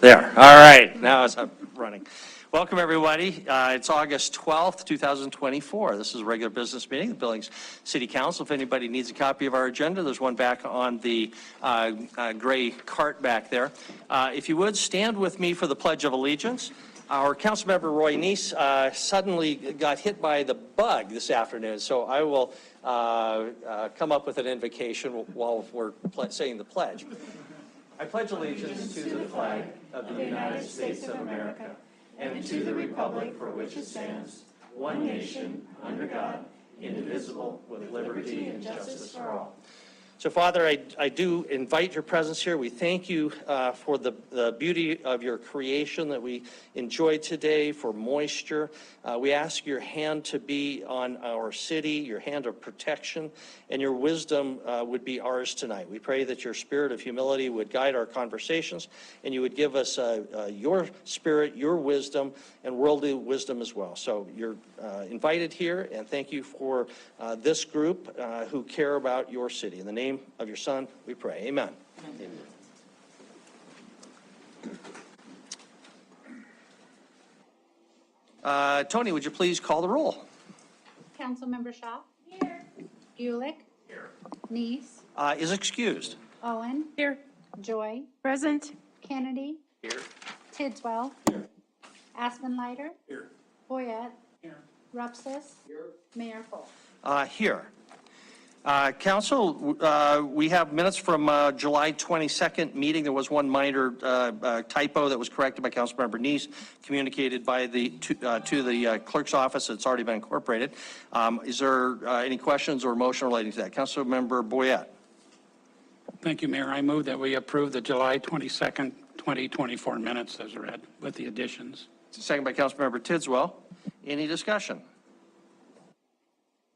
There. All right. Now it's up running. Welcome, everybody. It's August 12th, 2024. This is a regular business meeting, the Billings City Council. If anybody needs a copy of our agenda, there's one back on the gray cart back there. If you would, stand with me for the Pledge of Allegiance. Our council member, Roy Neese, suddenly got hit by the bug this afternoon, so I will come up with an invocation while we're saying the pledge. I pledge allegiance to the flag of the United States of America and to the republic for which it stands, one nation, under God, indivisible, with liberty and justice for all. So, Father, I do invite your presence here. We thank you for the beauty of your creation that we enjoyed today, for moisture. We ask your hand to be on our city, your hand of protection, and your wisdom would be ours tonight. We pray that your spirit of humility would guide our conversations, and you would give us your spirit, your wisdom, and worldly wisdom as well. So you're invited here, and thank you for this group who care about your city. In the name of your Son, we pray. Amen. Tony, would you please call the roll? Councilmember Shaw? Here. Gulick? Here. Neese? Is excused. Owen? Here. Joy? Present. Kennedy? Here. Tidswell? Here. Aspenleiter? Here. Boyette? Here. Rupsis? Here. Mayor Cole? Here. Council, we have minutes from July 22nd meeting. There was one minor typo that was corrected by Councilmember Neese, communicated by to the clerk's office. It's already been incorporated. Is there any questions or motion relating to that? Councilmember Boyette. Thank you, Mayor. I move that we approve the July 22nd, 2024 minutes as read with the additions. Second by Councilmember Tidswell. Any discussion?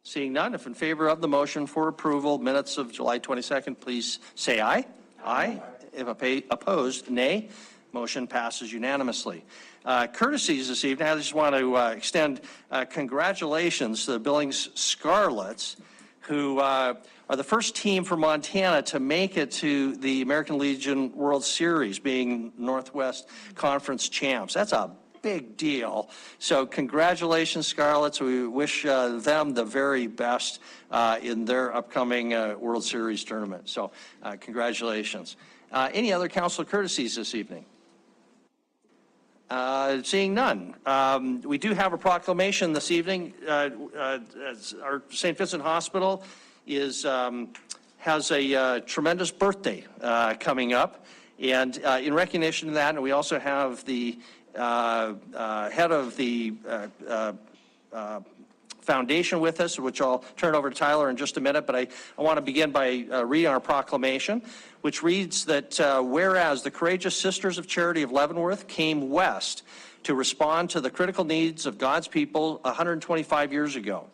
Seeing none, if in favor of the motion for approval, minutes of July 22nd, please say aye. Aye. If opposed, nay. Motion passes unanimously. Courtesies this evening, I just want to extend congratulations to the Billings Scarlets, who are the first team from Montana to make it to the American Legion World Series, being Northwest Conference champs. That's a big deal. So congratulations, Scarlets. We wish them the very best in their upcoming World Series tournament. So congratulations. Any other council courtesies this evening? Seeing none. We do have a proclamation this evening. Our St. Vincent Hospital has a tremendous birthday coming up. And in recognition of that, and we also have the head of the foundation with us, which I'll turn over to Tyler in just a minute, but I want to begin by reading our proclamation, which reads that whereas the courageous Sisters of Charity of Leavenworth came west to respond to the critical needs of God's people 125 years ago,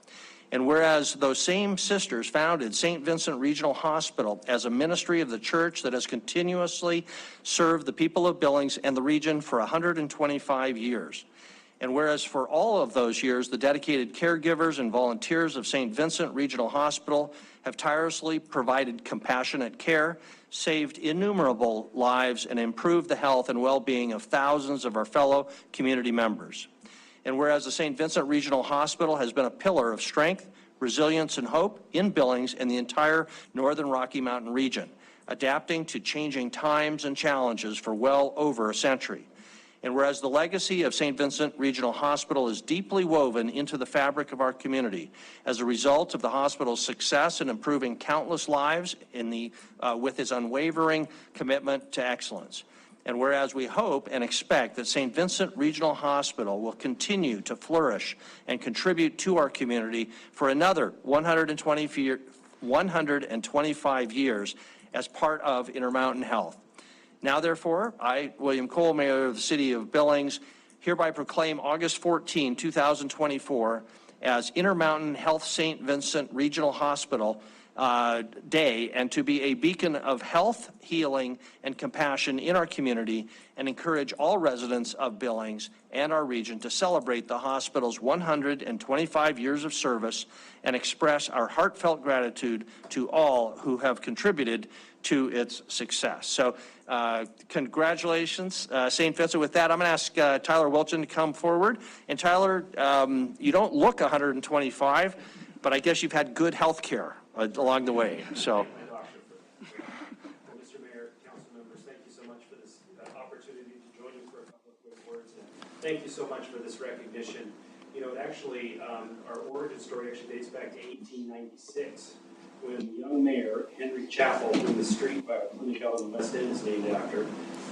and whereas those same sisters founded St. Vincent Regional Hospital as a ministry of the church that has continuously served the people of Billings and the region for 125 years. And whereas for all of those years, the dedicated caregivers and volunteers of St. Vincent Regional Hospital have tirelessly provided compassionate care, saved innumerable lives, and improved the health and well-being of thousands of our fellow community members. And whereas the St. Vincent Regional Hospital has been a pillar of strength, resilience, and hope in Billings and the entire northern Rocky Mountain region, adapting to changing times and challenges for well over a century. And whereas the legacy of St. Vincent Regional Hospital is deeply woven into the fabric of our community as a result of the hospital's success in improving countless lives with its unwavering commitment to excellence. And whereas we hope and expect that St. Vincent Regional Hospital will continue to flourish and contribute to our community for another 125 years as part of Intermountain Health. Now, therefore, I, William Cole, Mayor of the City of Billings, hereby proclaim August 14, 2024 as Intermountain Health St. Vincent Regional Hospital day and to be a beacon of health, healing, and compassion in our community, and encourage all residents of Billings and our region to celebrate the hospital's 125 years of service and express our heartfelt gratitude to all who have contributed to its success. So congratulations, St. Vincent. With that, I'm going to ask Tyler Wilton to come forward. And Tyler, you don't look 125, but I guess you've had good health care along the way. So. Mr. Mayor, council members, thank you so much for this opportunity to join you for a couple of quick words. And thank you so much for this recognition. You know, it actually, our origin story actually dates back to 1896, when the young mayor, Henry Chappell, whom the street by a clinic out in the West End is named after.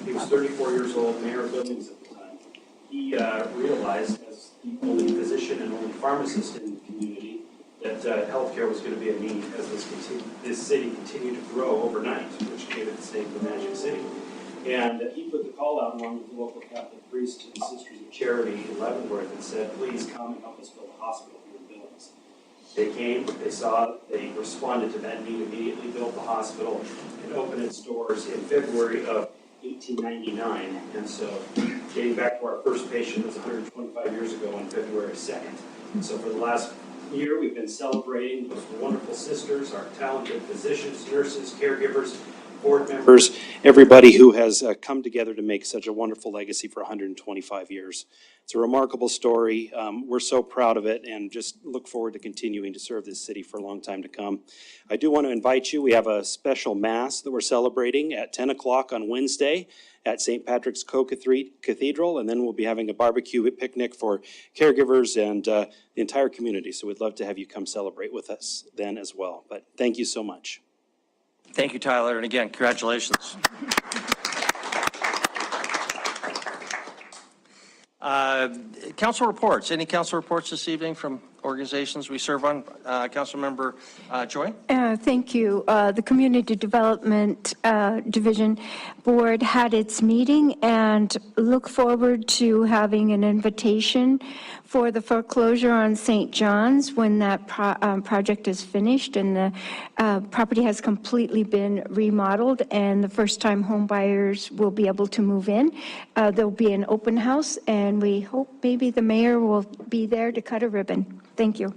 He was 34 years old, mayor of Billings at the time. He realized, as the only physician and only pharmacist in the community, that healthcare was going to be a need as this city continued to grow overnight, which gave it the name of the Magic City. And he put the call out along with the local Catholic priests and Sisters of Charity in Leavenworth and said, please come and help us build a hospital here in Billings. They came, they saw, they responded to that need, immediately built the hospital and opened its doors in February of 1899. And so getting back to our first patient was 125 years ago on February 2nd. And so for the last year, we've been celebrating those wonderful sisters, our talented physicians, nurses, caregivers, board members, everybody who has come together to make such a wonderful legacy for 125 years. It's a remarkable story. We're so proud of it and just look forward to continuing to serve this city for a long time to come. I do want to invite you. We have a special mass that we're celebrating at 10 o'clock on Wednesday at St. Patrick's Co-Cathedral, and then we'll be having a barbecue picnic for caregivers and the entire community. So we'd love to have you come celebrate with us then as well. But thank you so much. Thank you, Tyler, and again, congratulations. Council reports. Any council reports this evening from organizations we serve on? Councilmember Joy? Thank you. The Community Development Division Board had its meeting and look forward to having an invitation for the foreclosure on St. John's when that project is finished and the property has completely been remodeled and the first-time home buyers will be able to move in. There'll be an open house and we hope maybe the mayor will be there to cut a ribbon. Thank you.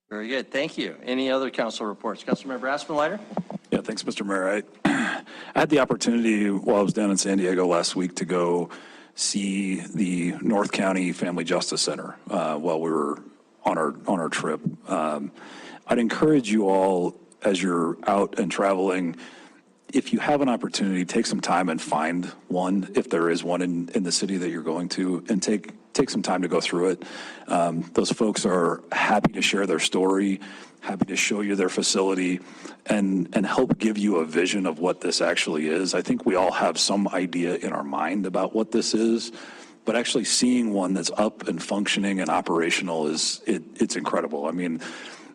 Very good. Thank you. Any other council reports? Councilmember Aspenleiter? Yeah, thanks, Mr. Mayor. I had the opportunity while I was down in San Diego last week to go see the North County Family Justice Center while we were on our trip. I'd encourage you all, as you're out and traveling, if you have an opportunity, take some time and find one, if there is one in the city that you're going to, and take some time to go through it. Those folks are happy to share their story, happy to show you their facility, and help give you a vision of what this actually is. I think we all have some idea in our mind about what this is, but actually seeing one that's up and functioning and operational it's incredible. I mean,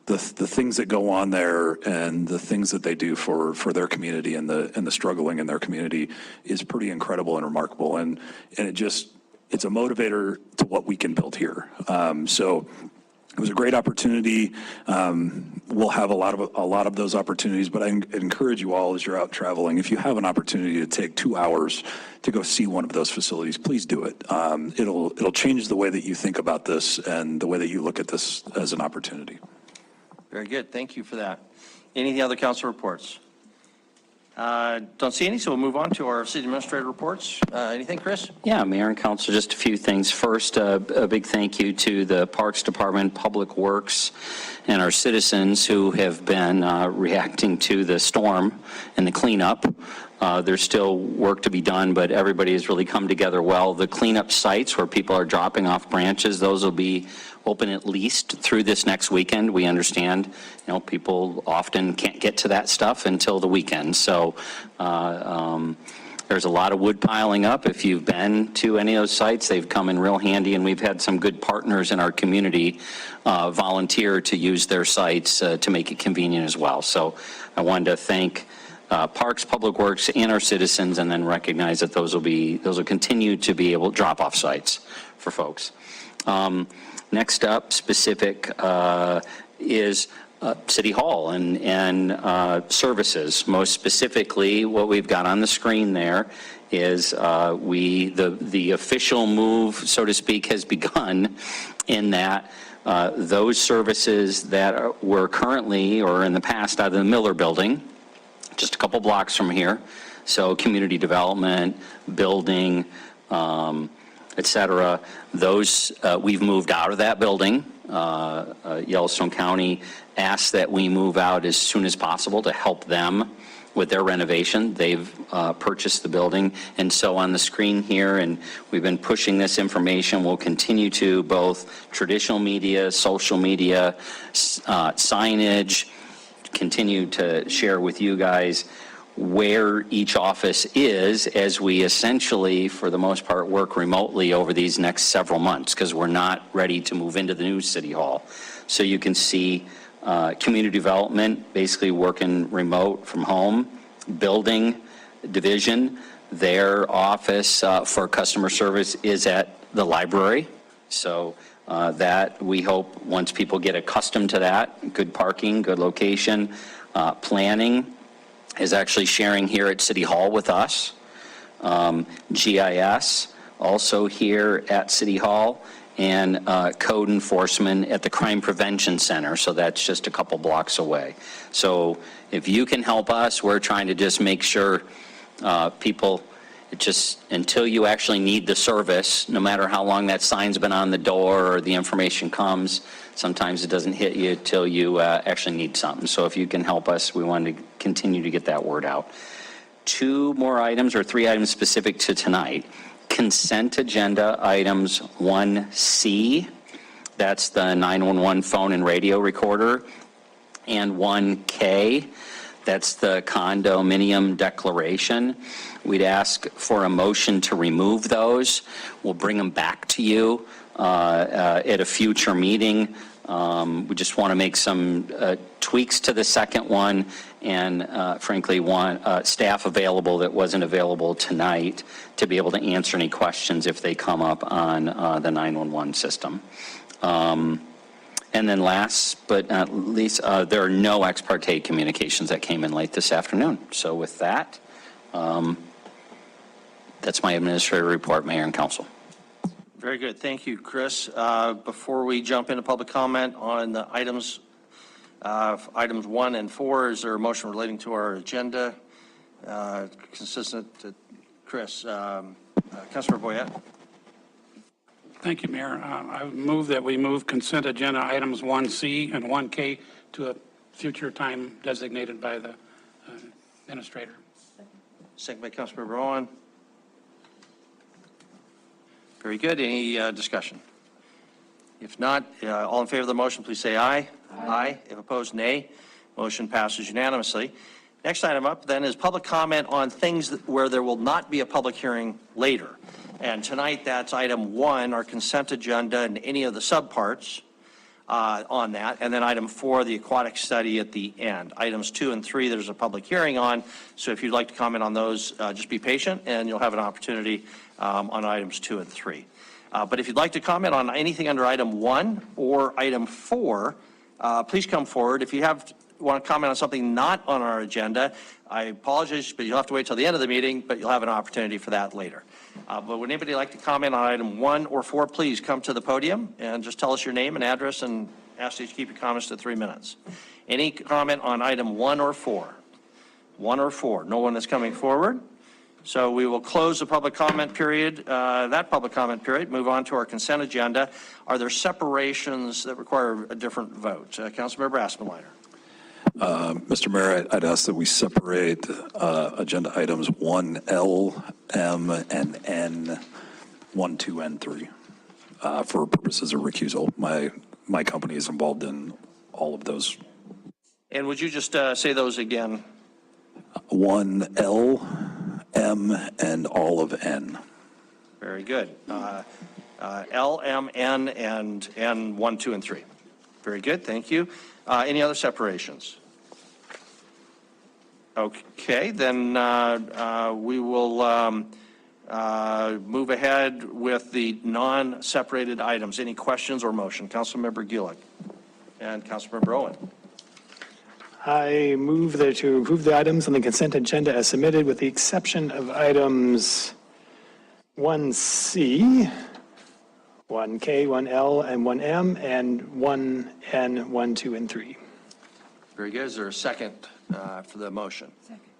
the things that go on there and the things that they do for their community and the struggling in their community is pretty incredible and remarkable. And it's a motivator to what we can build here. So it was a great opportunity. We'll have a lot of those opportunities, but I encourage you all as you're out traveling, if you have an opportunity to take 2 hours to go see one of those facilities, please do it. It'll change the way that you think about this and the way that you look at this as an opportunity. Very good. Thank you for that. Any other council reports? Don't see any, so we'll move on to our city administrator reports. Anything, Chris? Yeah, Mayor and Council, just a few things. First, a big thank you to the Parks Department, Public Works, and our citizens who have been reacting to the storm and the cleanup. There's still work to be done, but everybody has really come together well. The cleanup sites where people are dropping off branches, those will be open at least through this next weekend. We understand, people often can't get to that stuff until the weekend. So there's a lot of wood piling up. If you've been to any of those sites, they've come in real handy, and we've had some good partners in our community volunteer to use their sites to make it convenient as well. So I wanted to thank Parks, Public Works, and our citizens, and then recognize that those will continue to be able to drop off sites for folks. Next up, specific is City Hall and services. Most specifically, what we've got on the screen there is the official move, so to speak, has begun in that those services that were currently or in the past out of the Miller Building, just a couple blocks from here, so community development, building, et cetera, those we've moved out of that building. Yellowstone County asked that we move out as soon as possible to help them with their renovation. They've purchased the building. And so on the screen here, and we've been pushing this information, we'll continue to both traditional media, social media, signage, continue to share with you guys where each office is as we essentially, for the most part, work remotely over these next several months because we're not ready to move into the new City Hall. So you can see community development, basically working remote from home, building division, their office for customer service is at the library. So that we hope once people get accustomed to that, good parking, good location, planning is actually sharing here at City Hall with us. GIS also here at City Hall, and code enforcement at the Crime Prevention Center, so that's just a couple blocks away. So if you can help us, we're trying to just make sure people, until you actually need the service, no matter how long that sign's been on the door or the information comes, sometimes it doesn't hit you till you actually need something. So if you can help us, we want to continue to get that word out. 2 more items or 3 items specific to tonight. Consent agenda items 1C, that's the 911 phone and radio recorder, and 1K, that's the condominium declaration. We'd ask for a motion to remove those. We'll bring them back to you at a future meeting. We just want to make some tweaks to the second one and frankly want staff available that wasn't available tonight to be able to answer any questions if they come up on the 911 system. And then last but not least, there are no ex parte communications that came in late this afternoon. So with that, that's my administrative report, Mayor and Council. Very good. Thank you, Chris. Before we jump into public comment on the items 1 and 4, is there a motion relating to our agenda? Consistent, Chris. Councilor Boyette. Thank you, Mayor. I move that we move consent agenda items 1C and 1K to a future time designated by the administrator. Second by Councilor Rowan. Very good. Any discussion? If not, all in favor of the motion, please say aye. Aye. If opposed, nay. Motion passes unanimously. Next item up then is public comment on things where there will not be a public hearing later. And tonight, that's item 1, our consent agenda and any of the subparts on that. And then item 4, the aquatic study at the end. Items 2 and 3, there's a public hearing on. So if you'd like to comment on those, just be patient and you'll have an opportunity on items 2 and 3. But if you'd like to comment on anything under item 1 or item 4, please come forward. If you want to comment on something not on our agenda, I apologize, but you'll have to wait till the end of the meeting, but you'll have an opportunity for that later. But would anybody like to comment on item 1 or 4, please come to the podium and just tell us your name and address and ask you to keep your comments to 3 minutes. Any comment on item 1 or 4? 1 or 4? No one is coming forward. So we will close the public comment period, move on to our consent agenda. Are there separations that require a different vote? Councilmember Aspenleiter. Mr. Mayor, I'd ask that we separate agenda items 1L, M, and N, 1, 2, and 3 for purposes of recusal. My company is involved in all of those. And would you just say those again? 1L, M, and all of N. Very good. L, M, N, and N 1, 2, and 3. Very good. Thank you. Any other separations? Okay, then we will move ahead with the non-separated items. Any questions or motion? Councilmember Gulick and Councilmember Owen. I move that to approve the items on the consent agenda as submitted with the exception of items 1C, 1K, 1L, and 1M, and 1N, 1, 2, and 3. Very good. Is there a second for the motion?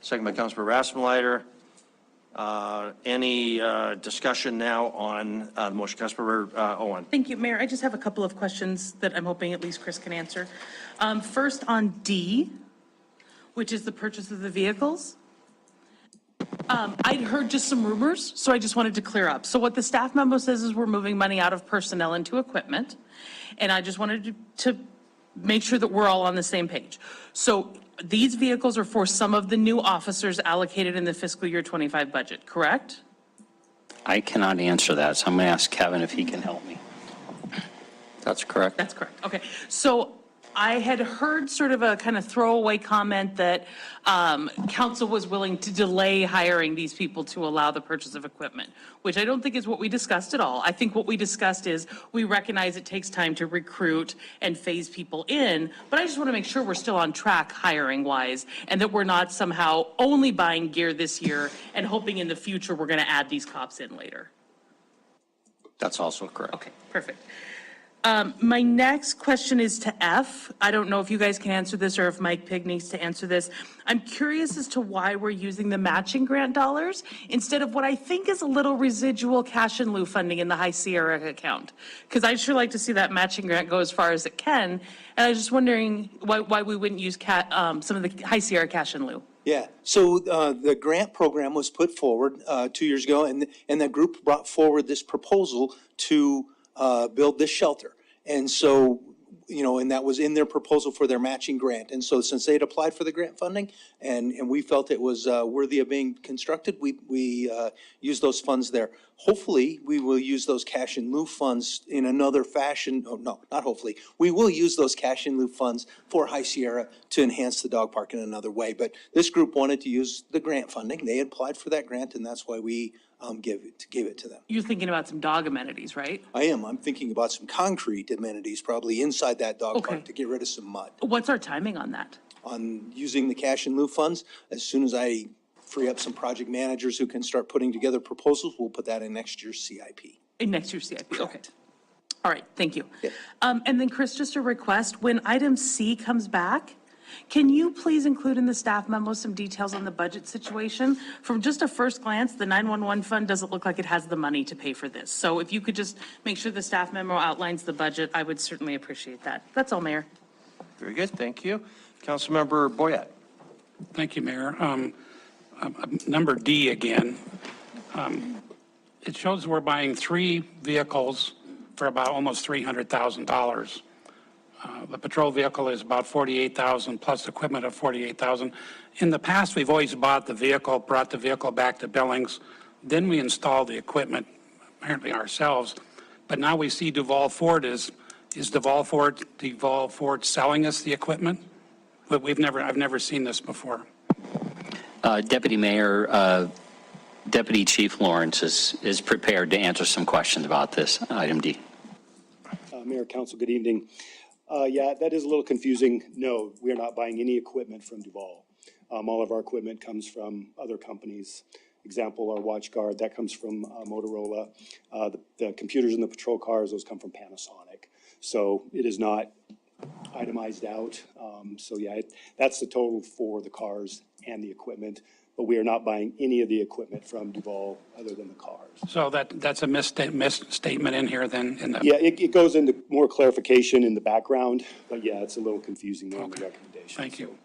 Second by Councilmember Rasmussen. Any discussion now on the motion? Councilmember Owen. Thank you, Mayor. I just have a couple of questions that I'm hoping at least Chris can answer. First on D, which is the purchase of the vehicles. I'd heard just some rumors, so I just wanted to clear up. So what the staff memo says is we're moving money out of personnel into equipment. And I just wanted to make sure that we're all on the same page. So these vehicles are for some of the new officers allocated in the fiscal year 25 budget, correct? I cannot answer that, so I'm going to ask Kevin if he can help me. That's correct. That's correct. Okay. So I had heard sort of a kind of throwaway comment that council was willing to delay hiring these people to allow the purchase of equipment, which I don't think is what we discussed at all. I think what we discussed is we recognize it takes time to recruit and phase people in, but I just want to make sure we're still on track hiring wise and that we're not somehow only buying gear this year and hoping in the future we're going to add these cops in later. That's also correct. Okay, perfect. My next question is to F. I don't know if you guys can answer this or if Mike Pig needs to answer this. I'm curious as to why we're using the matching grant dollars instead of what I think is a little residual cash in lieu funding in the High Sierra account. Because I'd sure like to see that matching grant go as far as it can. And I was just wondering why we wouldn't use some of the High Sierra cash in lieu. Yeah, so the grant program was put forward 2 years ago, and that group brought forward this proposal to build this shelter. And so, you know, and that was in their proposal for their matching grant. And so since they had applied for the grant funding and we felt it was worthy of being constructed, we used those funds there. Hopefully, we will use those cash in lieu funds in another fashion. Oh, no, not hopefully. We will use those cash in lieu funds for High Sierra to enhance the dog park in another way. But this group wanted to use the grant funding. They had applied for that grant, and that's why we gave it to them. You're thinking about some dog amenities, right? I am. I'm thinking about some concrete amenities, probably inside that dog park to get rid of some mud. What's our timing on that? On using the cash in lieu funds, as soon as I free up some project managers who can start putting together proposals, we'll put that in next year's CIP. In next year's CIP, okay. All right, thank you. Yeah. And then Chris, just a request, when item C comes back, can you please include in the staff memo some details on the budget situation? From just a first glance, the 911 fund doesn't look like it has the money to pay for this. So if you could just make sure the staff memo outlines the budget, I would certainly appreciate that. That's all, Mayor. Very good. Thank you. Councilmember Boyette. Thank you, Mayor. Number D again. It shows we're buying 3 vehicles for about almost $300,000. The patrol vehicle is about $48,000 plus equipment of $48,000. In the past, we've always bought the vehicle, brought the vehicle back to Billings, then we install the equipment, apparently ourselves. But now we see Duval Ford is Duval Ford selling us the equipment? But I've never seen this before. Deputy Mayor, Deputy Chief Lawrence is prepared to answer some questions about this, item D. Mayor, Council, good evening. Yeah, that is a little confusing. No, we are not buying any equipment from Duval. All of our equipment comes from other companies. Example, our watch guard, that comes from Motorola. The computers in the patrol cars, those come from Panasonic. So it is not itemized out. So yeah, that's the total for the cars and the equipment. But we are not buying any of the equipment from Duval other than the cars. So that's a misstatement in here then? Yeah, it goes into more clarification in the background, but yeah, it's a little confusing there in the recommendation. Thank you.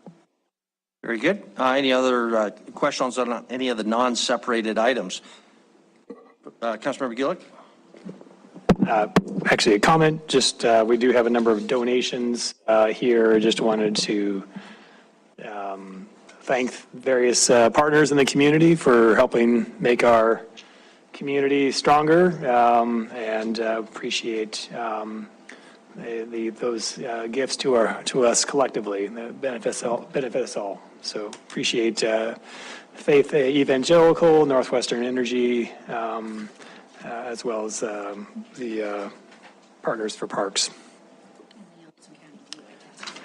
Very good. Any other questions on any of the non-separated items? Councilmember Gillick? Actually, a comment, just we do have a number of donations here. Just wanted to thank various partners in the community for helping make our community stronger and appreciate those gifts to us collectively that benefit us all. So appreciate Faith Evangelical, Northwestern Energy, as well as the Partners for Parks.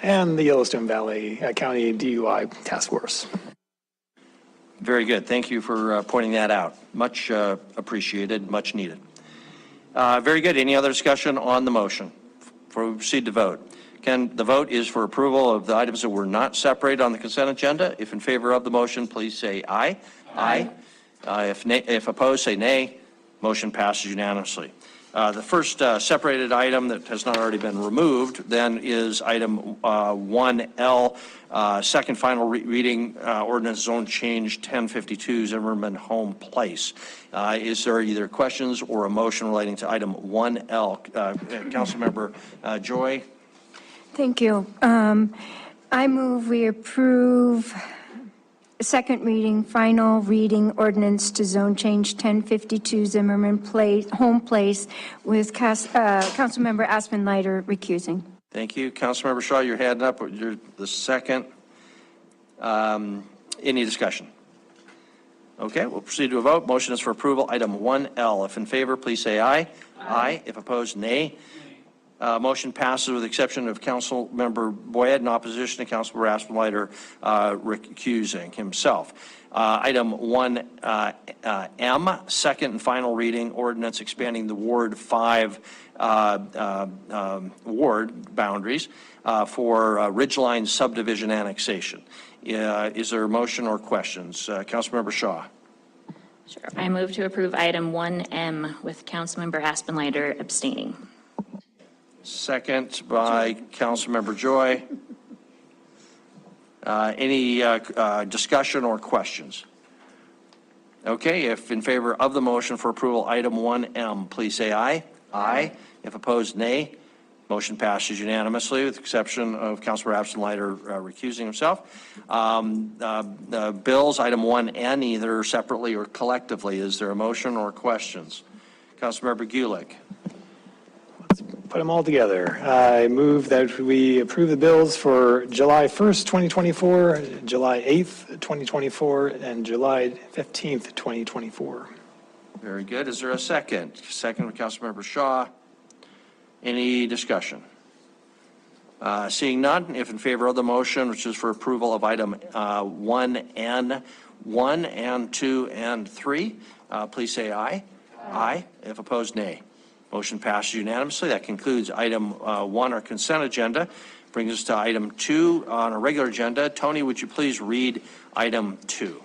and the Yellowstone Valley County DUI Task Force. Very good. Thank you for pointing that out. Much appreciated, much needed. Very good. Any other discussion on the motion before we proceed to vote? Ken, the vote is for approval of the items that were not separated on the consent agenda. If in favor of the motion, please say aye. Aye. If opposed, say nay. Motion passes unanimously. The first separated item that has not already been removed then is item 1L, second final reading, ordinance zone change 1052 Zimmerman Home Place. Is there either questions or a motion relating to item 1L? Councilmember Joy? Thank you. I move we approve second reading, final reading ordinance to zone change 1052 Zimmerman Place, Home Place with Councilmember Aspen Leiter recusing. Thank you. Councilmember Shaw, your hand up. You're the second. Any discussion? Okay, we'll proceed to a vote. Motion is for approval. Item 1L. If in favor, please say aye. Aye. If opposed, nay. Motion passes with the exception of Councilmember Boyd in opposition to Councilmember Aspen Leiter recusing himself. Item 1M, second and final reading ordinance expanding the Ward 5 ward boundaries for Ridgeline subdivision annexation. Is there a motion or questions? Councilmember Shaw. Sure. I move to approve item 1M with Councilmember Aspen Leiter abstaining. Second by Councilmember Joy. Any discussion or questions? Okay, if in favor of the motion for approval, item 1M, please say aye. Aye. If opposed, nay. Motion passes unanimously with the exception of Councilmember Aspen Leiter recusing himself. Bills, item 1N, either separately or collectively. Is there a motion or questions? Councilmember Gulick. Put them all together. I move that we approve the bills for July 1st, 2024, July 8th, 2024, and July 15th, 2024. Very good. Is there a second? Second with Councilmember Shaw. Any discussion? Seeing none, if in favor of the motion, which is for approval of item 1N, 1 and 2 and 3, please say aye. Aye. If opposed, nay. Motion passes unanimously. That concludes item 1, our consent agenda. Brings us to item 2 on our regular agenda. Tony, would you please read item 2?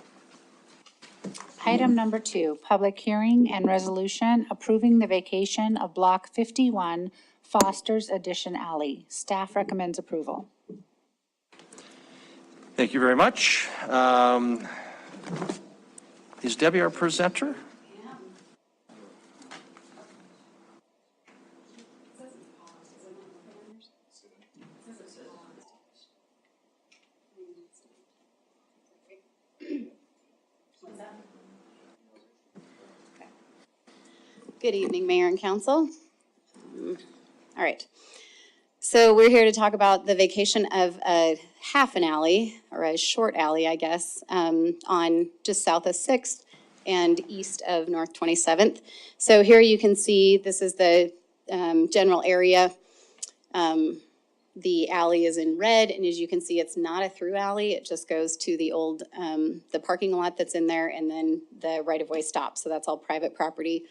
Item number 2, public hearing and resolution approving the vacation of Block 51 Foster's Addition Alley. Staff recommends approval. Thank you very much. Is Debbie our presenter? Good evening, Mayor and Council. All right. So we're here to talk about the vacation of a half an alley, or a short alley, I guess, on just south of 6th and east of North 27th. So here you can see this is the general area. The alley is in red, and as you can see, it's not a through alley. It just goes to the old, the parking lot that's in there, and then the right-of-way stops. So that's all private property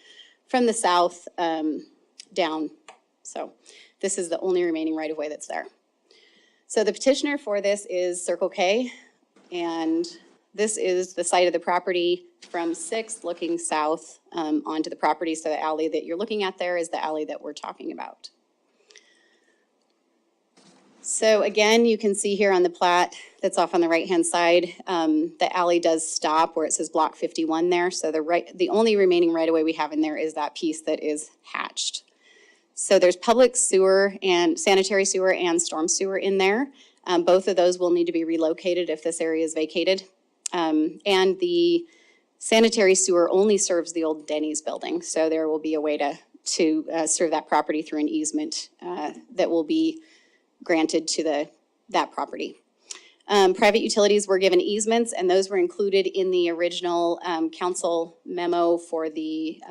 from the south down. So this is the only remaining right-of-way that's there. So the petitioner for this is Circle K, and this is the site of the property from 6th looking south onto the property. So the alley that you're looking at there is the alley that we're talking about. So again, you can see here on the plat that's off on the right-hand side, the alley does stop where it says Block 51 there. So the only remaining right-of-way we have in there is that piece that is hatched. So there's public sewer and sanitary sewer and storm sewer in there. Both of those will need to be relocated if this area is vacated. And the sanitary sewer only serves the old Denny's building. So there will be a way to serve that property through an easement that will be granted to that property. Private utilities were given easements, and those were included in the original council memo for the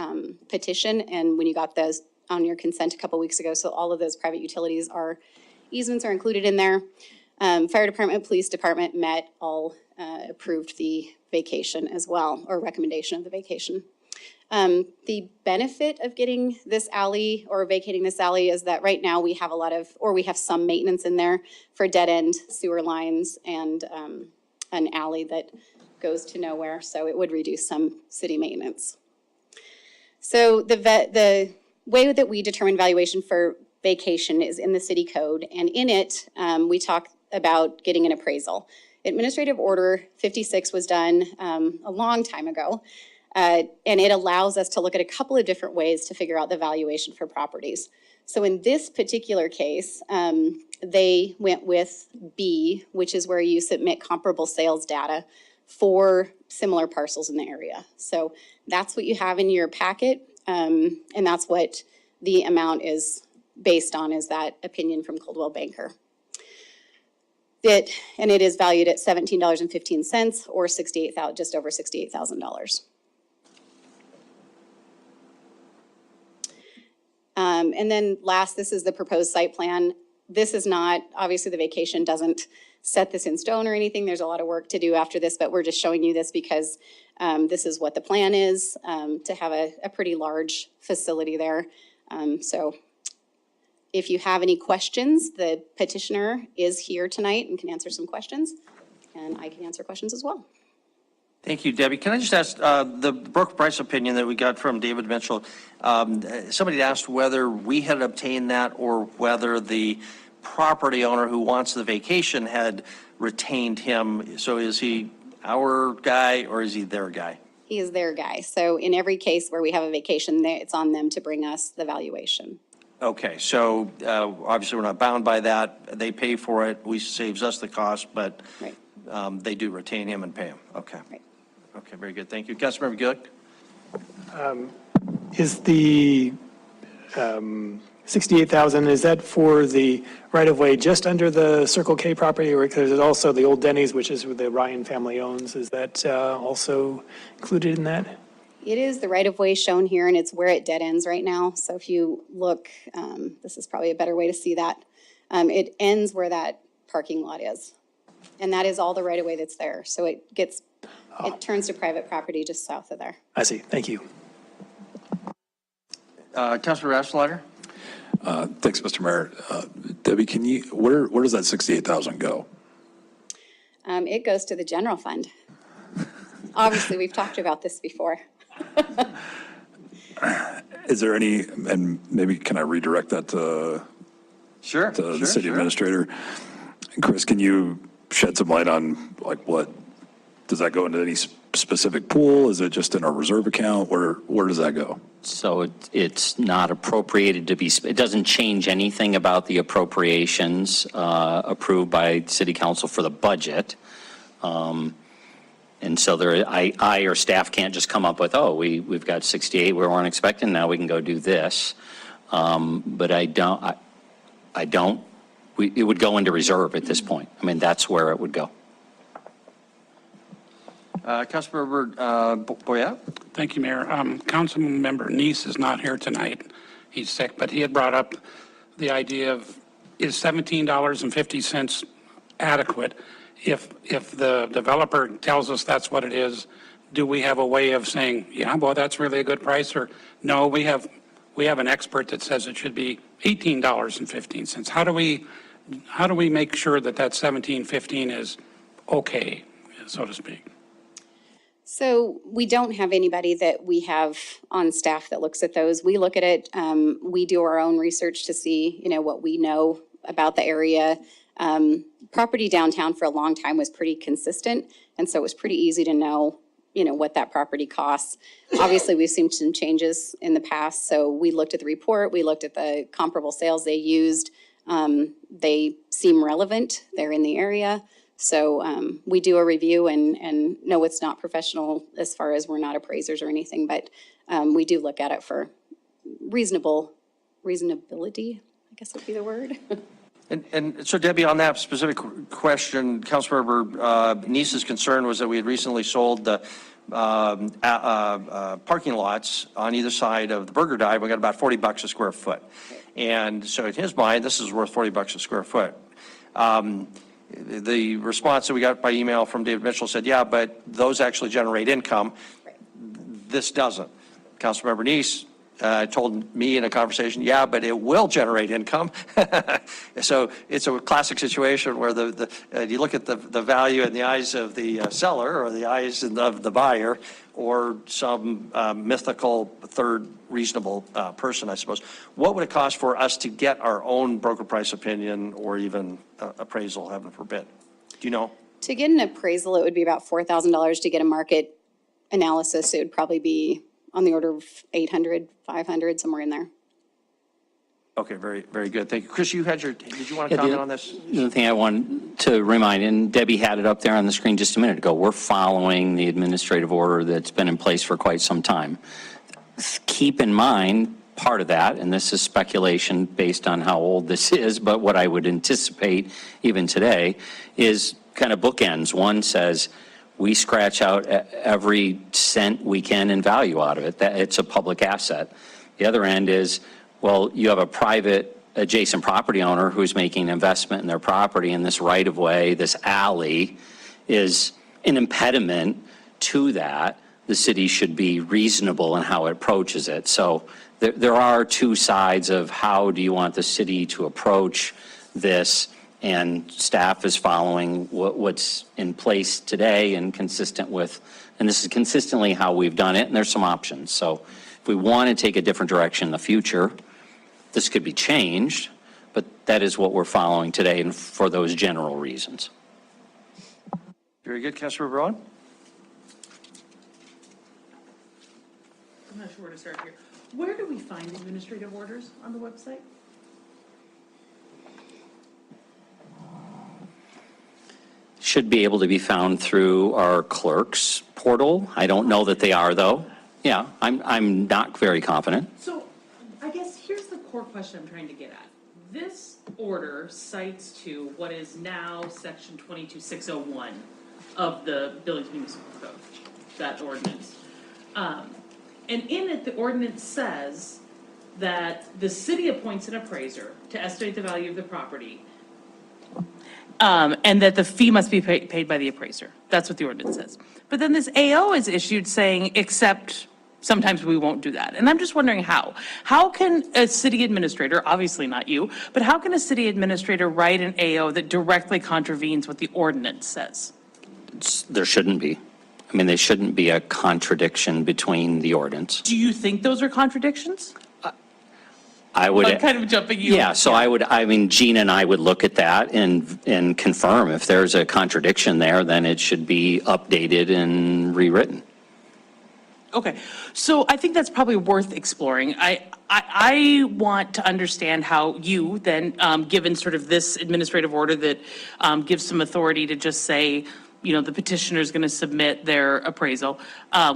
petition. And when you got those on your consent a couple weeks ago, so all of those private utilities are Easements are included in there. Fire department, police department met, all approved the vacation as well, or recommendation of the vacation. The benefit of getting this alley or vacating this alley is that right now we have we have some maintenance in there for dead end sewer lines and an alley that goes to nowhere, so it would reduce some city maintenance. So the way that we determine valuation for vacation is in the city code, and in it, we talk about getting an appraisal. Administrative Order 56 was done a long time ago, and it allows us to look at a couple of different ways to figure out the valuation for properties. So in this particular case, they went with B, which is where you submit comparable sales data for similar parcels in the area. So that's what you have in your packet, and that's what the amount is based on, is that opinion from Coldwell Banker. And it is valued at $17.15 or just over $68,000. And then last, this is the proposed site plan. This is not, obviously the vacation doesn't set this in stone or anything. There's a lot of work to do after this, but we're just showing you this because this is what the plan is, to have a pretty large facility there. So if you have any questions, the petitioner is here tonight and can answer some questions, and I can answer questions as well. Thank you, Debbie. Can I just ask, the broker price opinion that we got from David Mitchell, somebody asked whether we had obtained that or whether the property owner who wants the vacation had retained him. So is he our guy or is he their guy? He is their guy. So in every case where we have a vacation, it's on them to bring us the valuation. Okay, so obviously we're not bound by that. They pay for it. We saves us the cost, but Right. They do retain him and pay him. Okay. Right. Okay, very good. Thank you. Councilmember Gillick? Is the 68,000, is that for the right-of-way just under the Circle K property, or because there's also the old Denny's, which is what the Ryan family owns? Is that also included in that? It is the right-of-way shown here, and it's where it dead ends right now. So if you look, this is probably a better way to see that. It ends where that parking lot is. And that is all the right-of-way that's there. So it turns to private property just south of there. I see. Thank you. Councilor Rassleiter? Thanks, Mr. Mayor. Debbie, where does that 68,000 go? It goes to the general fund. Obviously, we've talked about this before. Is there any, and maybe can I redirect that to the city administrator? Chris, can you shed some light on, like, what, does that go into any specific pool? Is it just in our reserve account? Where does that go? So it's not appropriated to be, it doesn't change anything about the appropriations approved by City Council for the budget. And so I or staff can't just come up with, oh, we've got 68 we weren't expecting, now we can go do this. But it would go into reserve at this point. I mean, that's where it would go. Councilmember Boyette? Thank you, Mayor. Councilmember Neese is not here tonight. He's sick, but he had brought up the idea of, is $17.50 adequate? If the developer tells us that's what it is, do we have a way of saying, yeah, well, that's really a good price, or no, we have an expert that says it should be $18.15. How do we make sure that $17.15 is okay, so to speak? So we don't have anybody that we have on staff that looks at those. We look at it. We do our own research to see, what we know about the area. Property downtown for a long time was pretty consistent, and so it was pretty easy to know, what that property costs. Obviously, we've seen some changes in the past, so we looked at the report, we looked at the comparable sales they used. They seem relevant, they're in the area. So we do a review, and no, it's not professional as far as we're not appraisers or anything, but we do look at it for reasonability, I guess would be the word. And so Debbie, on that specific question, Councilmember Neese's concern was that we had recently sold the parking lots on either side of the Burger Dive. We got about $40 a square foot. And so in his mind, this is worth $40 a square foot. The response that we got by email from David Mitchell said, yeah, but those actually generate income. This doesn't. Councilmember Neese told me in a conversation, yeah, but it will generate income. So it's a classic situation where you look at the value in the eyes of the seller or the eyes of the buyer or some mythical third reasonable person, I suppose. What would it cost for us to get our own broker price opinion or even appraisal, heaven forbid? Do you know? To get an appraisal, it would be about $4,000. To get a market analysis, it would probably be on the order of 800, 500, somewhere in there. Okay, very, very good. Thank you. Chris, did you want to comment on this? The other thing I want to remind, and Debbie had it up there on the screen just a minute ago, we're following the administrative order that's been in place for quite some time. Keep in mind, part of that, and this is speculation based on how old this is, but what I would anticipate even today is kind of bookends. One says, we scratch out every cent we can in value out of it, that it's a public asset. The other end is, well, you have a private adjacent property owner who's making an investment in their property, and this right-of-way, this alley, is an impediment to that. The city should be reasonable in how it approaches it. So there are two sides of how do you want the city to approach this, and staff is following what's in place today and consistent with, and this is consistently how we've done it, and there's some options. So if we want to take a different direction in the future, this could be changed, but that is what we're following today and for those general reasons. Very good. Councilor Braun? I'm not sure where to start here. Where do we find administrative orders on the website? Should be able to be found through our clerk's portal. I don't know that they are, though. Yeah, I'm not very confident. So I guess here's the core question I'm trying to get at. This order cites to what is now section 22601 of the Billings Municipal Code, that ordinance. And in it, the ordinance says that the city appoints an appraiser to estimate the value of the property, and that the fee must be paid by the appraiser. That's what the ordinance says. But then this AO is issued saying, except sometimes we won't do that. And I'm just wondering how. How can a city administrator, obviously not you, but how can a city administrator write an AO that directly contravenes what the ordinance says? There shouldn't be. I mean, there shouldn't be a contradiction between the ordinance. Do you think those are contradictions? I would. I'm kind of jumping you. Yeah, so I mean, Gina and I would look at that and confirm if there's a contradiction there, then it should be updated and rewritten. Okay, so I think that's probably worth exploring. I want to understand how you then, given sort of this administrative order that gives some authority to just say, you know, the petitioner is going to submit their appraisal,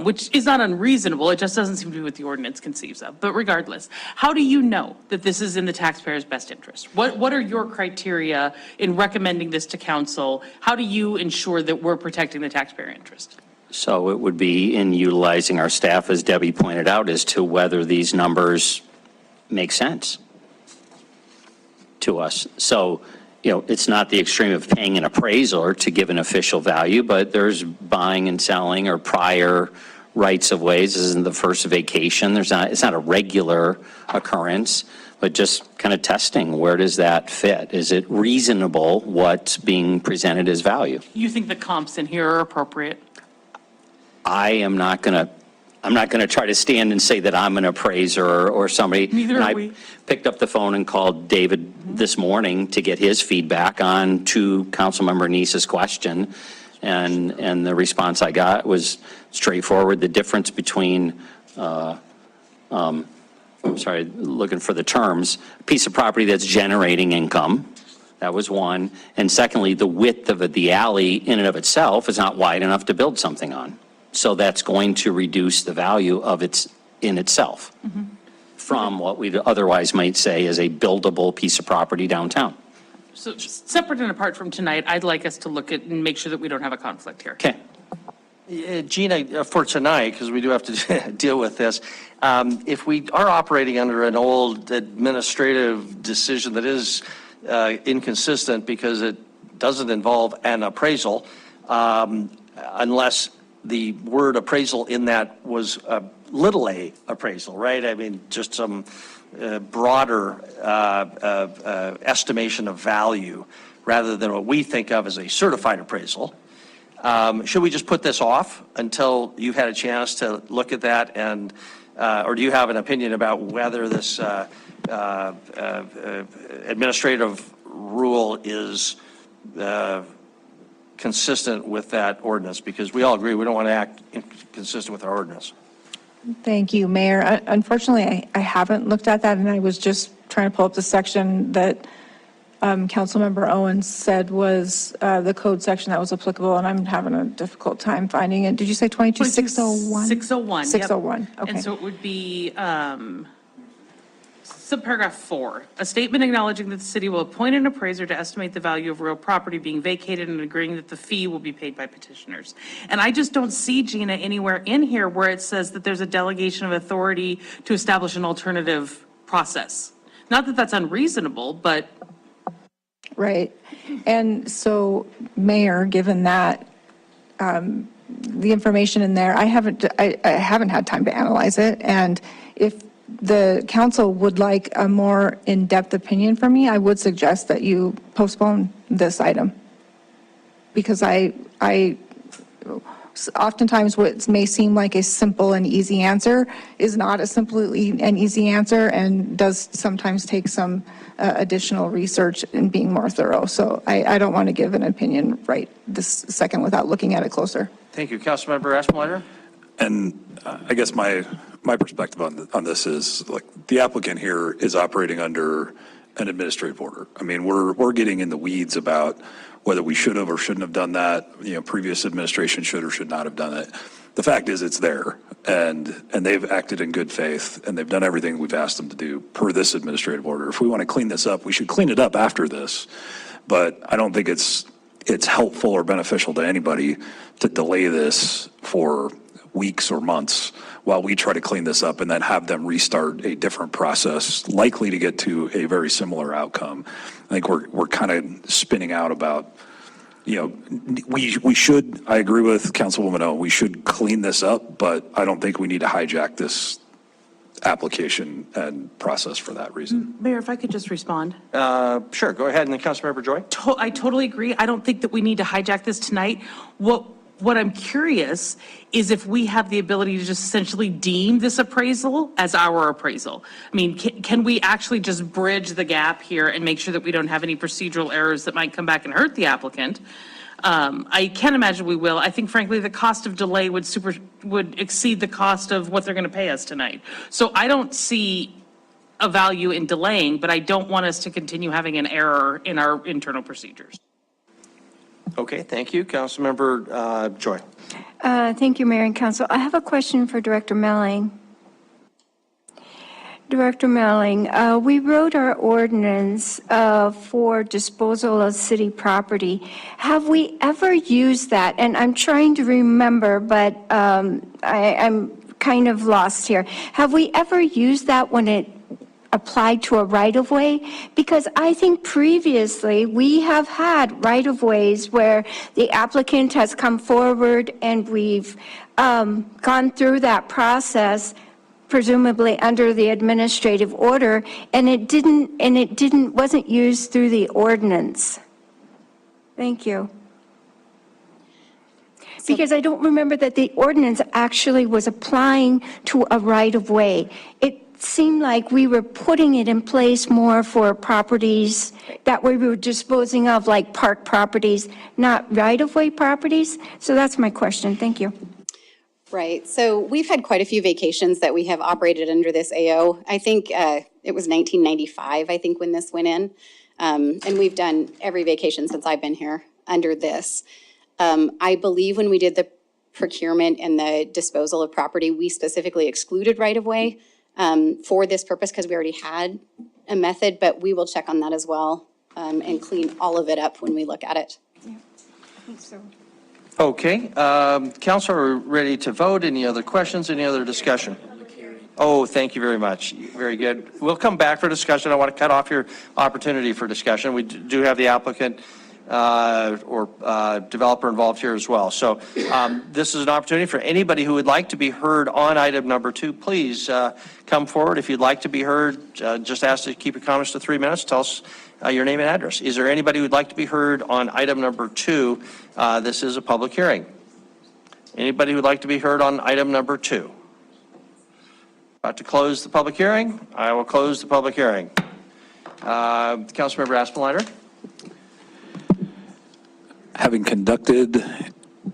which is not unreasonable. It just doesn't seem to be what the ordinance conceives of. But regardless, how do you know that this is in the taxpayer's best interest? What are your criteria in recommending this to council? How do you ensure that we're protecting the taxpayer interest? So it would be in utilizing our staff, as Debbie pointed out, as to whether these numbers make sense to us. So, you know, it's not the extreme of paying an appraiser to give an official value, but there's buying and selling or prior rights of ways. This isn't the first vacation. It's not a regular occurrence, but just kind of testing, where does that fit? Is it reasonable what's being presented as value? You think the comps in here are appropriate? I'm not going to try to stand and say that I'm an appraiser or somebody. Neither are we. I picked up the phone and called David this morning to get his feedback on to Councilmember Neese's question. And the response I got was straightforward. The difference between, I'm sorry, looking for the terms, a piece of property that's generating income, that was one. And secondly, the width of the alley in and of itself is not wide enough to build something on. So that's going to reduce the value of its in itself from what we otherwise might say is a buildable piece of property downtown. So separate and apart from tonight, I'd like us to look at and make sure that we don't have a conflict here. Okay. Gina, for tonight, because we do have to deal with this, if we are operating under an old administrative decision that is inconsistent because it doesn't involve an appraisal, unless the word appraisal in that was a little a appraisal, right? I mean, just some broader estimation of value rather than what we think of as a certified appraisal. Should we just put this off until you've had a chance to look at that, and or do you have an opinion about whether this administrative rule is consistent with that ordinance? Because we all agree we don't want to act inconsistent with our ordinance. Thank you, Mayor. Unfortunately, I haven't looked at that, and I was just trying to pull up the section that Councilmember Owens said was the code section that was applicable, and I'm having a difficult time finding it. Did you say 22-601? 601. 601, okay. And so it would be subparagraph 4, a statement acknowledging that the city will appoint an appraiser to estimate the value of real property being vacated and agreeing that the fee will be paid by petitioners. And I just don't see, Gina, anywhere in here where it says that there's a delegation of authority to establish an alternative process. Not that that's unreasonable, but. Right. And so, Mayor, given that, the information in there, I haven't had time to analyze it. And if the council would like a more in-depth opinion from me, I would suggest that you postpone this item. Because oftentimes what may seem like a simple and easy answer is not a simple and easy answer, and does sometimes take some additional research and being more thorough. So I don't want to give an opinion right this second without looking at it closer. Thank you. Councilmember Espenlater? And I guess my perspective on this is, like, the applicant here is operating under an administrative order. I mean, we're getting in the weeds about whether we should have or shouldn't have done that. You know, previous administration should or should not have done it. The fact is, it's there, and they've acted in good faith, and they've done everything we've asked them to do per this administrative order. If we want to clean this up, we should clean it up after this. But I don't think it's helpful or beneficial to anybody to delay this for weeks or months while we try to clean this up and then have them restart a different process, likely to get to a very similar outcome. I think we're kind of spinning out about, you know, we should, I agree with Councilwoman O, we should clean this up, but I don't think we need to hijack this application and process for that reason. Mayor, if I could just respond. Sure, go ahead, and then Councilmember Joy. I totally agree. I don't think that we need to hijack this tonight. What I'm curious is if we have the ability to just essentially deem this appraisal as our appraisal. I mean, can we actually just bridge the gap here and make sure that we don't have any procedural errors that might come back and hurt the applicant? I can't imagine we will. I think frankly, the cost of delay would exceed the cost of what they're going to pay us tonight. So I don't see a value in delaying, but I don't want us to continue having an error in our internal procedures. Okay, thank you. Councilmember Joy. Thank you, Mayor and Council. I have a question for Director Melling. Director Melling, we wrote our ordinance for disposal of city property. Have we ever used that? And I'm trying to remember, but I'm kind of lost here. Have we ever used that when it applied to a right-of-way? Because I think previously we have had right-of-ways where the applicant has come forward and we've gone through that process, presumably under the administrative order, and it wasn't used through the ordinance. Thank you. Because I don't remember that the ordinance actually was applying to a right-of-way. It seemed like we were putting it in place more for properties that we were disposing of, like park properties, not right-of-way properties. So that's my question. Thank you. Right. So we've had quite a few vacations that we have operated under this AO. I think it was 1995, I think, when this went in. And we've done every vacation since I've been here under this. I believe when we did the procurement and the disposal of property, we specifically excluded right-of-way for this purpose because we already had a method, but we will check on that as well and clean all of it up when we look at it. Yeah, I think so. Okay, council, are we ready to vote? Any other questions, any other discussion? Oh, thank you very much. Very good. We'll come back for discussion. I want to cut off your opportunity for discussion. We do have the applicant or developer involved here as well. So this is an opportunity for anybody who would like to be heard on item number 2. Please come forward. If you'd like to be heard, just ask to keep your comments to 3 minutes. Tell us your name and address. Is there anybody who'd like to be heard on item number 2? This is a public hearing. Anybody who'd like to be heard on item number 2? About to close the public hearing. I will close the public hearing. Councilmember Aspenlider. Having conducted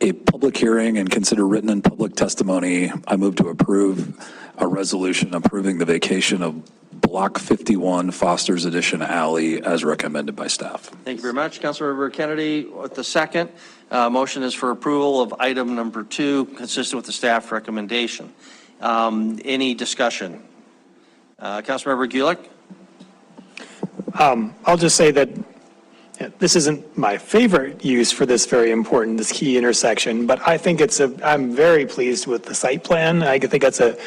a public hearing and consider written and public testimony, I move to approve a resolution approving the vacation of Block 51 Foster's Addition Alley as recommended by staff. Thank you very much. Councilmember Kennedy with the second. Motion is for approval of item number 2, consistent with the staff recommendation. Any discussion? Councilmember Gulick? I'll just say that this isn't my favorite use for this very important, this key intersection, but I think I'm very pleased with the site plan. I think it's a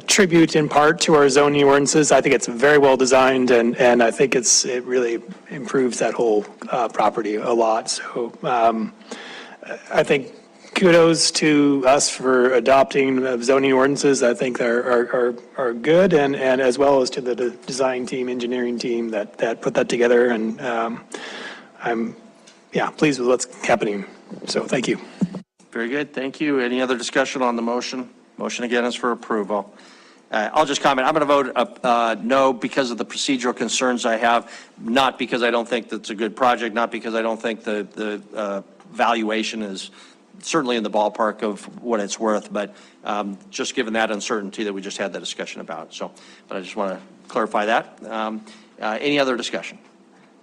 tribute in part to our zoning ordinances. I think it's very well designed, and I think it really improves that whole property a lot. So I think kudos to us for adopting zoning ordinances. I think are good, and as well as to the design team, engineering team that put that together. And I'm pleased with what's happening. So thank you. Very good. Thank you. Any other discussion on the motion? Motion again is for approval. I'll just comment. I'm going to vote no because of the procedural concerns I have, not because I don't think that's a good project, not because I don't think the valuation is certainly in the ballpark of what it's worth, but just given that uncertainty that we just had that discussion about. So, but I just want to clarify that. Any other discussion?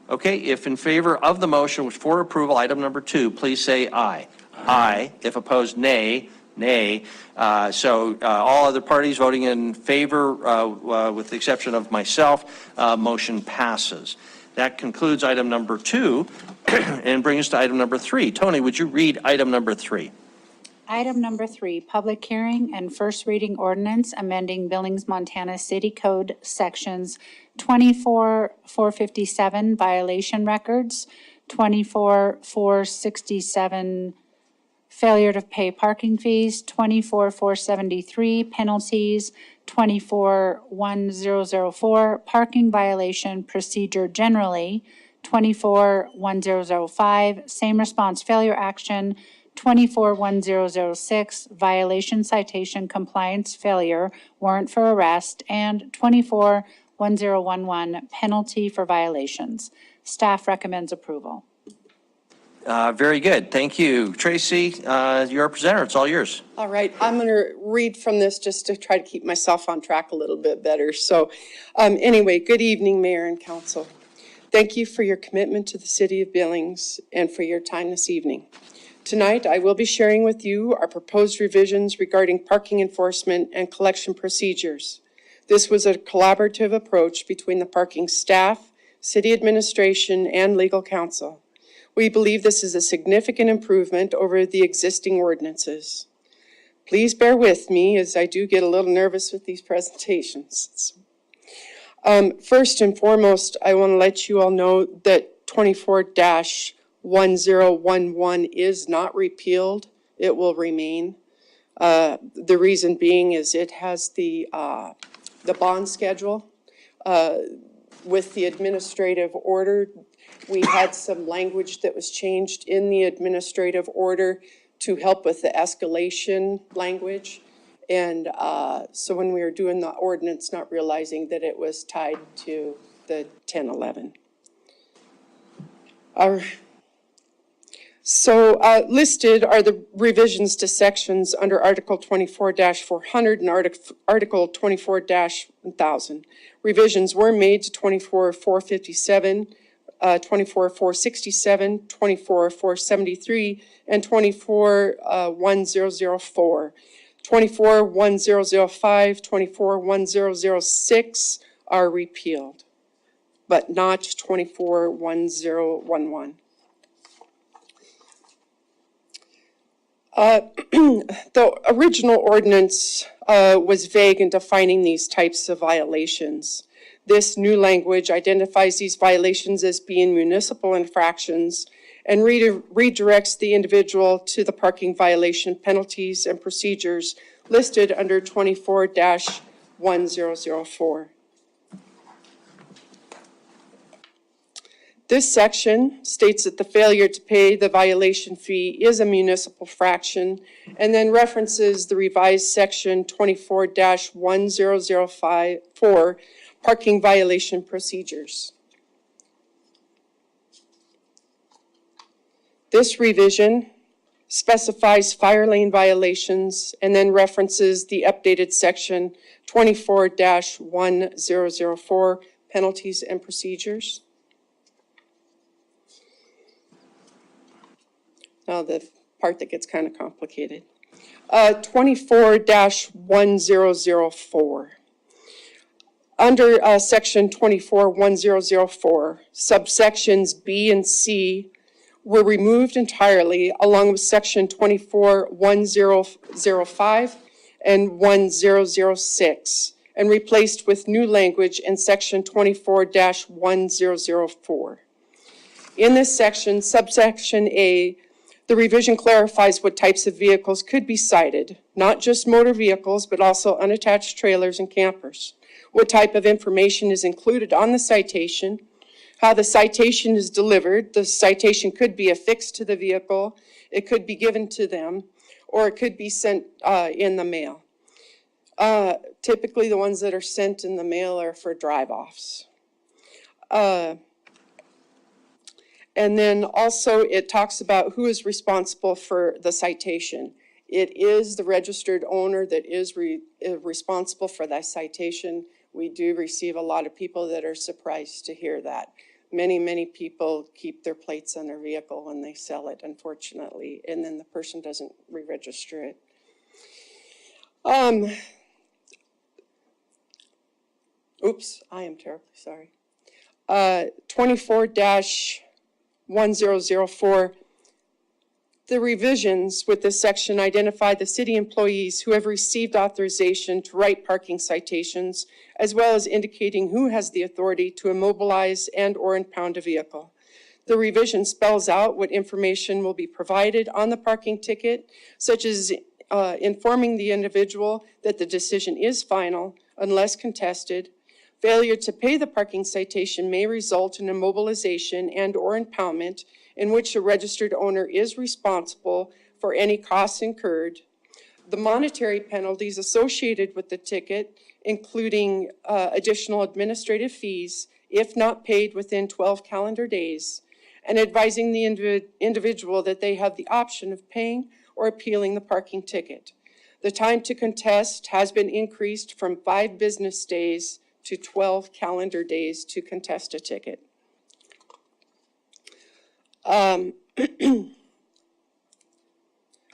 Okay, if in favor of the motion for approval, item number 2, please say aye. Aye. If opposed, nay. Nay. So all other parties voting in favor, with the exception of myself, motion passes. That concludes item number 2 and brings us to item number 3. Tony, would you read item number 3? Item number 3, public hearing and first reading ordinance amending Billings, Montana City Code Sections 24,457 violation records, 24,467 failure to pay parking fees, 24,473 penalties, 24,1004 parking violation procedure generally, 24,1005 same response failure action, 24,1006 violation citation compliance failure warrant for arrest, and 24,1011 penalty for violations. Staff recommends approval. Very good. Thank you. Tracy, you're our presenter. It's all yours. All right, I'm going to read from this just to try to keep myself on track a little bit better. So anyway, good evening, Mayor and Council. Thank you for your commitment to the City of Billings and for your time this evening. Tonight, I will be sharing with you our proposed revisions regarding parking enforcement and collection procedures. This was a collaborative approach between the parking staff, city administration, and legal counsel. We believe this is a significant improvement over the existing ordinances. Please bear with me as I do get a little nervous with these presentations. First and foremost, I want to let you all know that 24-1011 is not repealed. It will remain. The reason being is it has the bond schedule. With the administrative order, we had some language that was changed in the administrative order to help with the escalation language. And so when we were doing the ordinance, not realizing that it was tied to the 1011. So listed are the revisions to sections under Article 24-400 and Article 24-1000. Revisions were made to 24-457, 24-467, 24-473, and 24-1004. 24-1005, 24-1006 are repealed, but not 24-1011. The original ordinance was vague in defining these types of violations. This new language identifies these violations as being municipal infractions and redirects the individual to the parking violation penalties and procedures listed under 24-1004. This section states that the failure to pay the violation fee is a municipal infraction, and then references the revised section 24-1004 parking violation procedures. This revision specifies fire lane violations and then references the updated section 24-1004 penalties and procedures. Now the part that gets kind of complicated. 24-1004. Under section 24-1004, subsections B and C were removed entirely, along with section 24-1005 and 1006, and replaced with new language in section 24-1004. In this section, subsection A, the revision clarifies what types of vehicles could be cited, not just motor vehicles, but also unattached trailers and campers. What type of information is included on the citation, how the citation is delivered. The citation could be affixed to the vehicle, it could be given to them, or it could be sent in the mail. Typically, the ones that are sent in the mail are for drive-offs. And then also it talks about who is responsible for the citation. It is the registered owner that is responsible for that citation. We do receive a lot of people that are surprised to hear that. Many people keep their plates on their vehicle when they sell it, unfortunately, and then the person doesn't re-register it. Oops, I am terribly sorry. 24-1004, the revisions with this section identify the city employees who have received authorization to write parking citations, as well as indicating who has the authority to immobilize and or impound a vehicle. The revision spells out what information will be provided on the parking ticket, such as informing the individual that the decision is final unless contested. Failure to pay the parking citation may result in immobilization and or impoundment, in which a registered owner is responsible for any costs incurred. The monetary penalties associated with the ticket, including additional administrative fees, if not paid within 12 calendar days, and advising the individual that they have the option of paying or appealing the parking ticket. The time to contest has been increased from 5 business days to 12 calendar days to contest a ticket.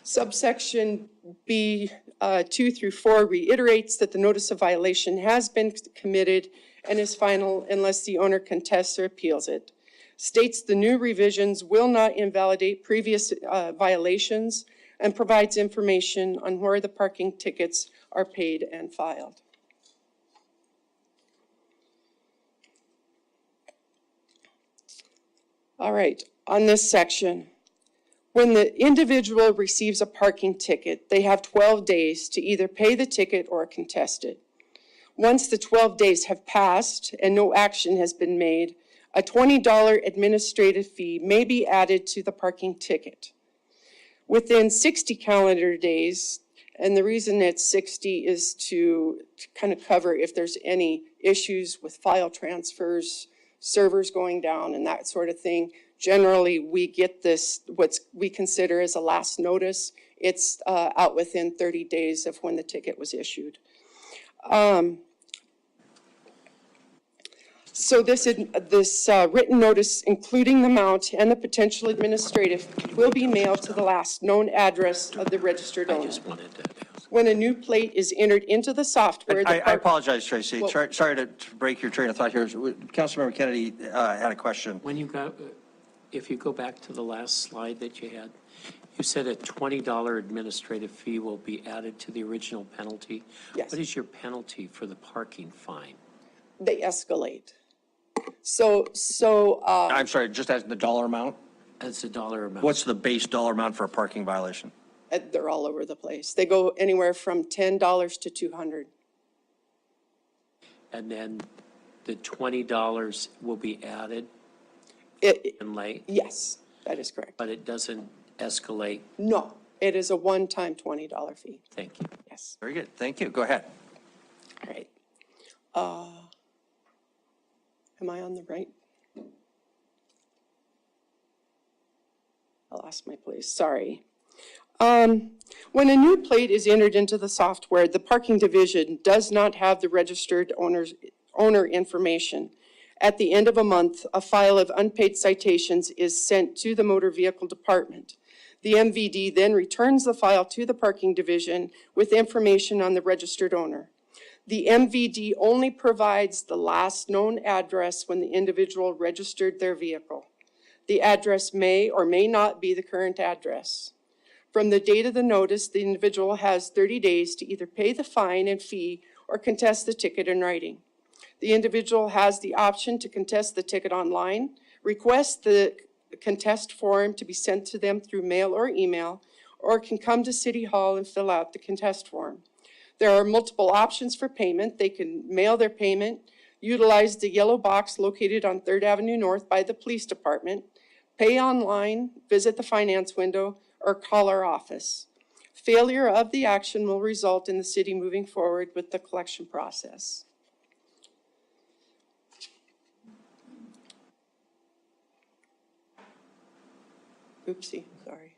Subsection B 2 through 4 reiterates that the notice of violation has been committed and is final unless the owner contests or appeals it. States the new revisions will not invalidate previous violations and provides information on where the parking tickets are paid and filed. All right, on this section, when the individual receives a parking ticket, they have 12 days to either pay the ticket or contest it. Once the 12 days have passed and no action has been made, a $20 administrative fee may be added to the parking ticket. Within 60 calendar days, and the reason it's 60 is to kind of cover if there's any issues with file transfers, servers going down and that sort of thing. Generally, we get this, what we consider as a last notice. It's out within 30 days of when the ticket was issued. So this written notice, including the amount and the potential administrative, will be mailed to the last known address of the registered owner. When a new plate is entered into the software. I apologize, Tracy. Sorry to break your train of thought here. Councilmember Kennedy had a question. When you go, if you go back to the last slide that you had, You said a $20 administrative fee will be added to the original penalty. Yes. What is your penalty for the parking fine? They escalate. So, I'm sorry, just as the dollar amount? That's a dollar amount. What's the base dollar amount for a parking violation? they're all over the place. They go anywhere from $10 to $200. And then the $20 will be added and late, Yes, that is correct. but it doesn't escalate. No, it is a one-time $20 fee. Thank you. Yes. Very good, thank you, go ahead. All right. Am I on the right? I lost my place, sorry. When a new plate is entered into the software, the parking division does not have the registered owner information. At the end of a month, a file of unpaid citations is sent to the motor vehicle department. The MVD then returns the file to the parking division with information on the registered owner. The MVD only provides the last known address when the individual registered their vehicle. The address may or may not be the current address. From the date of the notice, the individual has 30 days to either pay the fine and fee or contest the ticket in writing. The individual has the option to contest the ticket online, request the contest form to be sent to them through mail or email, or can come to City Hall and fill out the contest form. There are multiple options for payment. They can mail their payment, utilize the yellow box located on 3rd Avenue North by the police department, pay online, visit the finance window, or call our office. Failure of the action will result in the city moving forward with the collection process. Oopsie, sorry.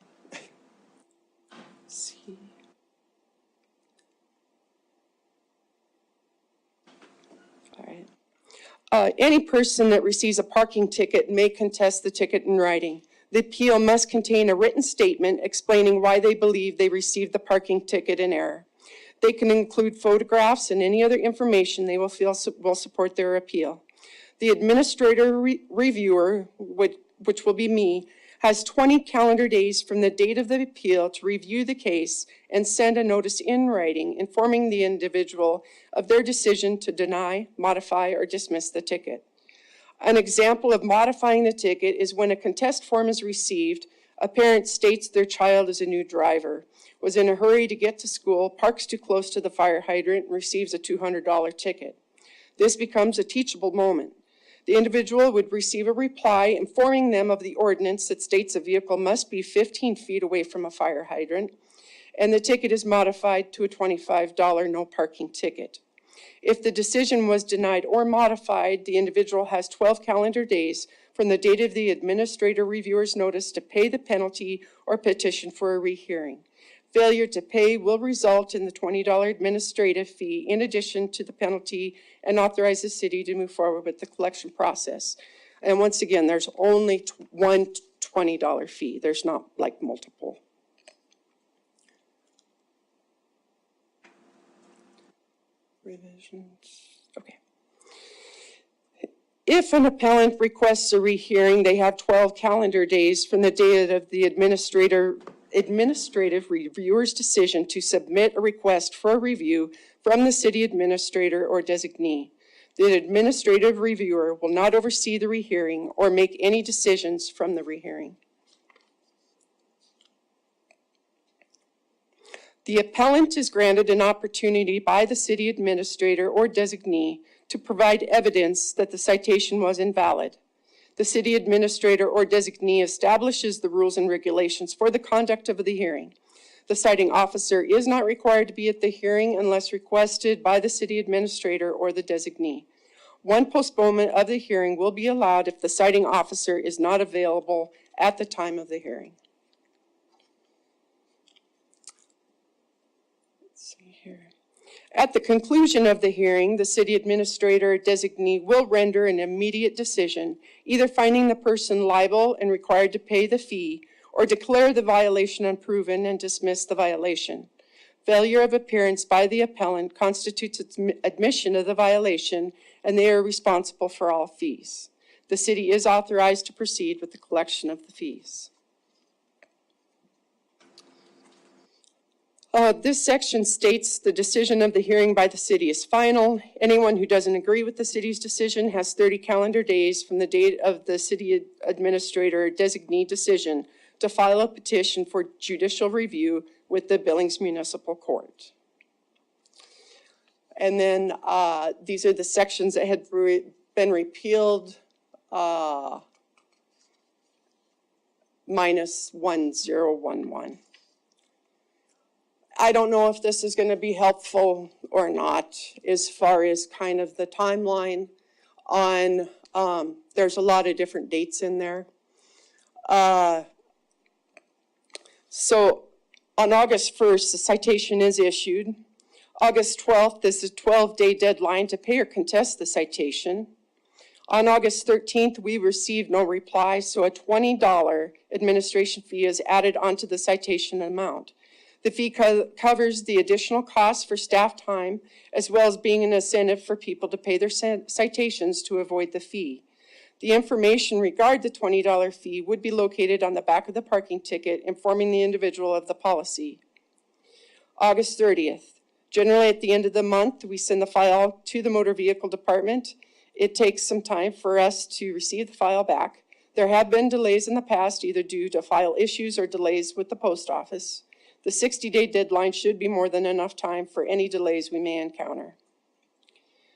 See. All right. Any person that receives a parking ticket may contest the ticket in writing. The appeal must contain a written statement explaining why they believe they received the parking ticket in error. They can include photographs and any other information they will feel will support their appeal. The administrator reviewer, which will be me, has 20 calendar days from the date of the appeal to review the case and send a notice in writing informing the individual of their decision to deny, modify, or dismiss the ticket. An example of modifying the ticket is when a contest form is received, a parent states their child is a new driver, was in a hurry to get to school, parks too close to the fire hydrant, and receives a $200 ticket. This becomes a teachable moment. The individual would receive a reply informing them of the ordinance that states a vehicle must be 15 feet away from a fire hydrant, and the ticket is modified to a $25 no parking ticket. If the decision was denied or modified, the individual has 12 calendar days from the date of the administrator reviewer's notice to pay the penalty or petition for a rehearing. Failure to pay will result in the $20 administrative fee in addition to the penalty and authorize the city to move forward with the collection process. And once again, there's only one $20 fee. There's not like multiple. Revisions, okay. If an appellant requests a rehearing, they have 12 calendar days from the date of the administrative reviewer's decision to submit a request for a review from the city administrator or designee. The administrative reviewer will not oversee the rehearing or make any decisions from the rehearing. The appellant is granted an opportunity by the city administrator or designee to provide evidence that the citation was invalid. The city administrator or designee establishes the rules and regulations for the conduct of the hearing. The citing officer is not required to be at the hearing unless requested by the city administrator or the designee. One postponement of the hearing will be allowed if the citing officer is not available at the time of the hearing. At the conclusion of the hearing, the city administrator or designee will render an immediate decision, either finding the person liable and required to pay the fee, or declare the violation unproven and dismiss the violation. Failure of appearance by the appellant constitutes admission of the violation, and they are responsible for all fees. The city is authorized to proceed with the collection of the fees. This section states the decision of the hearing by the city is final. Anyone who doesn't agree with the city's decision has 30 calendar days from the date of the city administrator designee decision to file a petition for judicial review with the Billings Municipal Court. And then these are the sections that had been repealed, minus 1011. I don't know if this is going to be helpful or not as far as kind of the timeline on, there's a lot of different dates in there. So on August 1st, the citation is issued. August 12th is the 12-day deadline to pay or contest the citation. On August 13th, we received no reply, so a $20 administration fee is added onto the citation amount. The fee covers the additional costs for staff time, as well as being an incentive for people to pay their citations to avoid the fee. The information regarding the $20 fee would be located on the back of the parking ticket, informing the individual of the policy. August 30th. Generally, at the end of the month, we send the file to the motor vehicle department. It takes some time for us to receive the file back. There have been delays in the past, either due to file issues or delays with the post office. The 60-day deadline should be more than enough time for any delays we may encounter.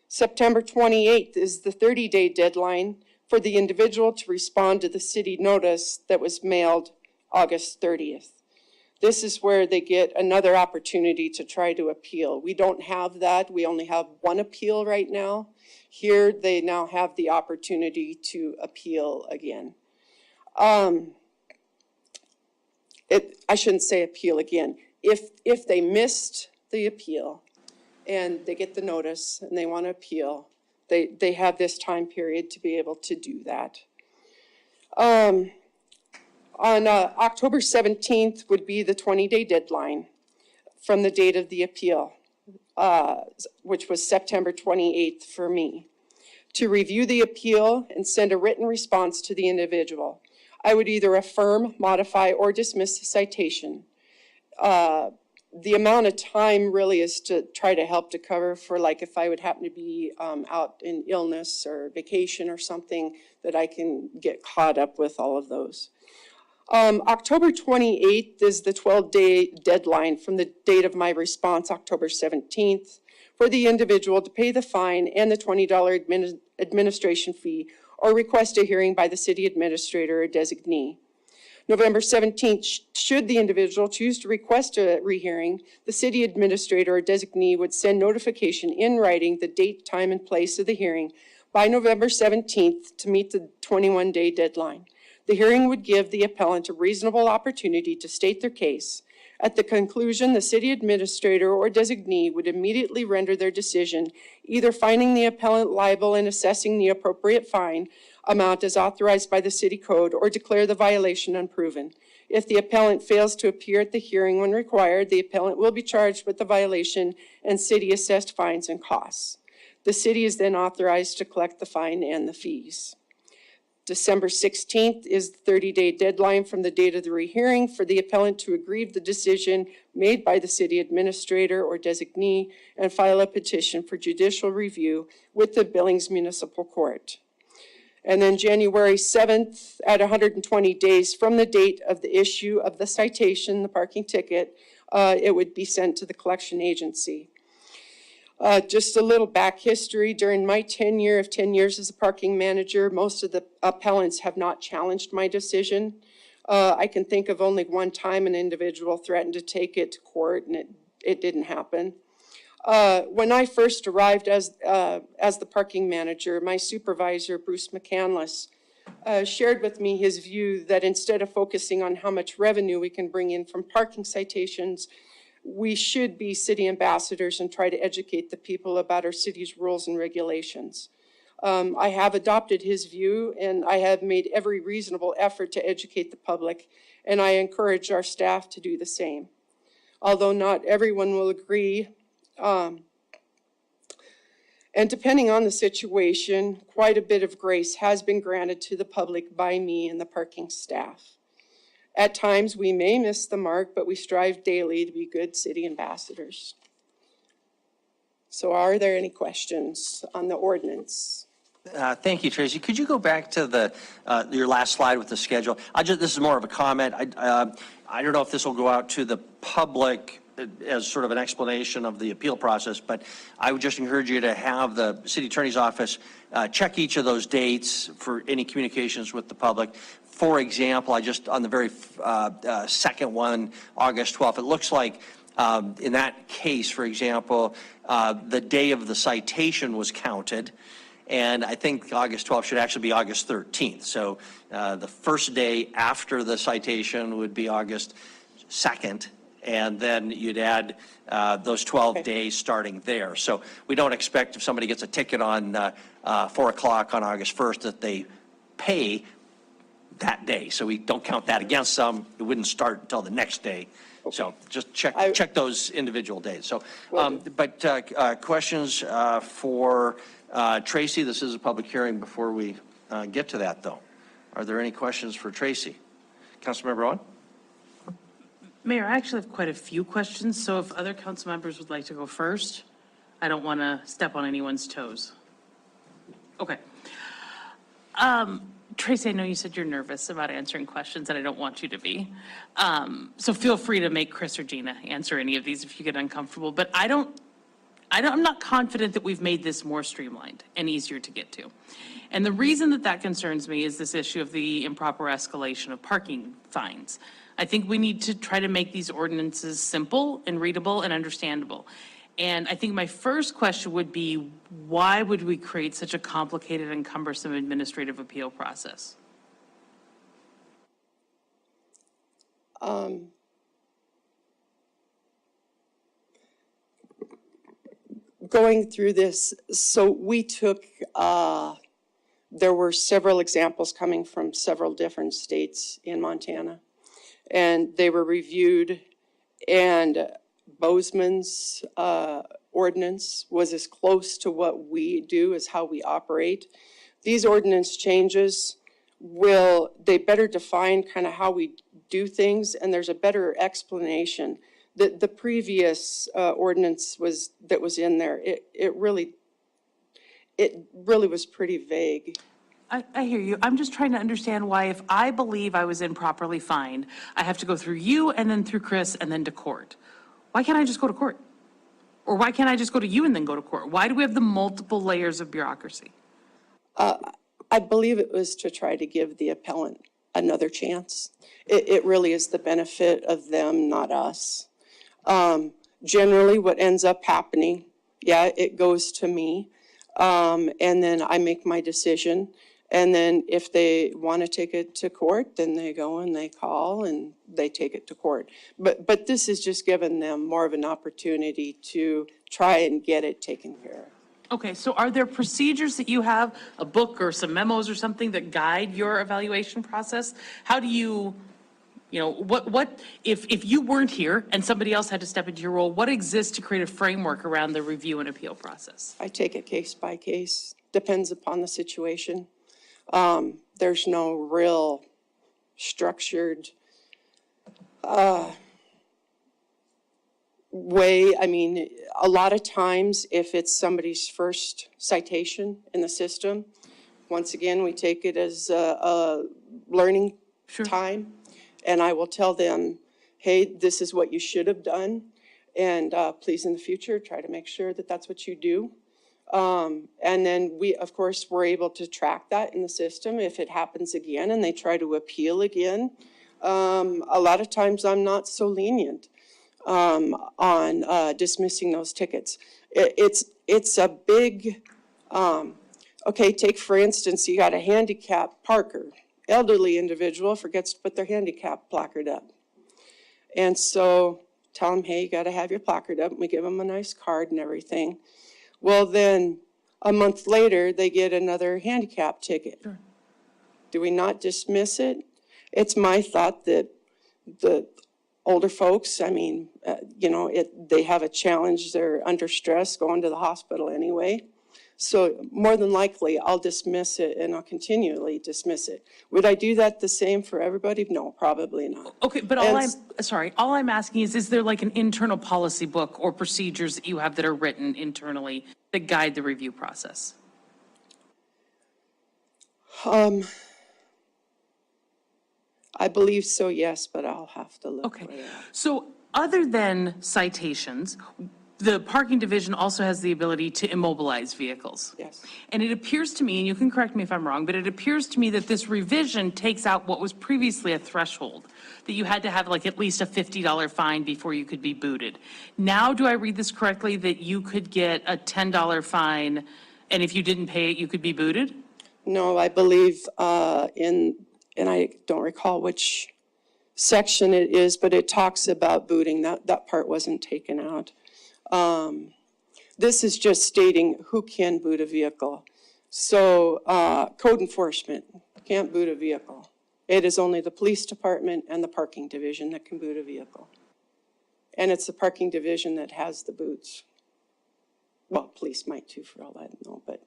September 28th is the 30-day deadline for the individual to respond to the city notice that was mailed August 30th. This is where they get another opportunity to try to appeal. We don't have that. We only have one appeal right now. Here, they now have the opportunity to appeal again. I shouldn't say appeal again. If they missed the appeal and they get the notice and they want to appeal, they have this time period to be able to do that. On October 17th would be the 20-day deadline from the date of the appeal, which was September 28th for me, to review the appeal and send a written response to the individual. I would either affirm, modify, or dismiss the citation. The amount of time really is to try to help to cover for, like, if I would happen to be out in illness or vacation or something, that I can get caught up with all of those. October 28th is the 12-day deadline from the date of my response, October 17th, for the individual to pay the fine and the $20 administration fee or request a hearing by the city administrator or designee. November 17th, should the individual choose to request a rehearing, the city administrator or designee would send notification in writing the date, time, and place of the hearing by November 17th to meet the 21-day deadline. The hearing would give the appellant a reasonable opportunity to state their case. At the conclusion, the city administrator or designee would immediately render their decision, either finding the appellant liable and assessing the appropriate fine amount as authorized by the city code, or declare the violation unproven. If the appellant fails to appear at the hearing when required, the appellant will be charged with the violation and city-assessed fines and costs. The city is then authorized to collect the fine and the fees. December 16th is the 30-day deadline from the date of the rehearing for the appellant to aggrieve the decision made by the city administrator or designee and file a petition for judicial review with the Billings Municipal Court. And then January 7th, at 120 days from the date of the issue of the citation, the parking ticket, it would be sent to the collection agency. Just a little back history. During my tenure of 10 years as a parking manager, most of the appellants have not challenged my decision. I can think of only one time an individual threatened to take it to court, and it didn't happen. When I first arrived as the parking manager, my supervisor, Bruce McCandless, shared with me his view that instead of focusing on how much revenue we can bring in from parking citations, we should be city ambassadors and try to educate the people about our city's rules and regulations. I have adopted his view, and I have made every reasonable effort to educate the public, and I encourage our staff to do the same. Although not everyone will agree, and depending on the situation, quite a bit of grace has been granted to the public by me and the parking staff. At times, we may miss the mark, but we strive daily to be good city ambassadors. So are there any questions on the ordinance? Thank you, Tracy. Could you go back to your last slide with the schedule? This is more of a comment. I don't know if this will go out to the public as sort of an explanation of the appeal process, but I would just encourage you to have the city attorney's office check each of those dates for any communications with the public. For example, on the very second one, August 12th, it looks like in that case, for example, the day of the citation was counted. And I think August 12th should actually be August 13th. So the first day after the citation would be August 2nd. And then you'd add those 12 days starting there. So we don't expect if somebody gets a ticket on 4 o'clock on August 1st that they pay that day. So we don't count that against them. It wouldn't start until the next day. Okay. So just check those individual days. So, questions for Tracy? This is a public hearing before we get to that, though. Are there any questions for Tracy? Councilmember Owen? Mayor, I actually have quite a few questions, so if other council members would like to go first, I don't want to step on anyone's toes. Okay. Tracy, I know you said you're nervous about answering questions, and I don't want you to be. So feel free to make Chris or Gina answer any of these if you get uncomfortable, but I'm not confident that we've made this more streamlined and easier to get to. And the reason that concerns me is this issue of the improper escalation of parking fines. I think we need to try to make these ordinances simple and readable and understandable. And I think my first question would be, why would we create such a complicated and cumbersome administrative appeal process? Going through this, so we took, there were several examples coming from several different states in Montana, and they were reviewed, and Bozeman's ordinance was as close to what we do as how we operate. These ordinance changes they better define kind of how we do things, and there's a better explanation. The previous ordinance that was in there, it really was pretty vague. I hear you. I'm just trying to understand why, if I believe I was improperly fined, I have to go through you and then through Chris and then to court. Why can't I just go to court? Or why can't I just go to you and then go to court? Why do we have the multiple layers of bureaucracy? I believe it was to try to give the appellant another chance. It really is the benefit of them, not us. Generally, what ends up happening, it goes to me, and then I make my decision. And then if they want to take it to court, then they go and they call and they take it to court. But this is just giving them more of an opportunity to try and get it taken care of. Okay, so are there procedures that you have, a book or some memos or something that guide your evaluation process? How do you, what if you weren't here and somebody else had to step into your role, what exists to create a framework around the review and appeal process? I take it case by case, depends upon the situation. There's no real structured way. I mean, a lot of times if it's somebody's first citation in the system, once again, we take it as a learning time. And I will tell them, hey, this is what you should have done. And please, in the future, try to make sure that that's what you do. And then we, of course, we're able to track that in the system if it happens again and they try to appeal again. A lot of times I'm not so lenient on dismissing those tickets. It's a big, okay, take for instance, you got a handicapped parker, elderly individual forgets to put their handicap placard up. And so tell them, hey, you got to have your placard up. And we give them a nice card and everything. Well, then a month later, they get another handicap ticket. Sure. Do we not dismiss it? It's my thought that the older folks, I mean, they have a challenge. They're under stress going to the hospital anyway. So more than likely, I'll dismiss it and I'll continually dismiss it. Would I do that the same for everybody? No, probably not. Okay, but all I'm asking is there like an internal policy book or procedures that you have that are written internally that guide the review process? I believe so, yes, but I'll have to look. Okay, so other than citations, the parking division also has the ability to immobilize vehicles. Yes. And it appears to me, and you can correct me if I'm wrong, but it appears to me that this revision takes out what was previously a threshold, that you had to have like at least a $50 fine before you could be booted. Now, do I read this correctly, that you could get a $10 fine, and if you didn't pay it, you could be booted? No, I believe and I don't recall which section it is, but it talks about booting. That part wasn't taken out. This is just stating who can boot a vehicle. So code enforcement can't boot a vehicle. It is only the police department and the parking division that can boot a vehicle. And it's the parking division that has the boots. Well, police might too, for all I know, but.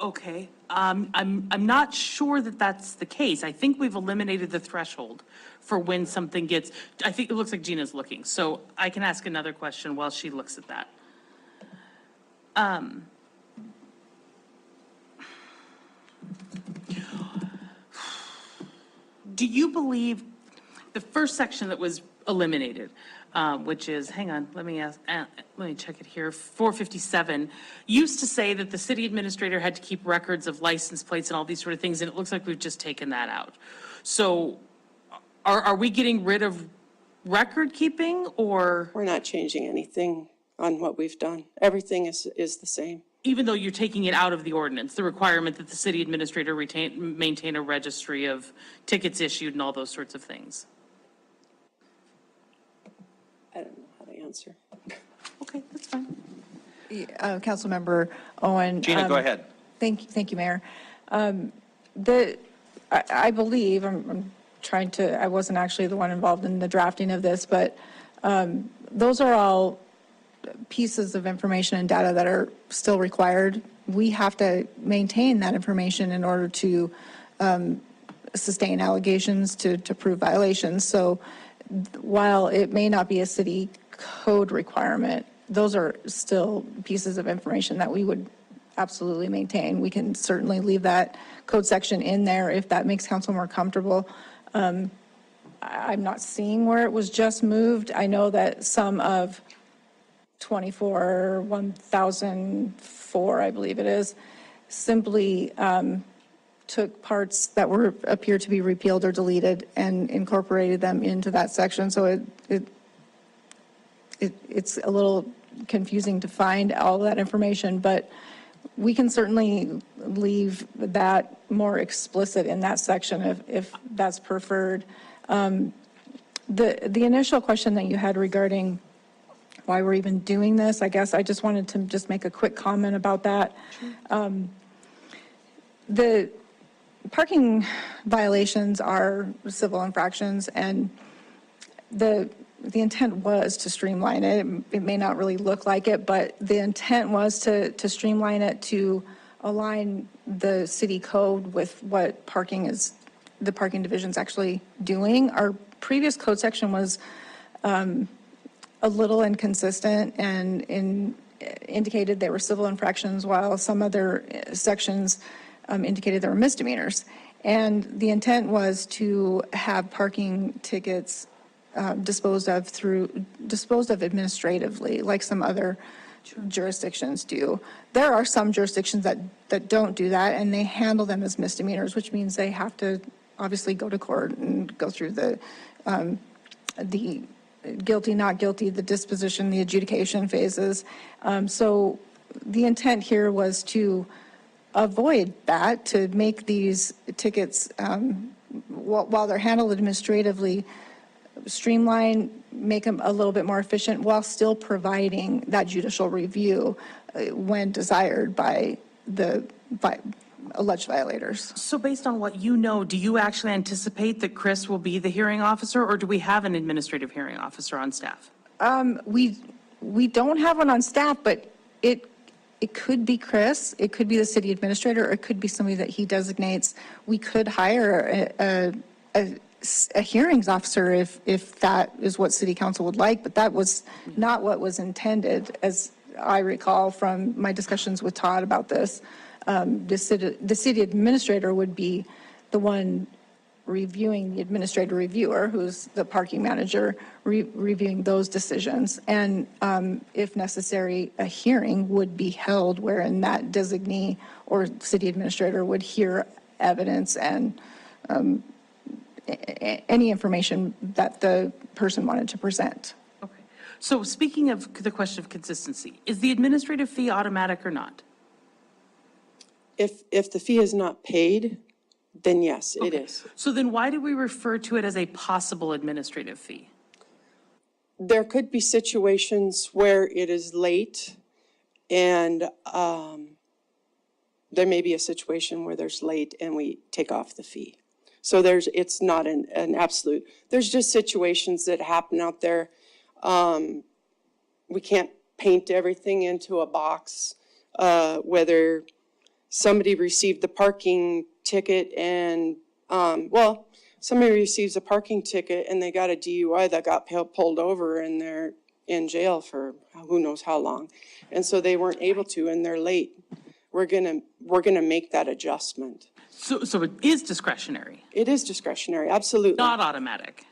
Okay, I'm not sure that that's the case. I think we've eliminated the threshold for when something gets, I think it looks like Gina's looking, so I can ask another question while she looks at that. Do you believe the first section that was eliminated, which is, hang on, let me check it here, 457, used to say that the city administrator had to keep records of license plates and all these sort of things, and it looks like we've just taken that out. So are we getting rid of record keeping, or? We're not changing anything on what we've done. Everything is the same. Even though you're taking it out of the ordinance, the requirement that the city administrator maintain a registry of tickets issued and all those sorts of things? I don't know how to answer. Okay, that's fine. Councilmember Owen. Gina, go ahead. Thank you, Mayor. I believe, I'm trying to, I wasn't actually the one involved in the drafting of this, but those are all pieces of information and data that are still required. We have to maintain that information in order to sustain allegations, to prove violations. So while it may not be a city code requirement, those are still pieces of information that we would absolutely maintain. We can certainly leave that code section in there if that makes council more comfortable. I'm not seeing where it was just moved. I know that some of 1004, I believe it is, simply took parts that appear to be repealed or deleted and incorporated them into that section. So it's a little confusing to find all that information, but we can certainly leave that more explicit in that section if that's preferred. The initial question that you had regarding why we're even doing this, I guess I just wanted to just make a quick comment about that. Sure. The parking violations are civil infractions, and the intent was to streamline it. It may not really look like it, but the intent was to streamline it, to align the city code with what the parking division's actually doing. Our previous code section was a little inconsistent and indicated they were civil infractions, while some other sections indicated they were misdemeanors. And the intent was to have parking tickets disposed of administratively, like some other jurisdictions do. There are some jurisdictions that don't do that, and they handle them as misdemeanors, which means they have to obviously go to court and go through the guilty, not guilty, the disposition, the adjudication phases. So the intent here was to avoid that, to make these tickets, while they're handled administratively, streamline, make them a little bit more efficient while still providing that judicial review when desired by the alleged violators. So based on what you know, do you actually anticipate that Chris will be the hearing officer, or do we have an administrative hearing officer on staff? We don't have one on staff, but it it could be Chris, it could be the city administrator, or it could be somebody that he designates. We could hire a hearings officer if that is what city council would like, but that was not what was intended, as I recall from my discussions with Todd about this. The city administrator would be the one reviewing the administrator reviewer, who's the parking manager, reviewing those decisions. And if necessary, a hearing would be held wherein that designee or city administrator would hear evidence and any information that the person wanted to present. Okay. So speaking of the question of consistency, is the administrative fee automatic or not? If the fee is not paid, then yes, it is. So then why do we refer to it as a possible administrative fee? There could be situations where it is late, and there may be a situation where there's late and we take off the fee. So it's not an absolute. There's just situations that happen out there. We can't paint everything into a box, whether somebody received the parking ticket and, somebody receives a parking ticket and they got a DUI that got pulled over and they're in jail for who knows how long. And so they weren't able to and they're late. We're gonna make that adjustment. So it is discretionary, It is discretionary, absolutely. not automatic?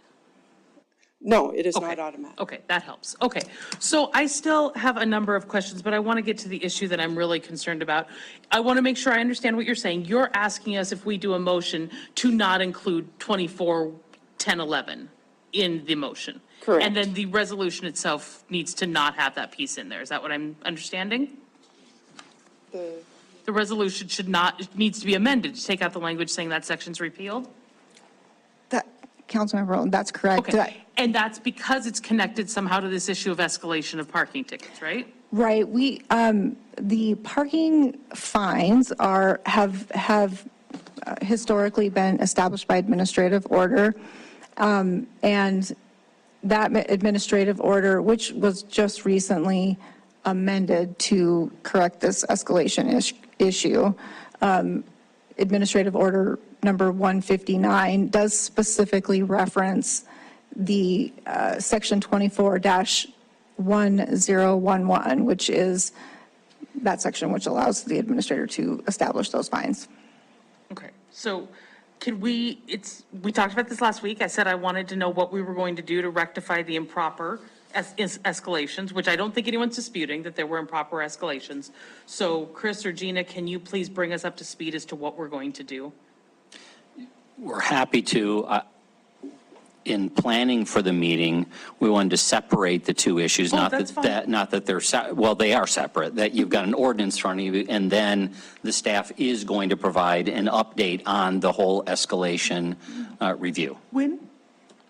No, it is not automatic. Okay, that helps. Okay, so I still have a number of questions, but I want to get to the issue that I'm really concerned about. I want to make sure I understand what you're saying. You're asking us if we do a motion to not include 24, 10, 11 in the motion. Correct. And then the resolution itself needs to not have that piece in there. Is that what I'm understanding? The resolution needs to be amended to take out the language saying that section's repealed? Councilmember Rowland, that's correct. Okay, and that's because it's connected somehow to this issue of escalation of parking tickets, right? Right, the parking fines have historically been established by administrative order. And that administrative order, which was just recently amended to correct this escalation issue, administrative order number 159 does specifically reference the section 24-1011, which is that section which allows the administrator to establish those fines. Okay, so we talked about this last week. I said I wanted to know what we were going to do to rectify the improper escalations, which I don't think anyone's disputing that there were improper escalations. So Chris or Gina, can you please bring us up to speed as to what we're going to do? We're happy to. In planning for the meeting, we wanted to separate the two issues. Not that they're, well, they are separate, that you've got an ordinance in front of you, and then the staff is going to provide an update on the whole escalation review. When?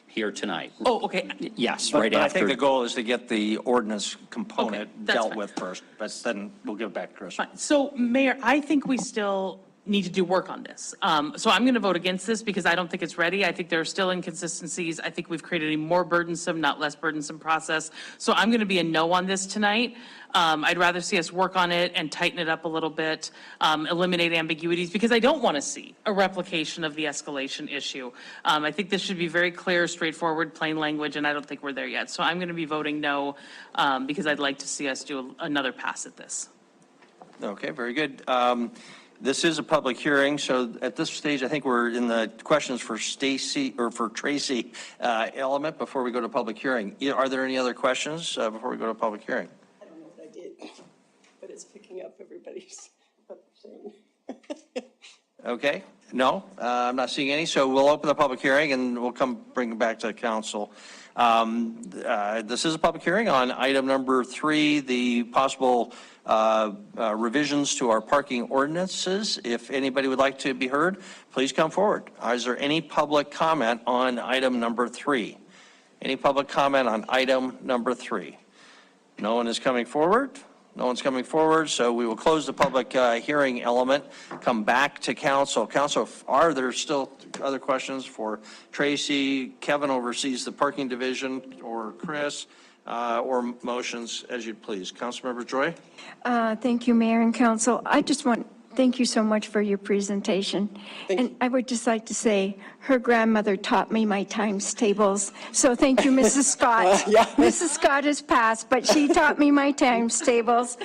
Here tonight. Oh, okay. Yes, But right I after. think the goal is to get the ordinance component that's dealt fine. with first, but then we'll give it back to Chris. Fine. So Mayor, I think we still need to do work on this. So I'm going to vote against this because I don't think it's ready. I think there are still inconsistencies. I think we've created a more burdensome, not less burdensome process. So I'm going to be a no on this tonight. I'd rather see us work on it and tighten it up a little bit, eliminate ambiguities, because I don't want to see a replication of the escalation issue. I think this should be very clear, straightforward, plain language, and I don't think we're there yet. So I'm going to be voting no because I'd like to see us do another pass at this. Okay, very good. This is a public hearing, so at this stage, I think we're in the questions for Stacy or for Tracy element before we go to public hearing. Are there any other questions before we go to public hearing? I don't know if I did, but it's picking up everybody's what they're saying. Okay, no, I'm not seeing any, so we'll open the public hearing and we'll bring it back to council. This is a public hearing on item number 3, the possible revisions to our parking ordinances. If anybody would like to be heard, please come forward. Is there any public comment on item number 3? Any public comment on item number 3? No one is coming forward? No one's coming forward, so we will close the public hearing element, come back to council. Council, are there still other questions for Tracy? Kevin oversees the parking division, or Chris? or motions as you'd please. Councilmember Joy? Thank you, Mayor and Council. Thank you so much for your presentation. And I would just like to say, her grandmother taught me my times tables. So thank you, Mrs. Scott. Mrs. Scott has passed, but she taught me my times tables.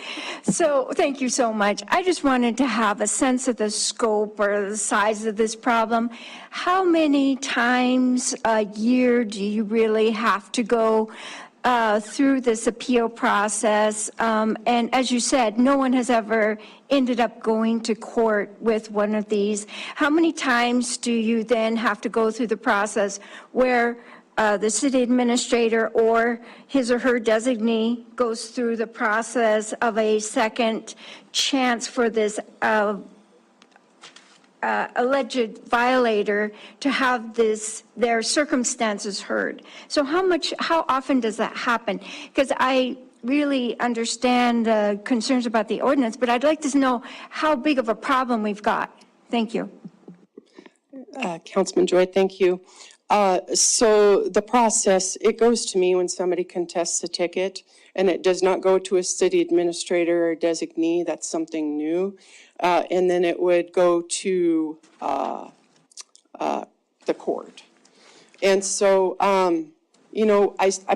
So thank you so much. I just wanted to have a sense of the scope or the size of this problem. How many times a year do you really have to go through this appeal process? And as you said, no one has ever ended up going to court with one of these. How many times do you then have to go through the process where the city administrator or his or her designee goes through the process of a second chance for this alleged violator to have their circumstances heard? So how often does that happen? Because I really understand the concerns about the ordinance, but I'd like to know how big of a problem we've got. Thank you. Councilman Joy, thank you. So the process, it goes to me when somebody contests a ticket, and it does not go to a city administrator or designee. That's something new. And then it would go to the court. And so, I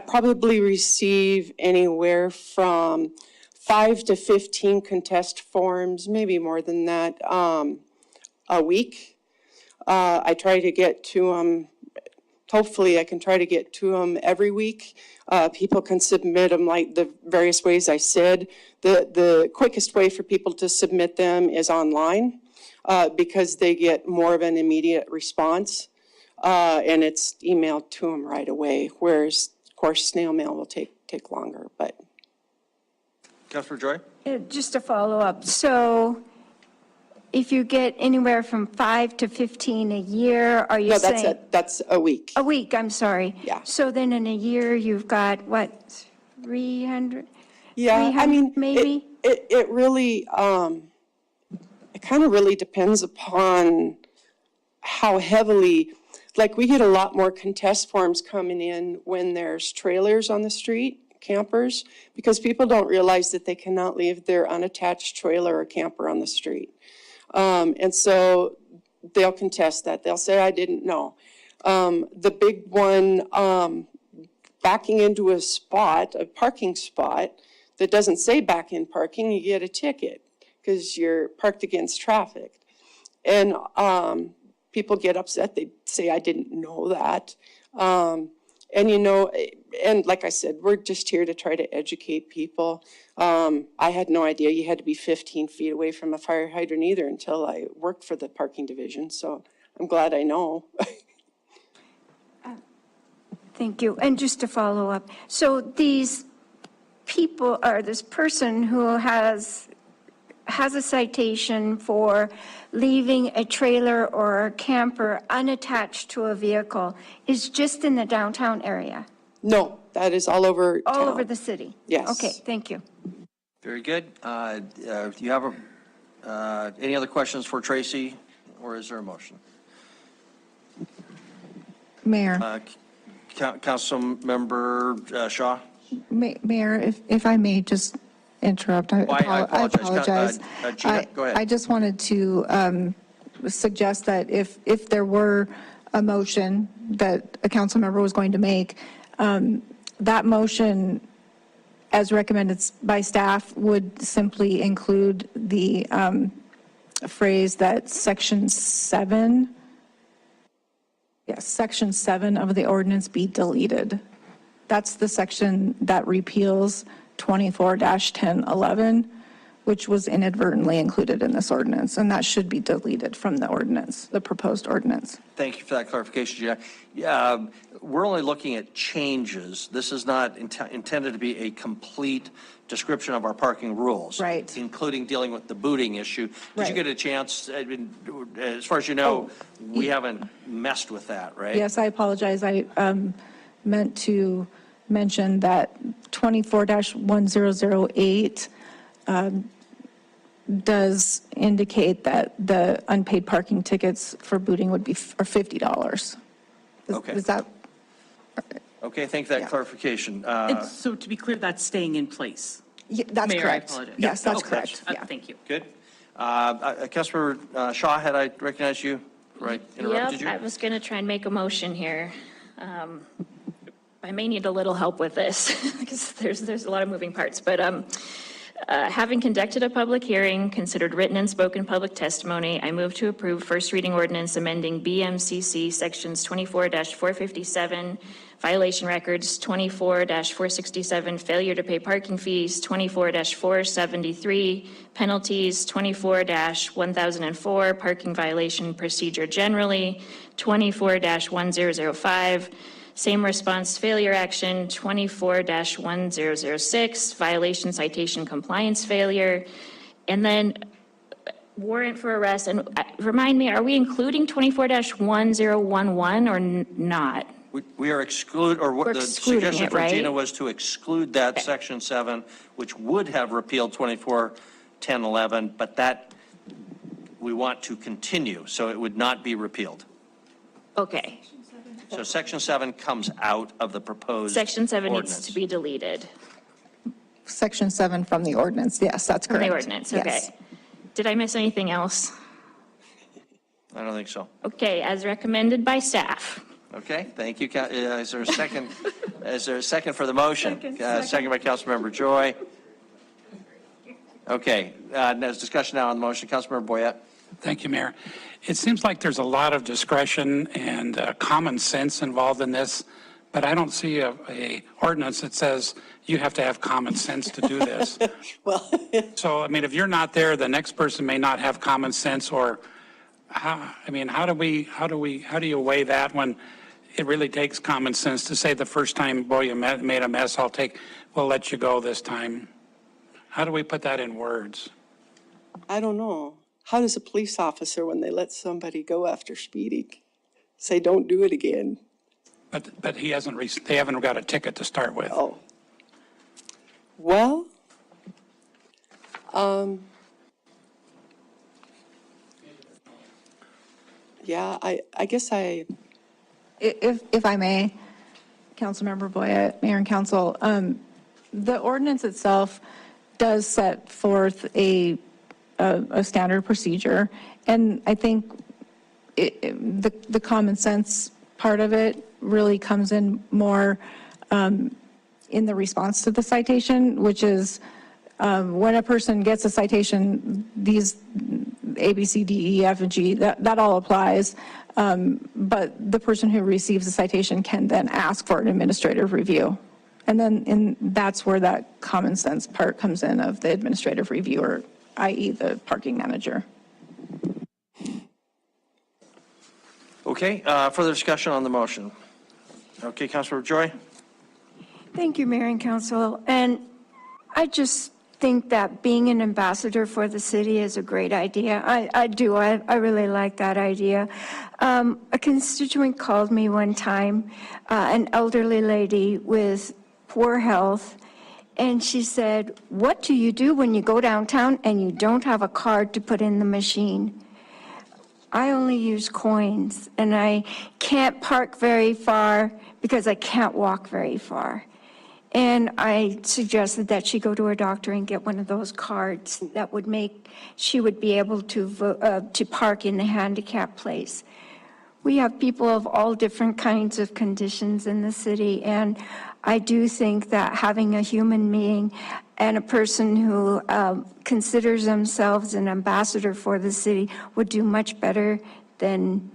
probably receive anywhere from 5 to 15 contest forms, maybe more than that, a week. I try to get to them. Hopefully I can try to get to them every week. People can submit them like the various ways I said. The quickest way for people to submit them is online because they get more of an immediate response and it's emailed to them right away, whereas, of course, snail mail will take longer. But Councilor Joy? Just a follow-up. So if you get anywhere from 5 to 15 a year, are you saying? No, that's a week. A week, I'm sorry. Yeah. So then in a year, you've got, what, 300? Yeah, 300 I mean, maybe? it really, it kind of really depends upon how heavily, like we get a lot more contest forms coming in when there's trailers on the street, campers, because people don't realize that they cannot leave their unattached trailer or camper on the street. And so they'll contest that. They'll say, I didn't know. The big one, backing into a spot, a parking spot, that doesn't say back in parking, you get a ticket because you're parked against traffic. And people get upset. They say, I didn't know that. And like I said, we're just here to try to educate people. I had no idea you had to be 15 feet away from a fire hydrant either until I worked for the parking division. So I'm glad I know. Thank you. And just to follow up, so these people, or this person who has a citation for leaving a trailer or a camper unattached to a vehicle is just in the downtown area? No, that is all over All town. over the city? Yes. Okay, thank you. Very good. Do you have any other questions for Tracy, or is there a motion? Mayor, Councilmember Shaw? Mayor, if I may just interrupt, I apologize. Gina, go ahead. I just wanted to suggest that if there were a motion that a council member was going to make, that motion, as recommended by staff, would simply include the phrase that Section 7 of the ordinance be deleted. That's the section that repeals 24-1011, which was inadvertently included in this ordinance, and that should be deleted from the ordinance, the proposed ordinance. Thank you for that clarification, Gina. We're only looking at changes. This is not intended to be a complete description of our parking rules. Right. Including dealing with the booting issue. Did you Right. get a chance, as far as you know, we haven't messed with that, right? Yes, I apologize. I meant to mention that 24-1008 does indicate that the unpaid parking tickets for booting would be $50. Okay. Is that, Okay, thank you for that Yeah. clarification. And so to be clear, that's staying in place? That's Mayor, I correct. apologize. Yes, that's Okay, correct. Yeah. Thank you. Good. Councilmember Shaw, had I recognized you? Right, interrupted Yep, I you? was going to try and make a motion here. I may need a little help with this because there's a lot of moving parts, but having conducted a public hearing, considered written and spoken public testimony, I move to approve first reading ordinance amending BMCC sections 24-457, violation records, 24-467, failure to pay parking fees, 24-473, penalties, 24-1004, parking violation procedure generally, 24-1005, same response failure action, 24-1006, violation citation compliance failure, and then warrant for arrest. And remind me, are we including 24-1011 or not? We are or what We're the excluding suggestion it, from Gina right? was to exclude that section 7, which would have repealed 24-1011, but that we want to continue, so it would not be repealed. Okay. So section 7 comes out of the proposed Section 7 ordinance. needs to be deleted Section 7 from the ordinance, yes, that's from correct. the ordinance, okay. Yes. Did I miss anything else? I don't think so. Okay, as recommended by staff. Okay, thank you. Is there a second? Is there a second for the motion? Second by Councilmember Joy. Okay, there's discussion now on the motion. Councilmember Boyette. Thank you, Mayor. It seems like there's a lot of discretion and common sense involved in this, but I don't see a ordinance that says you have to have common sense to do this. Well, So, I mean, if you're not there, the next person may not have common sense, or how do you weigh that when it really takes common sense to say the first time, boy, you made a mess, we'll let you go this time. How do we put that in words? I don't know. How does a police officer, when they let somebody go after speeding, say, don't do it again? But they haven't got a ticket to start with. Oh. Well, yeah, I guess If I may, Councilmember Boyette, Mayor and Council, the ordinance itself does set forth a standard procedure, and I think the common sense part of it really comes in more in the response to the citation, which is when a person gets a citation, these A, B, C, D, E, F, and G, that all applies. But the person who receives the citation can then ask for an administrative review. And that's where that common sense part comes in of the administrative reviewer, i.e. the parking manager. Okay, further discussion on the motion. Okay, Councilmember Joy. Thank you, Mayor and Council. And I just think that being an ambassador for the city is a great idea. I do. I really like that idea. A constituent called me one time, an elderly lady with poor health, and she said, "What do you do when you go downtown and you don't have a card to put in the machine?" I only use coins, and I can't park very far because I can't walk very far. And I suggested that she go to her doctor and get one of those cards that would make, she would be able to park in the handicap place. We have people of all different kinds of conditions in the city, and I do think that having a human being and a person who considers themselves an ambassador for the city would do much better than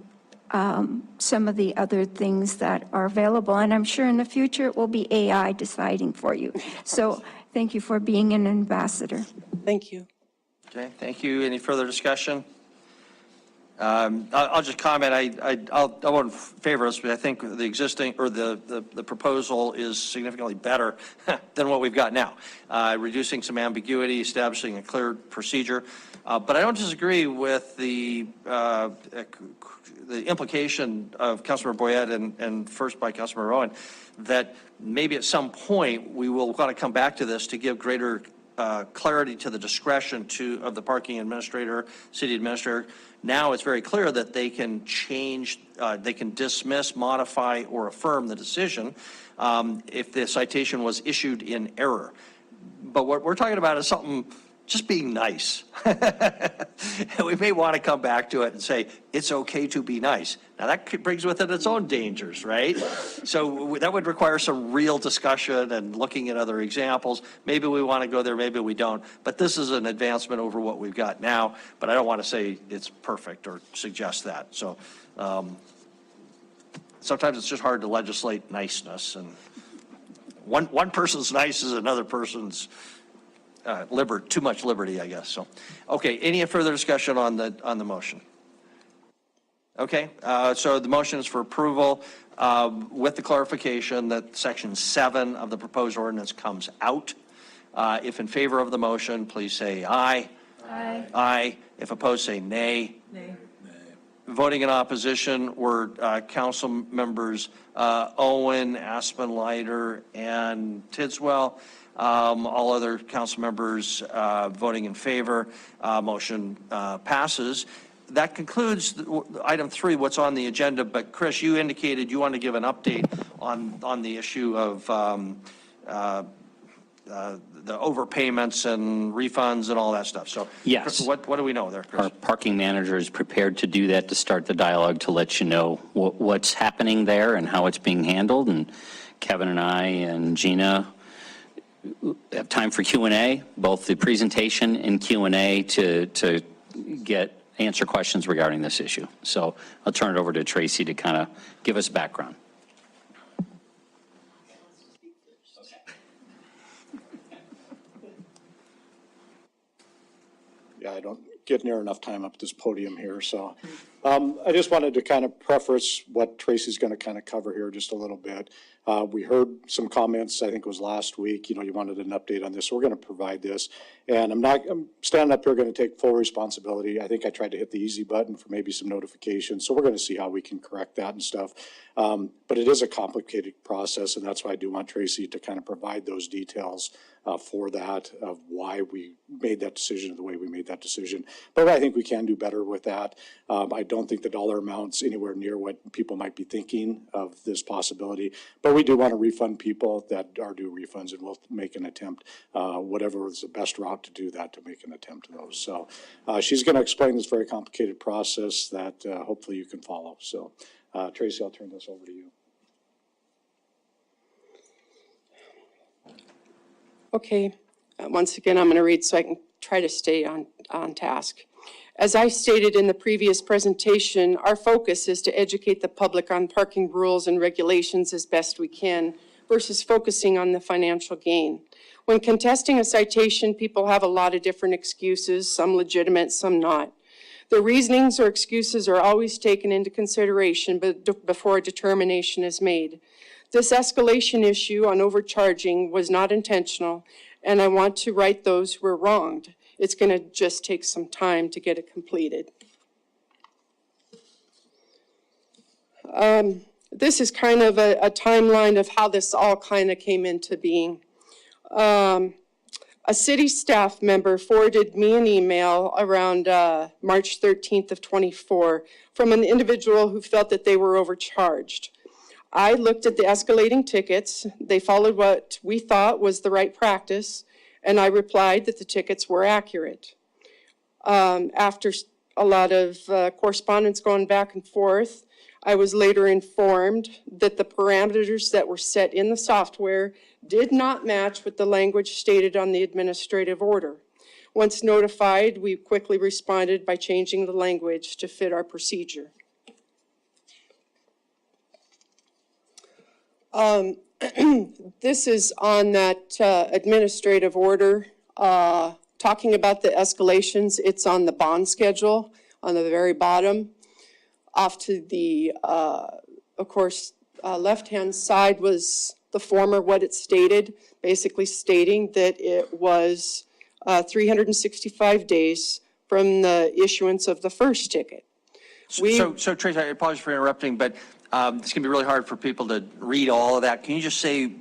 some of the other things that are available. And I'm sure in the future it will be AI deciding for you. So thank you for being an ambassador. thank you. Okay, thank you. Any further discussion? I'll just comment, I won't favor this, but I think the existing, or the proposal is significantly better than what we've got now. Reducing some ambiguity, establishing a clear procedure. But I don't disagree with the implication of Councilmember Boyette and first by Councilmember Rowan, that maybe at some point we will want to come back to this to give greater clarity to the discretion of the parking administrator, city administrator. Now it's very clear that they can change, they can dismiss, modify, or affirm the decision if the citation was issued in error. But what we're talking about is something just being nice. And we may want to come back to it and say, it's okay to be nice. Now, that brings with it its own dangers, right? So that would require some real discussion and looking at other examples. Maybe we want to go there, maybe we don't. But this is an advancement over what we've got now, but I don't want to say it's perfect or suggest that. So sometimes it's just hard to legislate niceness, and one person's nice is another person's too much liberty, I guess. So, okay, any further discussion on the motion? Okay, so the motion is for approval with the clarification that section 7 of the proposed ordinance comes out. If in favor of the motion, please say aye. Aye. Aye. If opposed, say nay. Nay. Voting in opposition were council members Owen, Aspenleiter, and Tidswell. All other council members voting in favor. Motion passes. That concludes item 3, what's on the agenda. But Chris, you indicated you want to give an update on the issue of the overpayments and refunds and all that stuff. So Yes. what do we know there, Chris? Our parking manager is prepared to do that, to start the dialogue, to let you know what's happening there and how it's being handled. And Kevin and I and Gina have time for Q&A, both the presentation and Q&A to answer questions regarding this issue. So I'll turn it over to Tracy to kind of give us background. Yeah, I don't get near enough time up at this podium here, so. I just wanted to kind of preface what Tracy's going to kind of cover here just a little bit. We heard some comments, I think it was last week, you wanted an update on this, so we're going to provide this. And I'm standing up here going to take full responsibility. I think I tried to hit the easy button for maybe some notifications, so we're going to see how we can correct that and stuff. But it is a complicated process, and that's why I do want Tracy to kind of provide those details for that, of why we made that decision the way we made that decision. But I think we can do better with that. I don't think the dollar amount's anywhere near what people might be thinking of this possibility. But we do want to refund people that are due refunds, and we'll make an attempt, whatever is the best route to do that, to make an attempt to those. So she's going to explain this very complicated process that hopefully you can follow. So Tracy, I'll turn this over to you. Okay, once again, I'm going to read so I can try to stay on task. As I stated in the previous presentation, our focus is to educate the public on parking rules and regulations as best we can versus focusing on the financial gain. When contesting a citation, people have a lot of different excuses, some legitimate, some not. The reasonings or excuses are always taken into consideration before a determination is made. This escalation issue on overcharging was not intentional, and I want to right those who were wronged. It's going to just take some time to get it completed. This is kind of a timeline of how this all kind of came into being. A city staff member forwarded me an email around March 13th of 24 from an individual who felt that they were overcharged. I looked at the escalating tickets. They followed what we thought was the right practice, and I replied that the tickets were accurate. After a lot of correspondence going back and forth, I was later informed that the parameters that were set in the software did not match with the language stated on the administrative order. Once notified, we quickly responded by changing the language to fit our procedure. This is on that administrative order talking about the escalations. It's on the bond schedule on the very bottom. Off to the, of course, left-hand side was the former, what it stated, basically stating that it was 365 days from the issuance of the first ticket. So Tracy, I apologize for interrupting, but it's going to be really hard for people to read all of that. Can you just say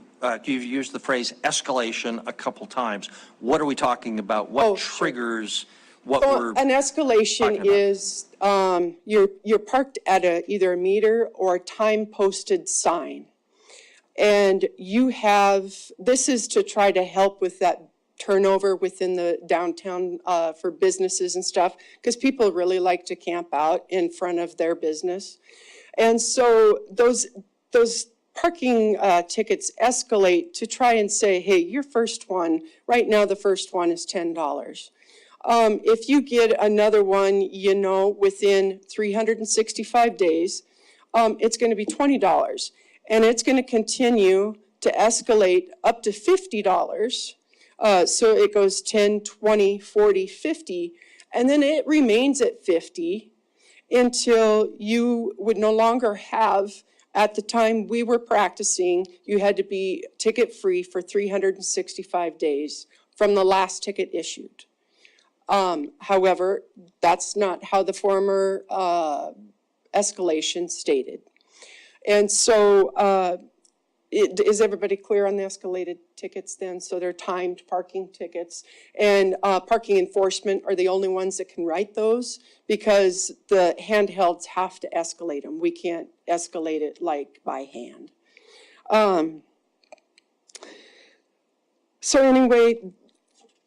you've used the phrase escalation a couple times. What are we talking about? What triggers what we're An escalation talking about? is, you're parked at either a meter or a time-posted sign. And this is to try to help with that turnover within the downtown for businesses and stuff, because people really like to camp out in front of their business. And so those parking tickets escalate to try and say, hey, your first one, right now the first one is $10. If you get another one, within 365 days, it's going to be $20. And it's going to continue to escalate up to $50. So it goes 10, 20, 40, 50, and then it remains at 50 until you would no longer have, at the time we were practicing, you had to be ticket-free for 365 days from the last ticket issued. However, that's not how the former escalation stated. And so is everybody clear on the escalated tickets then? So they're timed parking tickets, and parking enforcement are the only ones that can write those, because the handhelds have to escalate them. We can't escalate it like by hand. So anyway,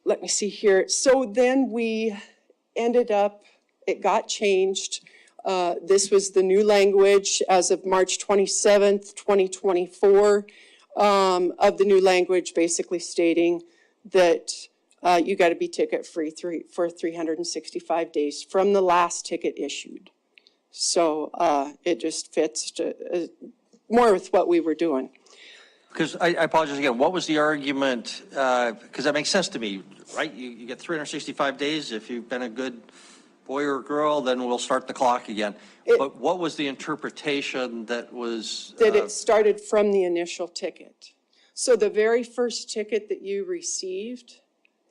let me see here. So then we ended up, it got changed. This was the new language as of March 27th, 2024, of the new language basically stating that you got to be ticket-free for 365 days from the last ticket issued. So it just fits more with what we were doing. Because I apologize again, what was the argument? Because that makes sense to me, right? You get 365 days. If you've been a good boy or girl, then we'll start the clock again. But what was the interpretation that was? That it started from the initial ticket. So the very first ticket that you received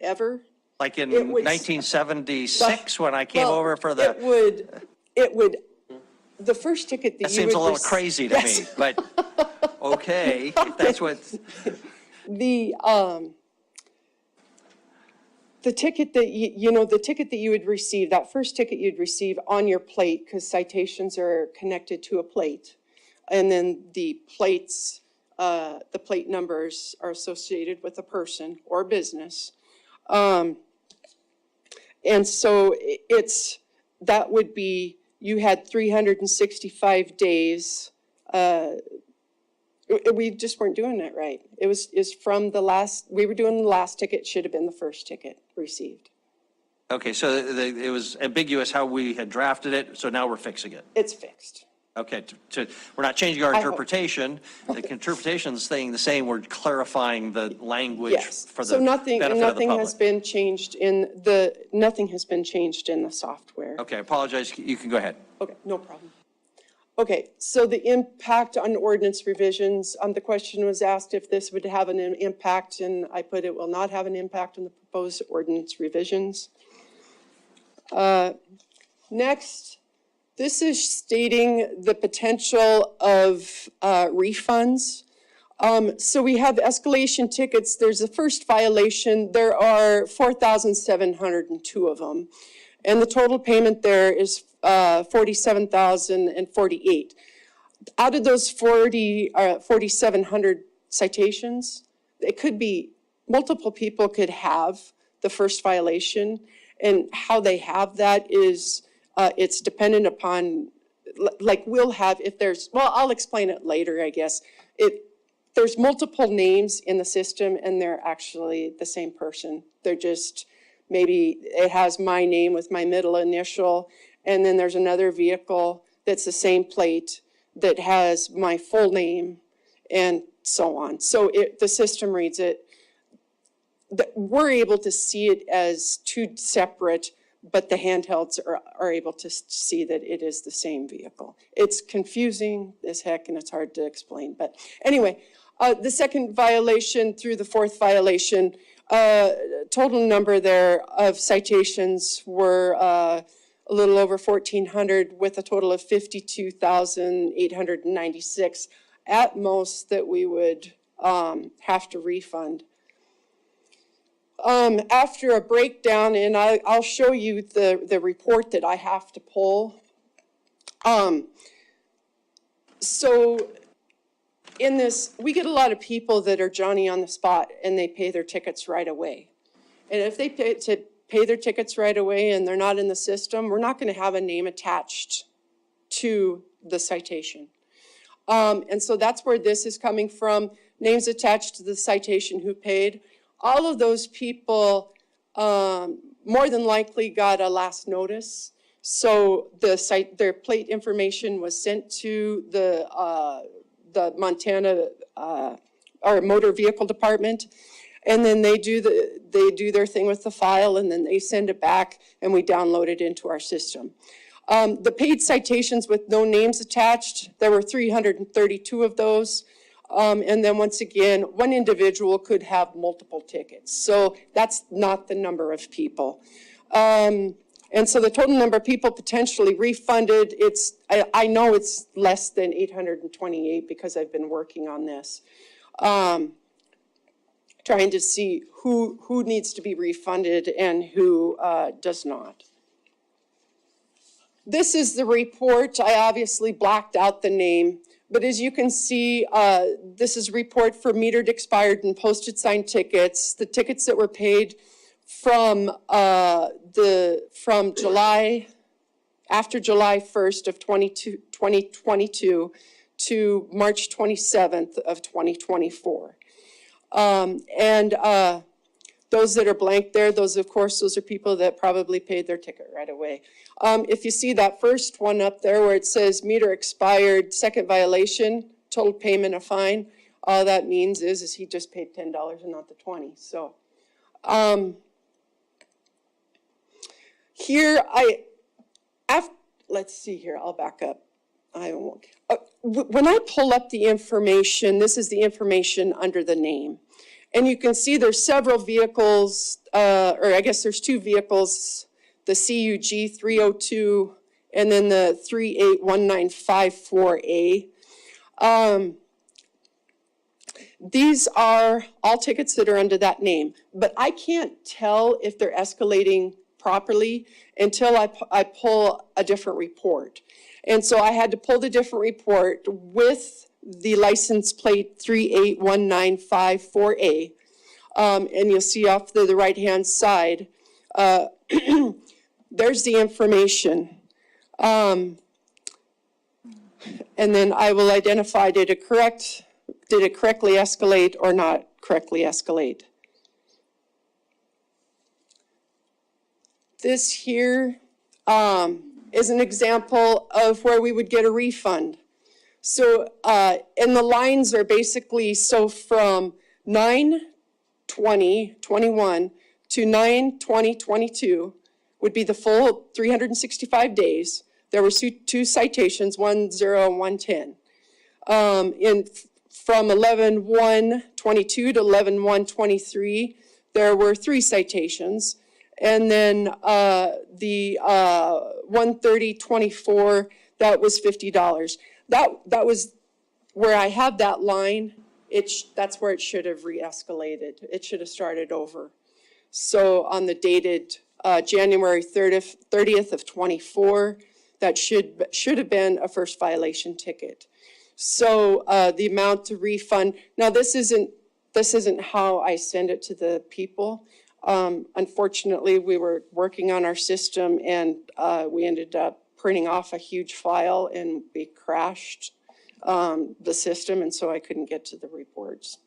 ever. Like in 1976 when I came over for the. It would, the first ticket that you would. That seems a little crazy to me, but okay, if that's what. The ticket that the ticket that you would receive, that first ticket you'd receive on your plate, because citations are connected to a plate, and then the plate numbers are associated with a person or business, and so that would be, you had 365 days. We just weren't doing it right. Is from the last, we were doing the last ticket, should have been the first ticket received. Okay, so it was ambiguous how we had drafted it, so now we're fixing it. It's fixed. Okay, we're not changing our interpretation. The interpretation's staying the same. We're clarifying the language for the benefit of the public. Nothing has been changed in the software. Okay, I apologize. You can go ahead. Okay, no problem. Okay, so the impact on ordinance revisions, the question was asked if this would have an impact, and I put it will not have an impact on the proposed ordinance revisions. Next, this is stating the potential of refunds. So we have escalation tickets. There's the first violation. There are 4,702 of them. And the total payment there is $47,048. Out of those 4,700 citations, it could be multiple people could have the first violation, and how they have that is it's dependent upon, like we'll have, if there's, well, I'll explain it later, I guess. There's multiple names in the system, and they're actually the same person. They're just, maybe it has my name with my middle initial, and then there's another vehicle that's the same plate that has my full name, and so on. So the system reads it. We're able to see it as two separate, but the handhelds are able to see that it is the same vehicle. It's confusing as heck, and it's hard to explain. But anyway, the second violation through the fourth violation, total number there of citations were a little over 1,400, with a total of 52,896 at most that we would have to refund. After a breakdown, and I'll show you the report that I have to pull. So in this, we get a lot of people that are Johnny on the spot and they pay their tickets right away. And if they pay their tickets right away and they're not in the system, we're not going to have a name attached to the citation. And so that's where this is coming from. Names attached to the citation who paid. All of those people more than likely got a last notice. So their plate information was sent to the Montana or Motor Vehicle Department, and then they do their thing with the file, and then they send it back, and we download it into our system. The paid citations with no names attached, there were 332 of those. And then once again, one individual could have multiple tickets. So that's not the number of people. And so the total number of people potentially refunded, I know it's less than 828 because I've been working on this. Trying to see who needs to be refunded and who does not. This is the report. I obviously blacked out the name, but as you can see, this is a report for metered, expired, and posted signed tickets. The tickets that were paid from July, after July 1st of 2022 to March 27th of 2024. Those that are blank there, those are people that probably paid their ticket right away. If you see that first one up there where it says meter expired, second violation, total payment of fine, all that means is he just paid $10 and not the 20. So here let's see here, I'll back up. I won't. When I pull up the information, this is the information under the name. And you can see there's several vehicles, or I guess there's two vehicles, the CUG 302 and then the 381954A. These are all tickets that are under that name, but I can't tell if they're escalating properly until I pull a different report. And so I had to pull the different report with the license plate 381954A. And you'll see off the right-hand side, there's the information. And then I will identify, did it correctly escalate or not correctly escalate? This here is an example of where we would get a refund. So, and the lines are basically, so from 9/20/21 to 9/20/22 would be the full 365 days. There were two citations, 1-0 and 110. From 11/1/22 to 11/1/23, there were 3 citations. And then the 1/30/24, that was $50. That was where I have that line. That's where it should have re-escalated. It should have started over. So on the dated January 30th of 24, that should have been a first violation ticket. So the amount to refund, now this isn't how I send it to the people. Unfortunately, we were working on our system and we ended up printing off a huge file and we crashed the system, and so I couldn't get to the reports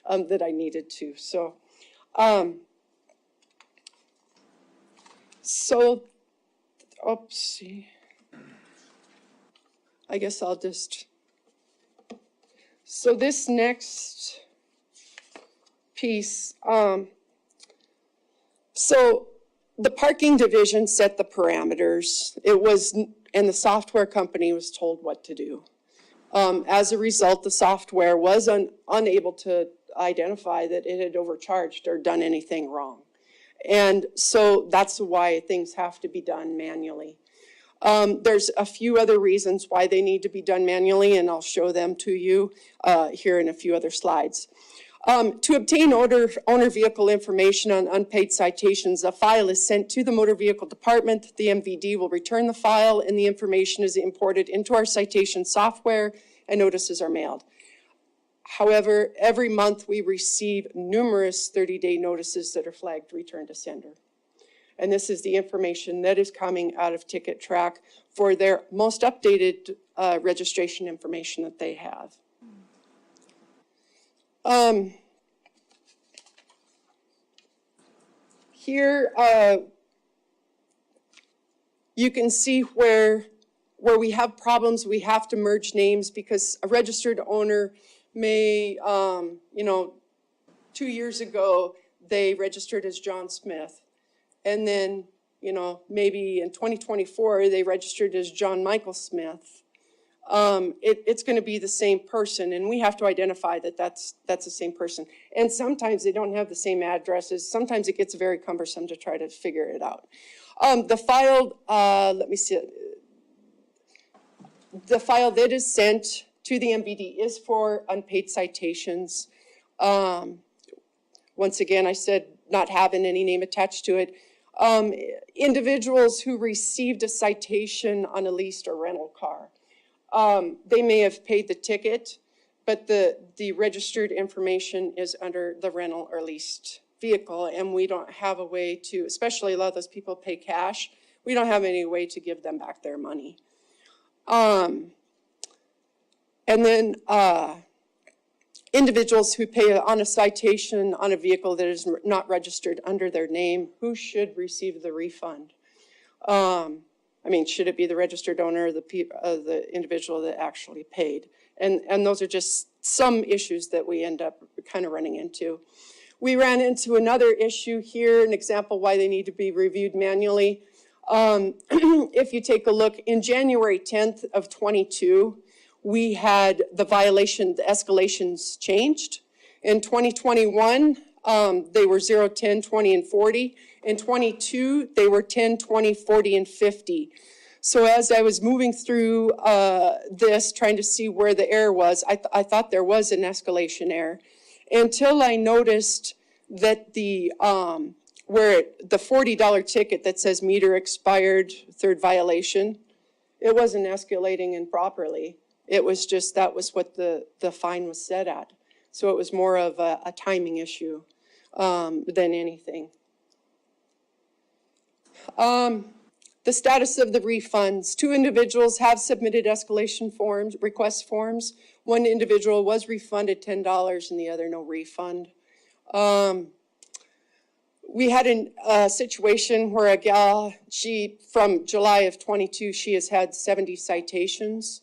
that I needed to. So, oopsie. I guess I'll just, so this next piece, so the parking division set the parameters. And the software company was told what to do. As a result, the software was unable to identify that it had overcharged or done anything wrong. And so that's why things have to be done manually. There's a few other reasons why they need to be done manually, and I'll show them to you here in a few other slides. To obtain owner vehicle information on unpaid citations, a file is sent to the Motor Vehicle Department. The MVD will return the file, and the information is imported into our citation software, and notices are mailed. However, every month we receive numerous 30-day notices that are flagged return to sender. And this is the information that is coming out of Ticket Track for their most updated registration information that they have. Here, you can see where we have problems. We have to merge names because a registered owner may, 2 years ago, they registered as John Smith. And then, maybe in 2024, they registered as John Michael Smith. It's going to be the same person, and we have to identify that that's the same person. And sometimes they don't have the same addresses. Sometimes it gets very cumbersome to try to figure it out. The file, let me see. The file that is sent to the MVD is for unpaid citations. Once again, I said not having any name attached to it. Individuals who received a citation on a leased or rental car. They may have paid the ticket, but the registered information is under the rental or leased vehicle, and we don't have a way to, especially a lot of those people pay cash, we don't have any way to give them back their money. And then individuals who pay on a citation on a vehicle that is not registered under their name, who should receive the refund? Should it be the registered owner or the individual that actually paid? And those are just some issues that we end up kind of running into. We ran into another issue here, an example why they need to be reviewed manually. If you take a look, in January 10th of 22, we had the escalations changed. In 2021, they were 0, 10, 20, and 40. In 22, they were 10, 20, 40, and 50. So as I was moving through this, trying to see where the error was, I thought there was an escalation error. Until I noticed that the $40 ticket that says meter expired, third violation, it wasn't escalating improperly. It was just, that was what the fine was set at. So it was more of a timing issue than anything. The status of the refunds. 2 individuals have submitted escalation forms, request forms. 1 individual was refunded $10 and the other no refund. We had a situation where a gal, from July of 22, she has had 70 citations.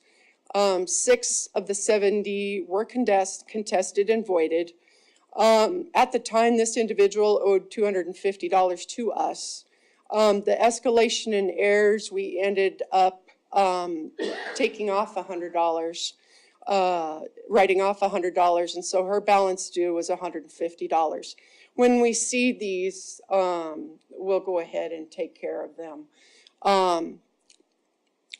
6 of the 70 were contested and voided. At the time, this individual owed $250 to us. The escalation in errors, we ended up taking off $100, writing off $100, and so her balance due was $150. When we see these, we'll go ahead and take care of them.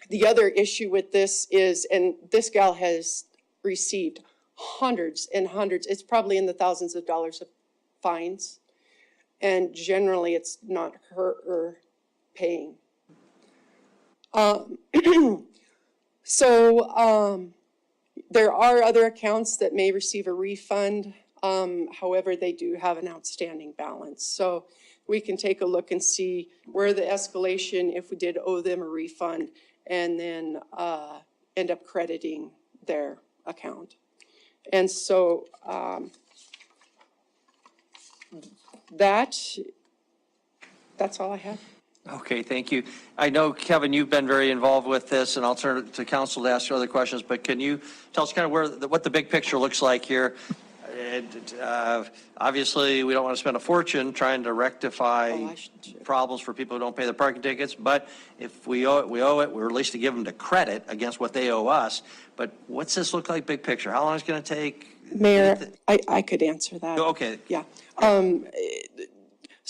The other issue with this is, and this gal has received hundreds and hundreds, it's probably in the thousands of dollars of fines. And generally, it's not her paying. There are other accounts that may receive a refund. However, they do have an outstanding balance. So we can take a look and see where the escalation, if we did owe them a refund, and then end up crediting their account. And so that's all I have. Okay, thank you. I know, Kevin, you've been very involved with this, and I'll turn it to council to ask you other questions, but can you tell us kind of what the big picture looks like here? Obviously, we don't want to spend a fortune trying to rectify problems for people who don't pay their parking tickets, but if we owe it, we're at least to give them the credit against what they owe us. But what's this look like, big picture? How long is it going to take? Mayor, I could answer that. Okay. Yeah.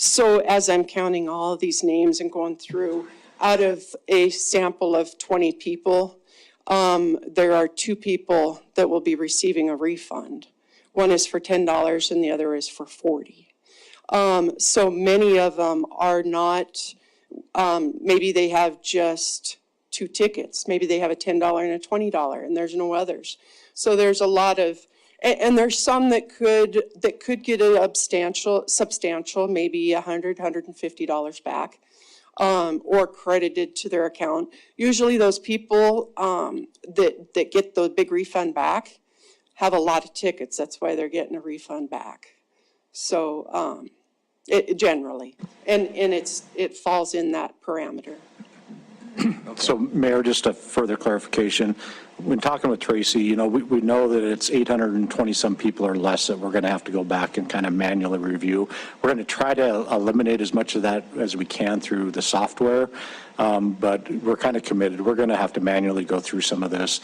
So as I'm counting all of these names and going through, out of a sample of 20 people, there are 2 people that will be receiving a refund. One is for $10 and the other is for $40. So many of them are not, maybe they have just 2 tickets. Maybe they have a $10 and a $20 and there's no others. So there's a lot of, and there's some that could get a substantial, maybe $100, $150 back, or credited to their account. Usually those people, that get the big refund back have a lot of tickets. That's why they're getting a refund back. So, it generally, and it falls in that parameter. So Mayor, just a further clarification. When talking with Tracy, you know, we know that it's 820 some people or less that we're going to have to go back and kind of manually review. We're going to try to eliminate as much of that as we can through the software, but we're kind of committed. We're going to have to manually go through some of this,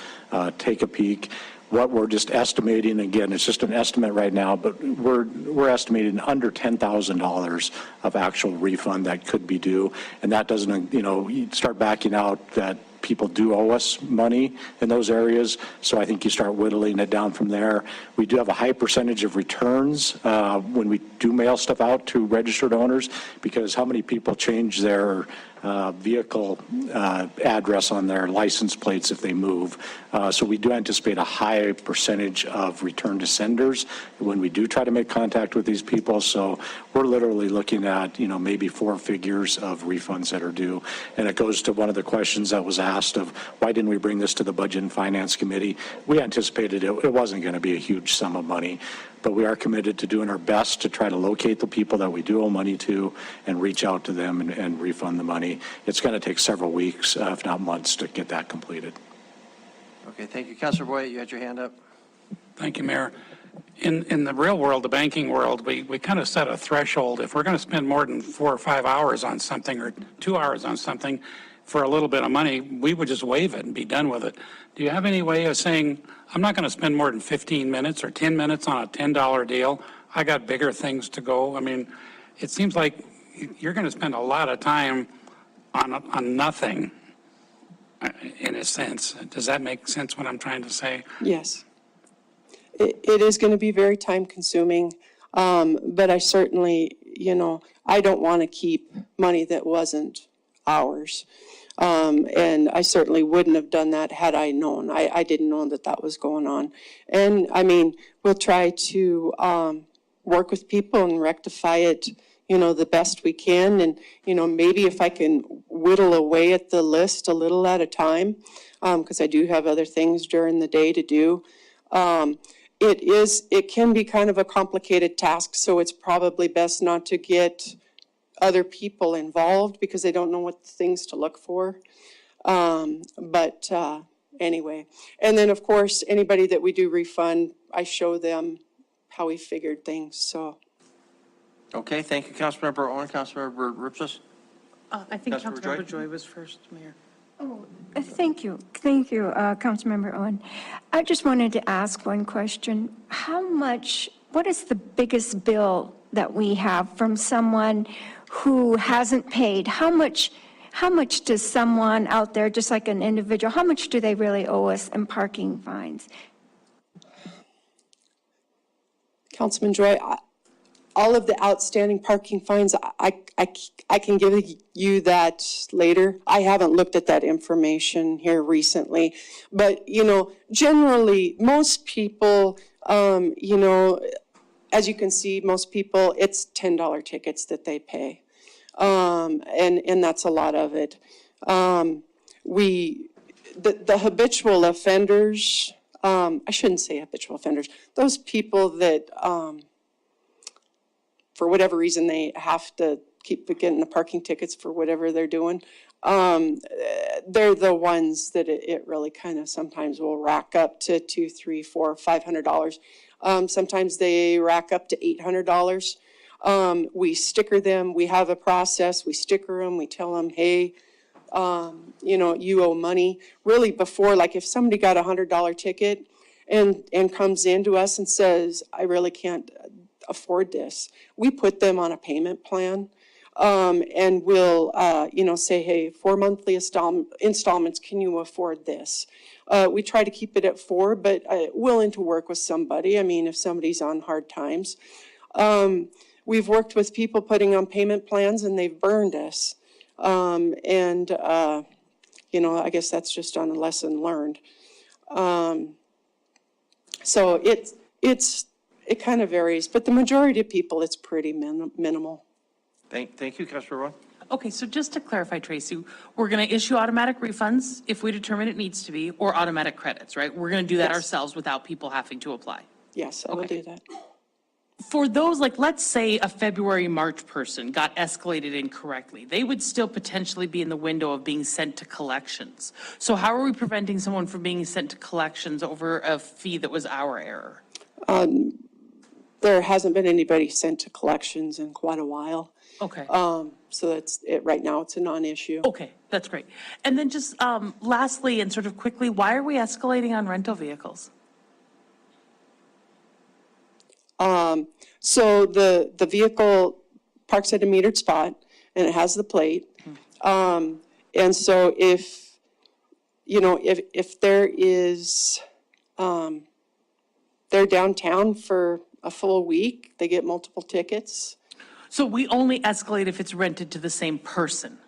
take a peek. What we're just estimating, again, it's just an estimate right now, but we're estimating under $10,000 of actual refund that could be due. And that doesn't, you know, you start backing out that people do owe us money in those areas. So I think you start whittling it down from there. We do have a high percentage of returns when we do mail stuff out to registered owners, because how many people change their vehicle address on their license plates if they move. So we do anticipate a high percentage of return to senders when we do try to make contact with these people. So we're literally looking at, you know, maybe 4 figures of refunds that are due. And it goes to one of the questions that was asked of why didn't we bring this to the Budget and Finance Committee? We anticipated it wasn't going to be a huge sum of money, but we are committed to doing our best to try to locate the people that we do owe money to and reach out to them and refund the money. It's going to take several weeks, if not months, to get that completed. Okay, thank you. Councilor Boyd, you had your hand up. Thank you, Mayor. In the real world, the banking world, we kind of set a threshold. If we're going to spend more than 4 or 5 hours on something or 2 hours on something for a little bit of money, we would just waive it and be done with it. Do you have any way of saying, I'm not going to spend more than 15 minutes or 10 minutes on a $10 deal? I got bigger things to go. I mean, it seems like you're going to spend a lot of time on nothing, in a sense. Does that make sense what I'm trying to say? Yes. It is going to be very time consuming, but I certainly, you know, I don't want to keep money that wasn't ours. And I certainly wouldn't have done that had I known. I didn't know that that was going on. And I mean, we'll try to work with people and rectify it, you know, the best we can. And, you know, maybe if I can whittle away at the list a little at a time, because I do have other things during the day to do. It can be kind of a complicated task, so it's probably best not to get other people involved because they don't know what things to look for. But anyway, and then of course, anybody that we do refund, I show them how we figured things, so. Okay, thank you, Councilmember Owen. Councilmember Ripsis? I think Councilmember Councilmember Joy was first, Mayor. Thank you, Councilmember Owen. I just wanted to ask one question. What is the biggest bill that we have from someone who hasn't paid? How much does someone out there, just like an individual, how much do they really owe us in parking fines? Councilman Joy, all of the outstanding parking fines, I can give you that later. I haven't looked at that information here recently. But, you know, generally, most people, you know, as you can see, most people, it's $10 tickets that they pay. And that's a lot of it. The habitual offenders, I shouldn't say habitual offenders, those people that, for whatever reason, they have to keep getting the parking tickets for whatever they're doing. They're the ones that it really kind of sometimes will rack up to $200, $300, $400, $500. Sometimes they rack up to $800. We sticker them. We have a process. We sticker them. We tell them, hey, you know, you owe money. Really before, like if somebody got a $100 ticket and comes into us and says, I really can't afford this, we put them on a payment plan. And we'll, say, hey, 4 monthly installments, can you afford this? We try to keep it at 4, but willing to work with somebody. I mean, if somebody's on hard times. We've worked with people putting on payment plans and they've burned us. I guess that's just on a lesson learned. So it kind of varies, but the majority of people, it's pretty minimal. Thank you, Councilor Roy. Okay, so just to clarify, Tracy, we're going to issue automatic refunds if we determine it needs to be, or automatic credits, right? We're going to do that Yes. ourselves without people having to apply. Yes, I will do that. For those, like, let's say a February, March person got escalated incorrectly, they would still potentially be in the window of being sent to collections. So how are we preventing someone from being sent to collections over a fee that was our error? There hasn't been anybody sent to collections in quite a while. Okay. So that's it. Right now, it's a non-issue. Okay, that's great. And then just lastly, and sort of quickly, why are we escalating on rental vehicles? So the vehicle parks at a metered spot and it has the plate. And so if there is, they're downtown for a full week, they get multiple tickets. So we only escalate if it's rented to the same person?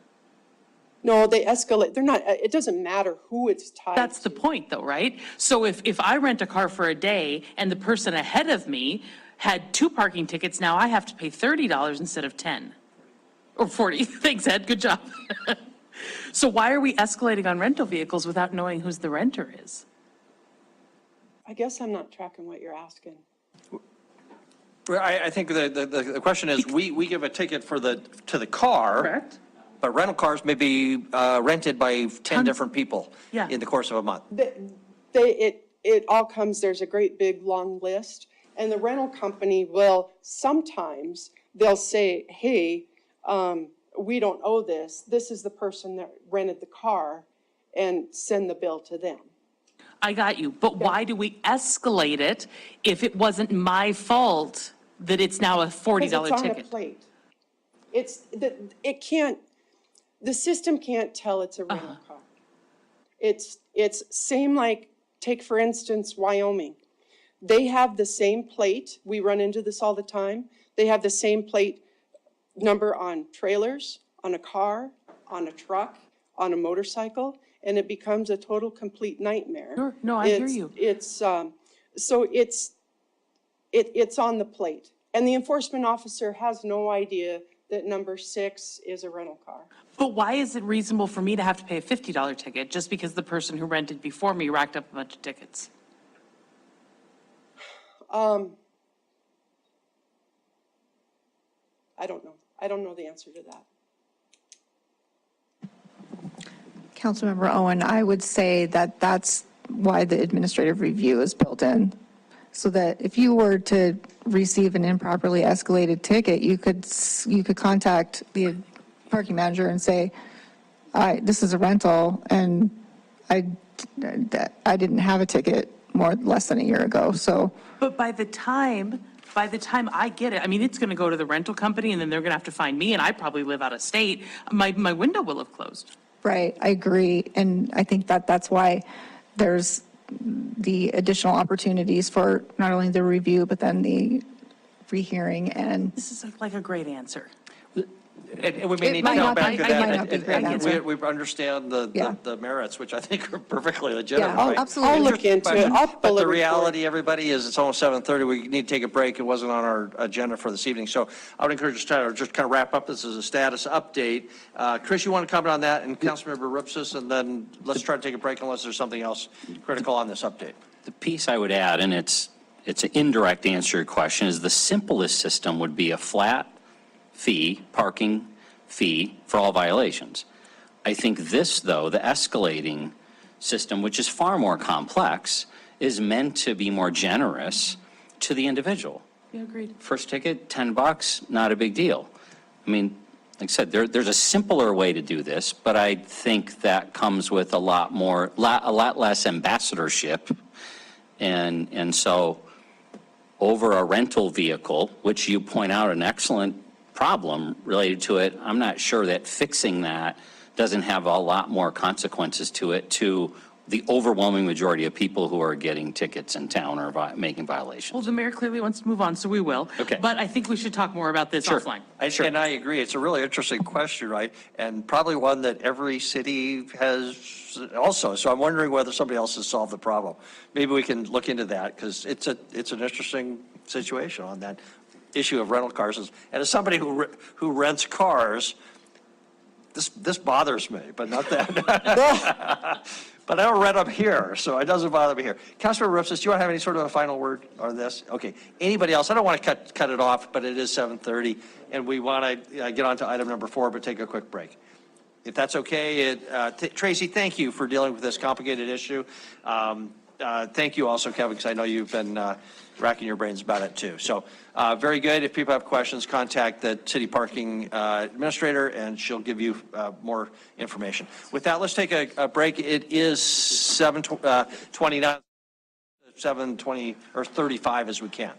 No, they escalate. They're not, it doesn't matter who it's tied. That's the point though, right? So if I rent a car for a day and the person ahead of me had 2 parking tickets, now I have to pay $30 instead of 10 or 40. Thanks, Ed. Good job. So why are we escalating on rental vehicles without knowing who's the renter is? I guess I'm not tracking what you're asking. Well, I think the question is, we give a ticket to the car. Correct. But rental cars may be rented by 10 different people Yeah. in the course of a month. It all comes, there's a great big long list, and the rental company will sometimes, they'll say, hey, we don't owe this. This is the person that rented the car, and send the bill to them. I got you. But why do we escalate it if it wasn't my fault that it's now a $40 Because it's on a ticket? plate. The system can't tell it's a rental car. It's same like, take for instance, Wyoming. They have the same plate. We run into this all the time. They have the same plate number on trailers, on a car, on a truck, on a motorcycle, and it becomes a total complete nightmare. Sure. No, I hear you. It's on the plate. And the enforcement officer has no idea that number 6 is a rental car. But why is it reasonable for me to have to pay a $50 ticket just because the person who rented before me racked up a bunch of tickets? I don't know. I don't know the answer to that. Councilmember Owen, I would say that that's why the administrative review is built in. So that if you were to receive an improperly escalated ticket, you could contact the parking manager and say, this is a rental and I didn't have a ticket less than a year ago, so. But by the time I get it, I mean, it's going to go to the rental company and then they're going to have to find me and I probably live out of state. My window will have closed. Right, I agree. And I think that's why there's the additional opportunities for not only the review, but then the rehearing and. This is like a great answer. And we may It need to might come not back be- to it that. might not be a great answer. We understand Yeah. the merits, which I think are perfectly legitimate. Yeah, right? absolutely. I'll look into it. I'll pull But a the report. reality, everybody, is it's almost 7:30. We need to take a break. It wasn't on our agenda for this evening. So I would encourage us to just kind of wrap up. This is a status update. Chris, you want to comment on that, and Councilmember Ripsis, and then let's try to take a break unless there's something else critical on this update. The piece I would add, and it's an indirect answer to your question, is the simplest system would be a flat fee, parking fee for all violations. I think this, though, the escalating system, which is far more complex, is meant to be more generous to the individual. Yeah, agreed. First ticket, $10, not a big deal. I mean, like I said, there's a simpler way to do this, but I think that comes with a lot less ambassadorship. And so over a rental vehicle, which you point out an excellent problem related to it, I'm not sure that fixing that doesn't have a lot more consequences to it, to the overwhelming majority of people who are getting tickets in town or making violations. Well, the mayor clearly wants to move on, so we will. Okay. But I think we should talk more about this offline. And I agree. It's a really interesting question, right? And probably one that every city has also. So I'm wondering whether somebody else has solved the problem. Maybe we can look into that because it's an interesting situation on that issue of rental cars. And as somebody who rents cars, this bothers me, but not that. But I don't rent them here, so it doesn't bother me here. Councilor Ripsis, do you want to have any sort of a final word on this? Okay. Anybody else? I don't want to cut it off, but it is 7:30, and we want to get on to item number 4, but take a quick break. If that's okay, Tracy, thank you for dealing with this complicated issue. Thank you also, Kevin, because I know you've been racking your brains about it too. So very good. If people have questions, contact the city parking administrator and she'll give you more information. With that, let's take a break. It is 7:29, 7:20 or 35 as we can.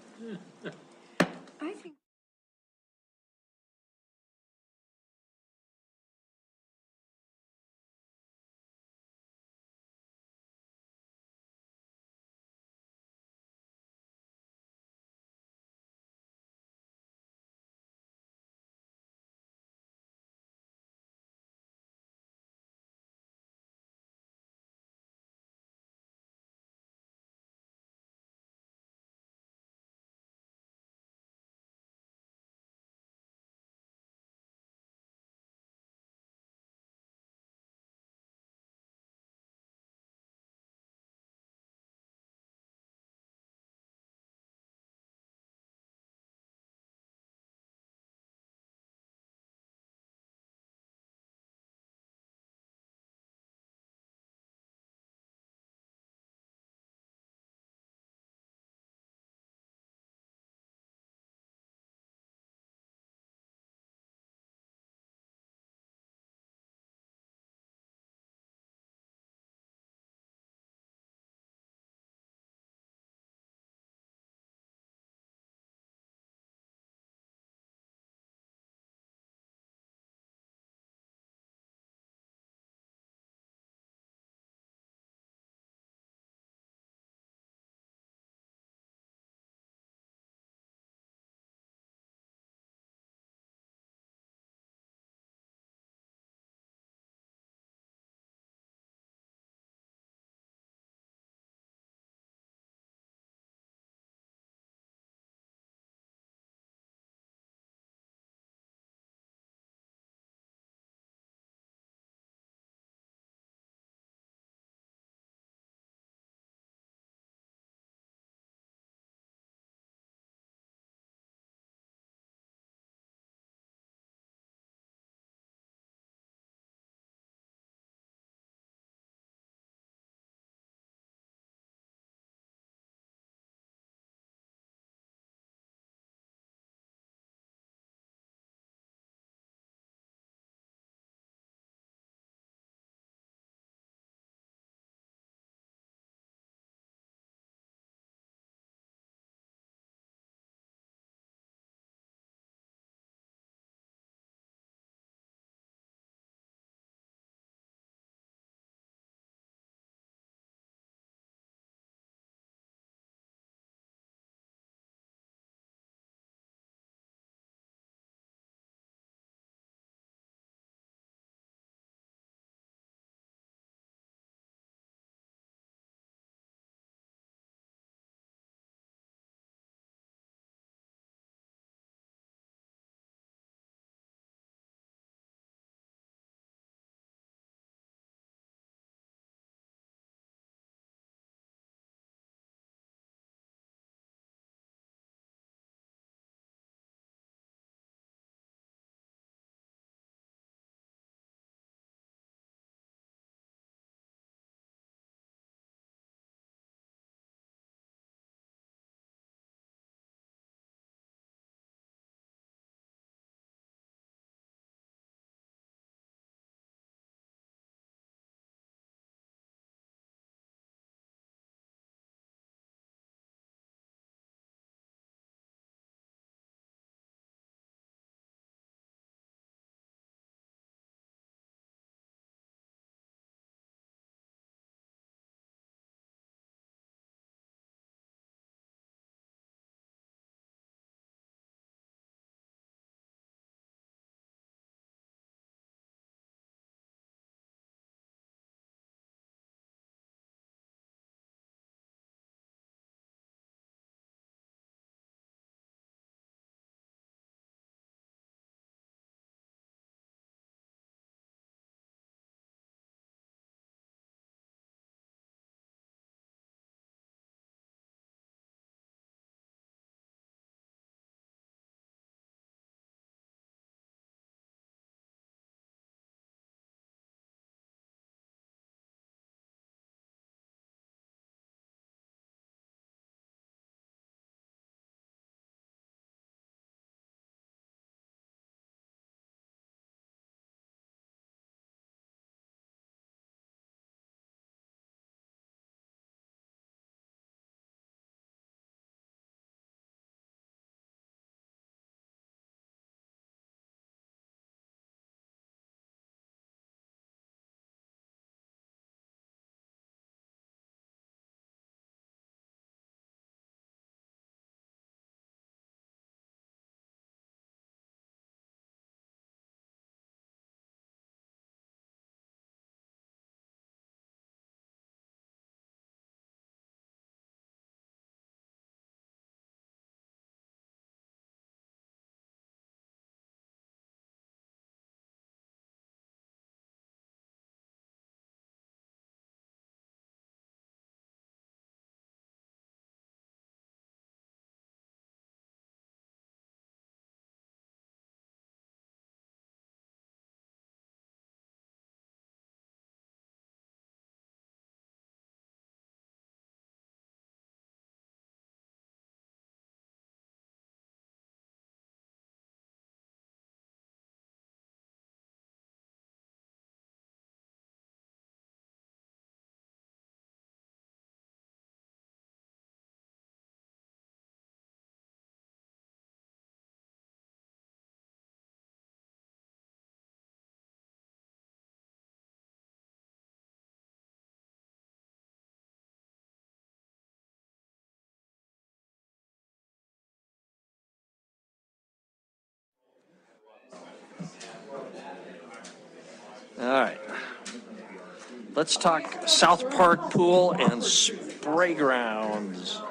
Let's talk South Park pool and spray grounds.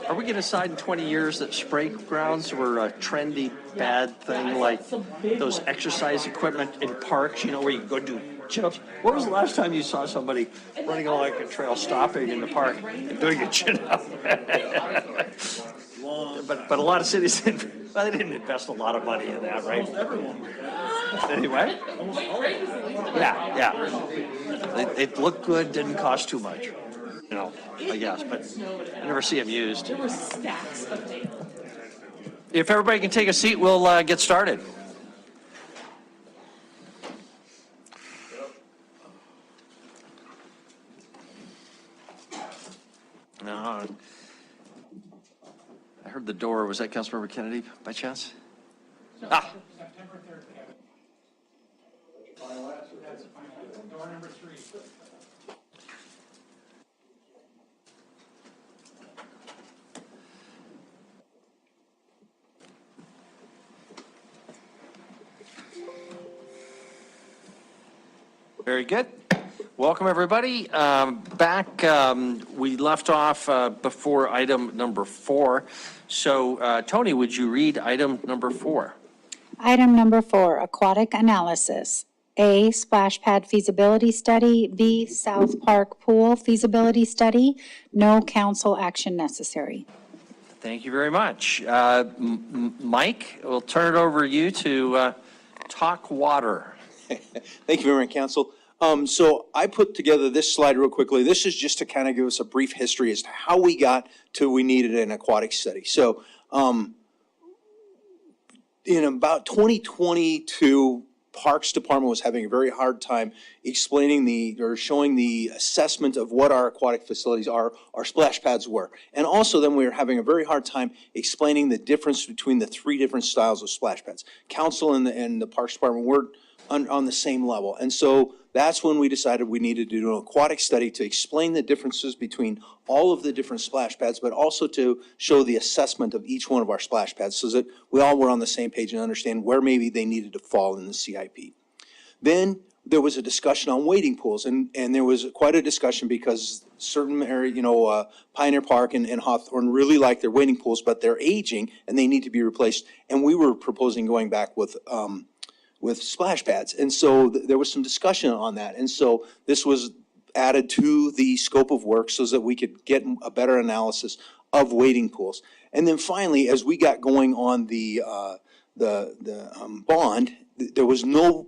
Are we going to decide in 20 years that spray grounds were a trendy, bad thing, like those exercise equipment in parks, you know, where you go do chin-ups? When was the last time you saw somebody running along a trail, stopping in the park and doing a chin-up? But a lot of cities, they didn't invest a lot of money in that, right? Anyway? Yeah. It looked good, didn't cost too much, you know, I guess, but I never see them used. There were stacks of data. If everybody can take a seat, we'll get started. No, I heard the door. Was that Councilmember Kennedy by chance? Ah. September 3rd, door number 3. Very good. Welcome, everybody. We left off before item number 4. So, Tony, would you read item number 4? Item number 4, aquatic analysis. A, splash pad feasibility study. B, South Park pool feasibility study. No council action necessary. Thank you very much. Mike, we'll turn it over to you to talk water. Thank you, Mayor and Council. So I put together this slide real quickly. This is just to kind of give us a brief history as to how we got to we needed an aquatic study. So in about 2022, Parks Department was having a very hard time explaining showing the assessment of what our aquatic facilities are, our splash pads were. And also then we were having a very hard time explaining the difference between the 3 different styles of splash pads. Council and the Parks Department weren't on the same level. And so that's when we decided we needed to do an aquatic study to explain the differences between all of the different splash pads, but also to show the assessment of each one of our splash pads so that we all were on the same page and understand where maybe they needed to fall in the CIP. Then there was a discussion on wading pools, and there was quite a discussion because certain area, Pioneer Park and Hawthorne really like their wading pools, but they're aging and they need to be replaced. And we were proposing going back with splash pads. And so there was some discussion on that. And so this was added to the scope of work so that we could get a better analysis of wading pools. And then finally, as we got going on the bond, there was no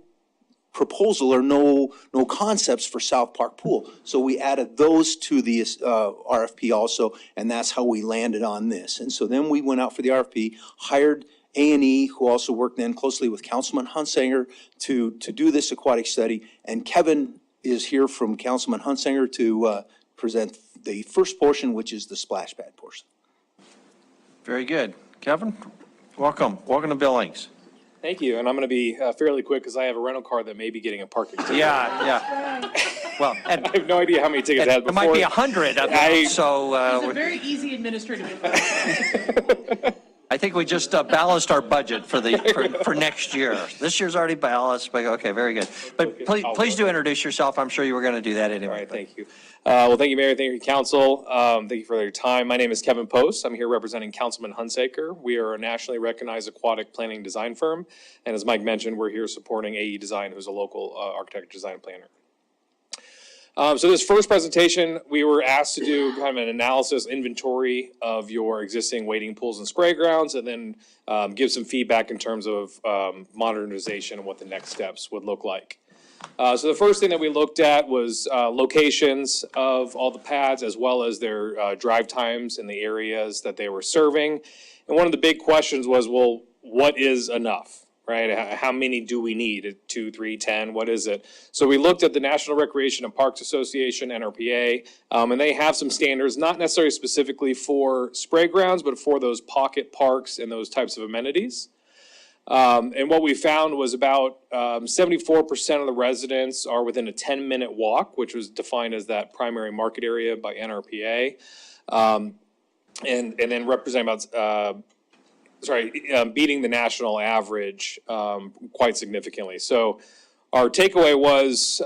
proposal or no concepts for South Park pool. So we added those to the RFP also, and that's how we landed on this. And so then we went out for the RFP, hired A&E, who also worked then closely with Councilman Hunsanger to do this aquatic study. And Kevin is here from Councilman Hunsanger to present the first portion, which is the splash pad portion. Very good. Kevin, welcome. Welcome to Billings. Thank you, and I'm going to be fairly quick because I have a rental car that may be getting a parking ticket. Yeah. Well, and I have no idea how many tickets I had before. It might be 100 of them, so. It's a very easy administrative. I think we just balanced our budget for next year. This year's already balanced, but okay, very good. But please do introduce yourself. I'm sure you were going to do that anyway. All right, thank you. Well, thank you, Mayor. Thank you, Council. Thank you for your time. My name is Kevin Post. I'm here representing Councilman Hunsaker. We are a nationally recognized aquatic planning design firm. And as Mike mentioned, we're here supporting AE Design, who's a local architect design planner. So this first presentation, we were asked to do kind of an analysis inventory of your existing wading pools and spray grounds, and then give some feedback in terms of modernization and what the next steps would look like. So the first thing that we looked at was locations of all the pads, as well as their drive times in the areas that they were serving. And one of the big questions was, well, what is enough? Right? How many do we need? 2, 3, 10? What is it? So we looked at the National Recreation and Parks Association, NRPA, and they have some standards, not necessarily specifically for spray grounds, but for those pocket parks and those types of amenities. And what we found was about 74% of the residents are within a 10-minute walk, which was defined as that primary market area by NRPA, and then representing about beating the national average quite significantly. So Our takeaway was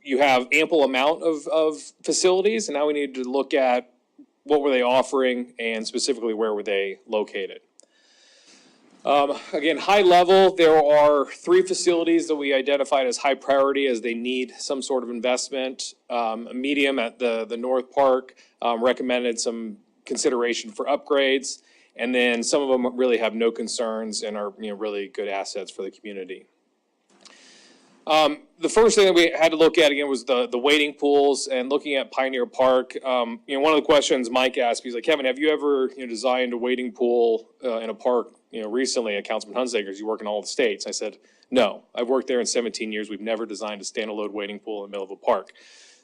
you have ample amount of facilities, and now we need to look at what were they offering and specifically where were they located. Again, high level, there are 3 facilities that we identified as high priority as they need some sort of investment. A medium at the North Park recommended some consideration for upgrades, and then some of them really have no concerns and are really good assets for the community. The first thing that we had to look at again was the wading pools, and looking at Pioneer Park. One of the questions Mike asked me, he's like, Kevin, have you ever designed a wading pool in a park recently at Councilman Hunsaker's? You work in all the states. I said, no, I've worked there in 17 years. We've never designed a standalone wading pool in the middle of a park.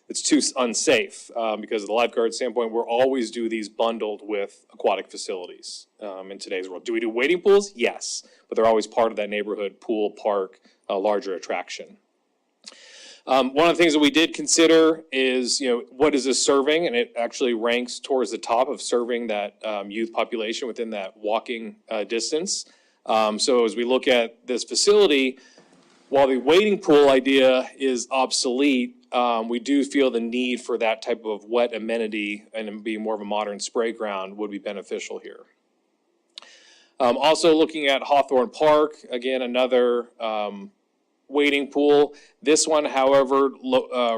It's too unsafe because of the lifeguard standpoint. We'll always do these bundled with aquatic facilities in today's world. Do we do wading pools? Yes, but they're always part of that neighborhood pool, park, larger attraction. One of the things that we did consider is, what is this serving? And it actually ranks towards the top of serving that youth population within that walking distance. So as we look at this facility, while the wading pool idea is obsolete, we do feel the need for that type of wet amenity and being more of a modern spray ground would be beneficial here. Also looking at Hawthorne Park, again, another wading pool. This one, however,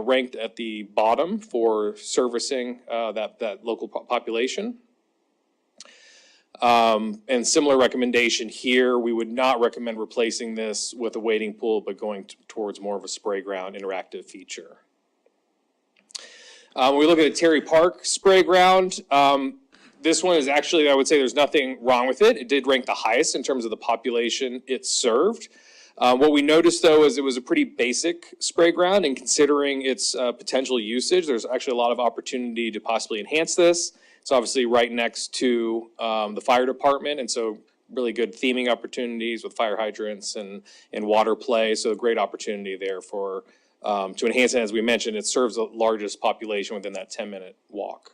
ranked at the bottom for servicing that local population. And similar recommendation here, we would not recommend replacing this with a wading pool, but going towards more of a spray ground interactive feature. When we look at the Terry Park spray ground, this one is actually, I would say there's nothing wrong with it. It did rank the highest in terms of the population it served. What we noticed, though, is it was a pretty basic spray ground, and considering its potential usage, there's actually a lot of opportunity to possibly enhance this. It's obviously right next to the fire department, and so really good theming opportunities with fire hydrants and water play, so a great opportunity there for to enhance it. As we mentioned, it serves the largest population within that 10-minute walk.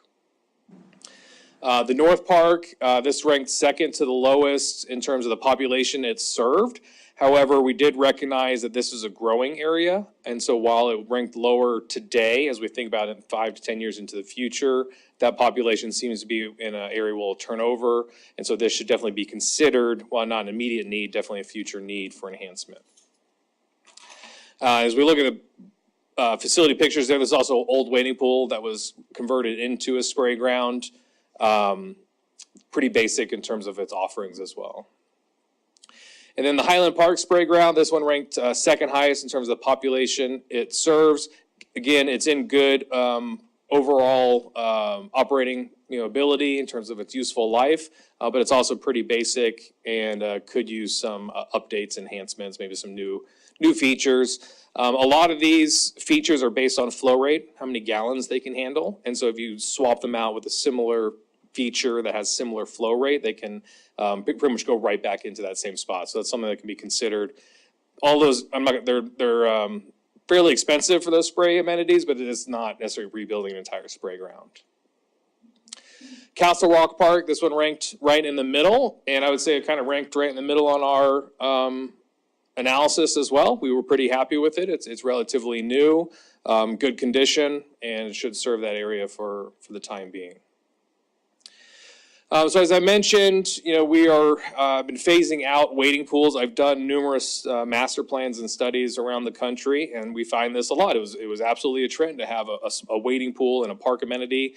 The North Park, this ranked second to the lowest in terms of the population it served. However, we did recognize that this is a growing area, and so while it ranked lower today, as we think about it 5 to 10 years into the future, that population seems to be in an area will turn over, and so this should definitely be considered, while not an immediate need, definitely a future need for enhancement. As we look at the facility pictures there's also an old wading pool that was converted into a spray ground. Pretty basic in terms of its offerings as well. And then the Highland Park spray ground, this one ranked second highest in terms of the population it serves. Again, it's in good overall operating ability in terms of its useful life, but it's also pretty basic and could use some updates, enhancements, maybe some new features. A lot of these features are based on flow rate, how many gallons they can handle. And so if you swap them out with a similar feature that has similar flow rate, they can pretty much go right back into that same spot. So that's something that can be considered. All those, they're fairly expensive for those spray amenities, but it is not necessarily rebuilding an entire spray ground. Castle Rock Park, this one ranked right in the middle, and I would say it kind of ranked right in the middle on our analysis as well. We were pretty happy with it. It's relatively new, good condition, and it should serve that area for the time being. So as I mentioned, we are been phasing out wading pools. I've done numerous master plans and studies around the country, and we find this a lot. It was absolutely a trend to have a wading pool and a park amenity.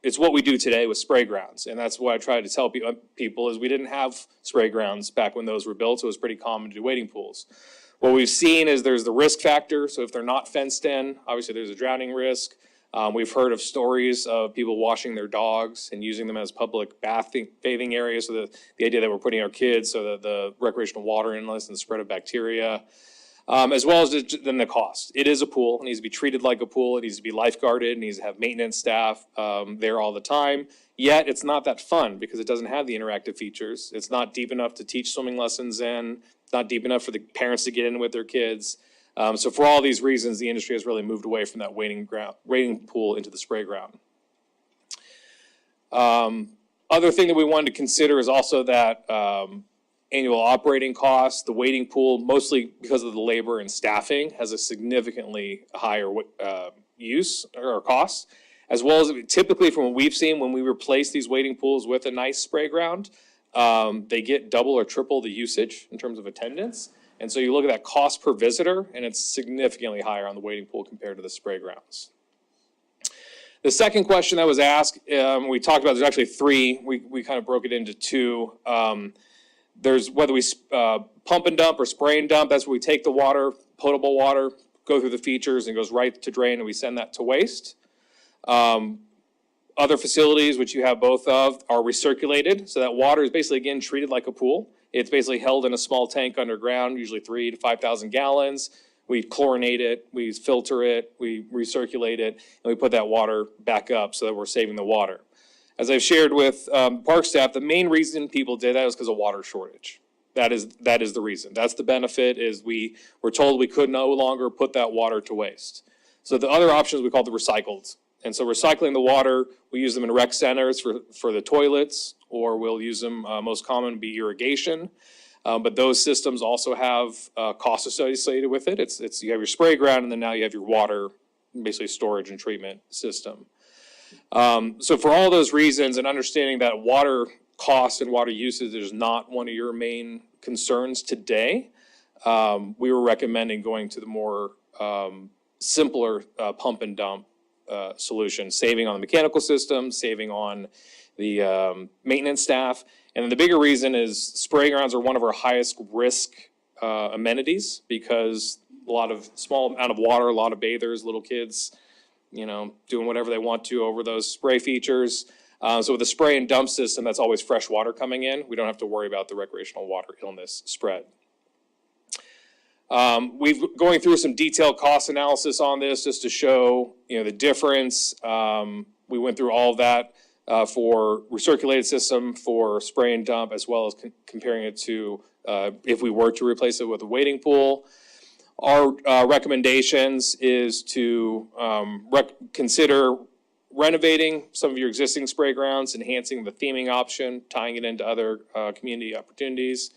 It's what we do today with spray grounds, and that's what I try to tell people is we didn't have spray grounds back when those were built, so it was pretty common to do wading pools. What we've seen is there's the risk factor, so if they're not fenced in, obviously there's a drowning risk. We've heard of stories of people washing their dogs and using them as public bathing areas. So the idea that we're putting our kids so that the recreational water inlets and the spread of bacteria, as well as then the cost. It is a pool. It needs to be treated like a pool. It needs to be lifeguarded. It needs to have maintenance staff there all the time. Yet it's not that fun because it doesn't have the interactive features. It's not deep enough to teach swimming lessons in. It's not deep enough for the parents to get in with their kids. So for all these reasons, the industry has really moved away from that wading pool into the spray ground. Other thing that we wanted to consider is also that annual operating costs. The wading pool, mostly because of the labor and staffing, has a significantly higher use or cost, as well as typically from what we've seen when we replace these wading pools with a nice spray ground, they get double or triple the usage in terms of attendance. And so you look at that cost per visitor, and it's significantly higher on the wading pool compared to the spray grounds. The second question that was asked, we talked about, there's actually three. We kind of broke it into two. There's whether we pump and dump or spray and dump. That's where we take the water, potable water, go through the features, and goes right to drain, and we send that to waste. Other facilities, which you have both of, are recirculated. So that water is basically, again, treated like a pool. It's basically held in a small tank underground, usually 3,000 to 5,000 gallons. We chlorinate it, we filter it, we recirculate it, and we put that water back up so that we're saving the water. As I've shared with park staff, the main reason people did that was because of water shortage. That is the reason. That's the benefit, is we were told we could no longer put that water to waste. So the other options we call the recycled. And so recycling the water, we use them in rec centers for the toilets, or we'll use them, most common would be irrigation. But those systems also have costs associated with it. It's you have your spray ground, and then now you have your water, basically storage and treatment system. So for all those reasons, and understanding that water cost and water usage is not one of your main concerns today, we were recommending going to the more simpler pump and dump solution, saving on the mechanical system, saving on the maintenance staff. And then the bigger reason is spray grounds are one of our highest risk amenities, because a lot of small amount of water, a lot of bathers, little kids, doing whatever they want to over those spray features. So with the spray and dump system, that's always fresh water coming in. We don't have to worry about the recreational water illness spread. We've going through some detailed cost analysis on this just to show, the difference. We went through all of that for recirculated system, for spray and dump, as well as comparing it to if we were to replace it with a wading pool. Our recommendations is to consider renovating some of your existing spray grounds, enhancing the theming option, tying it into other community opportunities.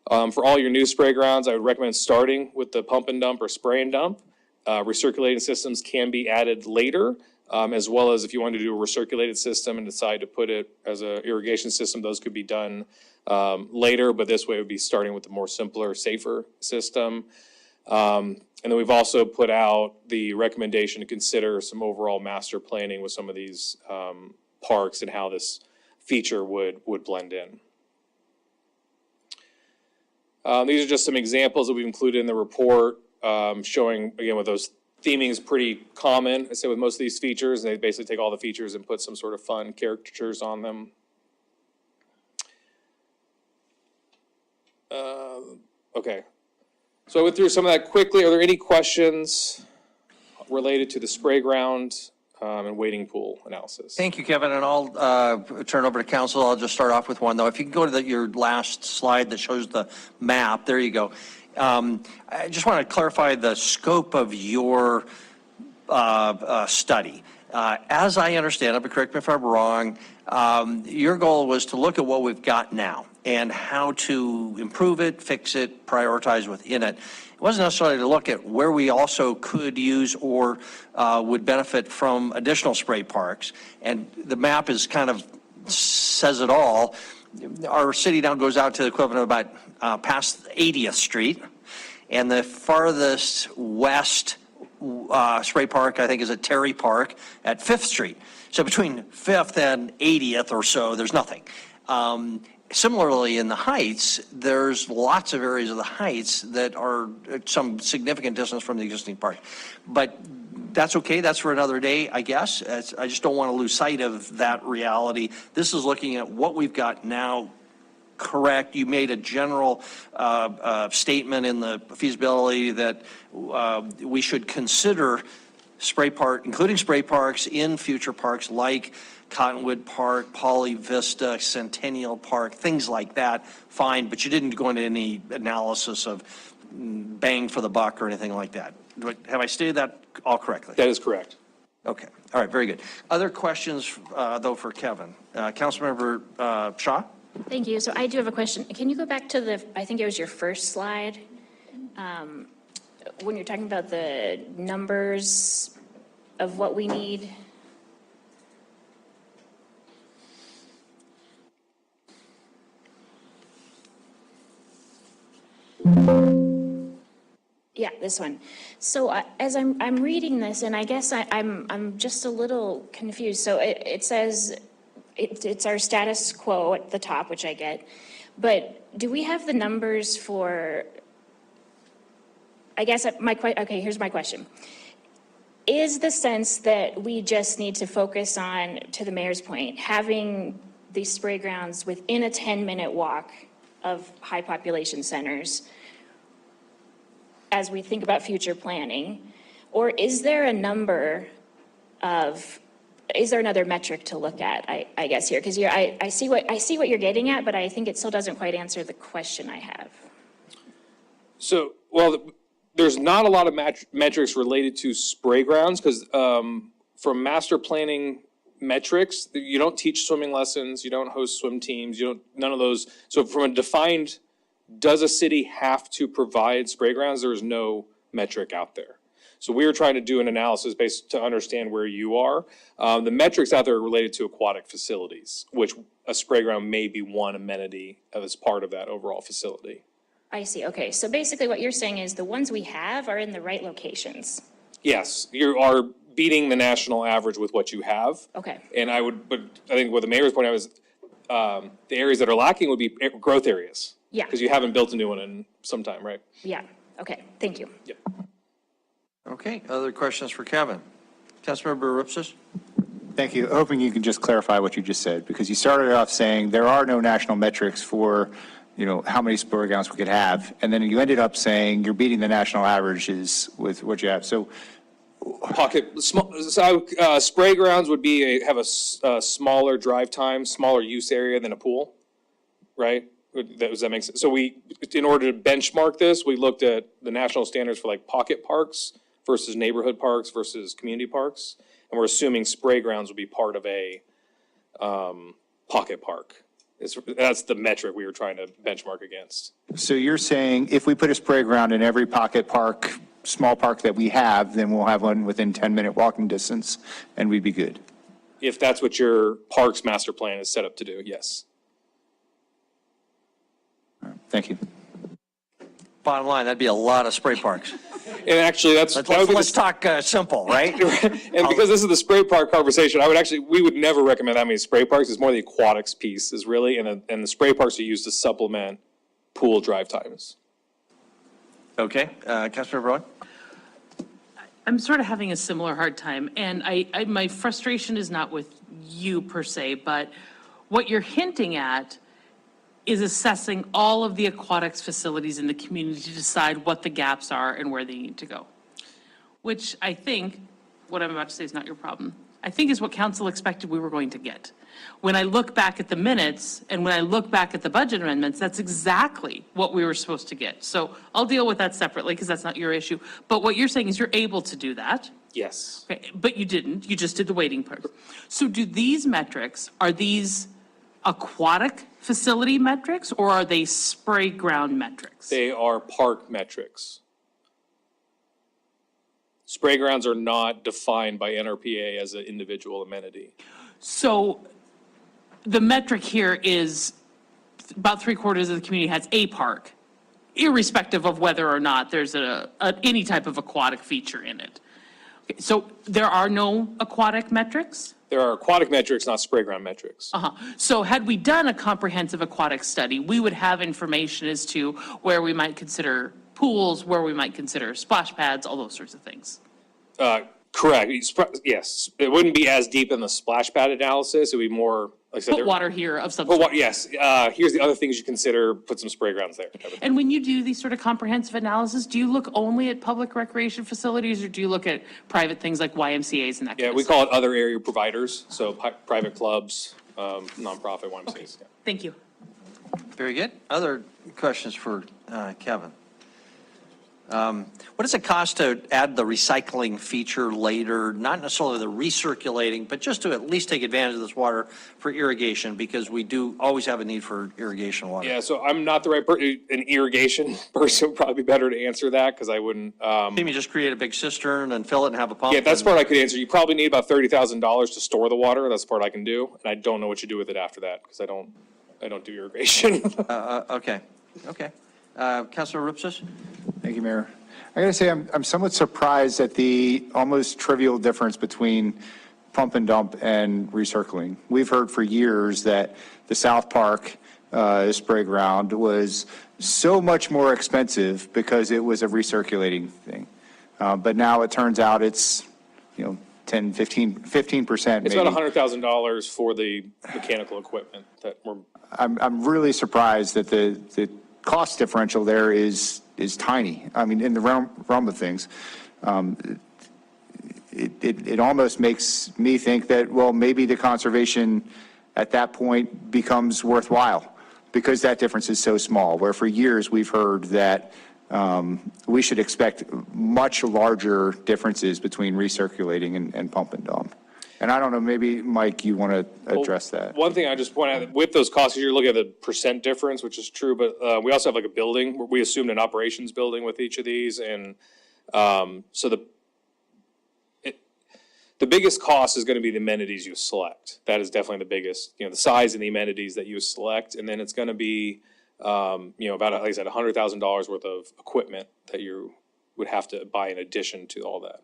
For all your new spray grounds, I would recommend starting with the pump and dump or spray and dump. Recirculating systems can be added later, as well as if you want to do a recirculated system and decide to put it as an irrigation system, those could be done later, but this way it would be starting with the more simpler, safer system. And then we've also put out the recommendation to consider some overall master planning with some of these parks and how this feature would blend in. These are just some examples that we've included in the report, showing, again, with those theming is pretty common. I say with most of these features, they basically take all the features and put some sort of fun caricatures on them. Okay. So I went through some of that quickly. Are there any questions related to the spray ground and wading pool analysis? Thank you, Kevin, and I'll turn over to council. I'll just start off with one, though. If you can go to your last slide that shows the map, there you go. I just want to clarify the scope of your study. As I understand it, but correct me if I'm wrong, your goal was to look at what we've got now and how to improve it, fix it, prioritize within it. It wasn't necessarily to look at where we also could use or would benefit from additional spray parks. And the map is kind of says it all. Our city now goes out to the equivalent of about past 80th Street. And the farthest west spray park, I think, is at Terry Park at 5th Street. So between 5th and 80th or so, there's nothing. Similarly, in the Heights, there's lots of areas of the Heights that are some significant distance from the existing park. But that's okay, that's for another day, I guess. I just don't want to lose sight of that reality. This is looking at what we've got now. Correct. You made a general statement in the feasibility that we should consider spray park, including spray parks in future parks like Cottonwood Park, Poly Vista, Centennial Park, things like that. Fine, but you didn't go into any analysis of bang for the buck or anything like that. Have I stated that all correctly? That is correct. Okay. All right. Very good. Other questions, though, for Kevin? Councilmember Shaw? Thank you. So I do have a question. Can you go back to I think it was your first slide? When you're talking about the numbers of what we need? Yeah, this one. So as I'm reading this, and I guess I'm just a little confused. So it says it's our status quo at the top, which I get. But do we have the numbers for, I guess okay, here's my question. Is the sense that we just need to focus on, to the mayor's point, having these spray grounds within a 10-minute walk of high population centers as we think about future planning? Or is there a number of, is there another metric to look at, I guess here? Because I see what you're getting at, but I think it still doesn't quite answer the question I have. So, well, there's not a lot of metrics related to spray grounds because from master planning metrics, you don't teach swimming lessons, you don't host swim teams, none of those. So from a defined, does a city have to provide spray grounds? There is no metric out there. So we were trying to do an analysis based to understand where you are. The metrics out there are related to aquatic facilities, which a spray ground may be one amenity as part of that overall facility. I see. Okay. So basically what you're saying is the ones we have are in the right locations. Yes, you are beating the national average with what you have. Okay. And but I think what the mayor's point out is the areas that are lacking would be growth areas. Yeah. Because you haven't built a new one in some time, right? Yeah. Okay. Thank you. Yep. Okay, other questions for Kevin? Councilmember Rupsis? Thank you. Hoping you can just clarify what you just said, because you started off saying there are no national metrics for, how many spray grounds we could have. And then you ended up saying you're beating the national averages with what you have. So spray grounds would have a smaller drive time, smaller use area than a pool, right? Does that make sense? So in order to benchmark this, we looked at the national standards for like pocket parks versus neighborhood parks versus community parks. And we're assuming spray grounds would be part of a pocket park. That's the metric we were trying to benchmark against. So you're saying if we put a spray ground in every pocket park, small park that we have, then we'll have one within 10-minute walking distance and we'd be good? If that's what your parks master plan is set up to do, yes. Thank you. Bottom line, that'd be a lot of spray parks. And actually, let's talk simple, right? And because this is the spray park conversation, we would never recommend that many spray parks. It's more the aquatics piece is really, and the spray parks are used to supplement pool drive times. Okay, Councilmember Rowan? I'm sort of having a similar hard time, and my frustration is not with you per se, but what you're hinting at is assessing all of the aquatics facilities in the community to decide what the gaps are and where they need to go. Which I think, what I'm about to say is not your problem, I think is what council expected we were going to get. When I look back at the minutes and when I look back at the budget amendments, that's exactly what we were supposed to get. So I'll deal with that separately because that's not your issue. But what you're saying is you're able to do that. Yes. Okay, but you didn't, you just did the waiting part. So do these metrics, are these aquatic facility metrics or are they spray ground metrics? They are park metrics. Spray grounds are not defined by NRPA as an individual amenity. So the metric here is about 3/4 of the community has a park, irrespective of whether or not there's any type of aquatic feature in it. Okay, so there are no aquatic metrics? There are aquatic metrics, not spray ground metrics. So had we done a comprehensive aquatic study, we would have information as to where we might consider pools, where we might consider splash pads, all those sorts of things. Correct. Yes. It wouldn't be as deep in the splash pad analysis. It would be more, like I said. Put water here of some sort. sort. Yes. Here's the other things you consider, put some spray grounds there. And when you do these sort of comprehensive analysis, do you look only at public recreation facilities or do you look at private things like YMCA's and that kind of stuff? Yeah, we call it other area providers. So private clubs, nonprofit YMCA's. Okay. Thank you. Very good. Other questions for Kevin? What does it cost to add the recycling feature later? Not necessarily the recirculating, but just to at least take advantage of this water for irrigation, because we do always have a need for irrigation water. Yeah, so I'm not the right an irrigation person, would probably be better to answer that, because I wouldn't. Maybe just create a big cistern and fill it and have a pump. Yeah, that's the part I could answer. You probably need about $30,000 to store the water. That's the part I can do, and I don't know what you do with it after that, because I don't do irrigation. Okay. Councilor Rupsis? Thank you, Mayor. I got to say, I'm somewhat surprised at the almost trivial difference between pump and dump and recircling. We've heard for years that the South Park spray ground was so much more expensive because it was a recirculating thing. But now it turns out it's, 10, 15% maybe. It's about $100,000 for the mechanical equipment that we're. I'm really surprised that the cost differential there is tiny. I mean, in the realm of things, it almost makes me think that, well, maybe the conservation at that point becomes worthwhile because that difference is so small, where for years we've heard that we should expect much larger differences between recirculating and pump and dump. And I don't know, maybe, Mike, you want to address that? One thing I just point out, with those costs, you're looking at the percent difference, which is true, but we also have like a building, where we assumed an operations building with each of these, and so the biggest cost is going to be the amenities you select. That is definitely the biggest, the size and the amenities that you select, and then it's going to be, about, like I said, $100,000 worth of equipment that you would have to buy in addition to all that.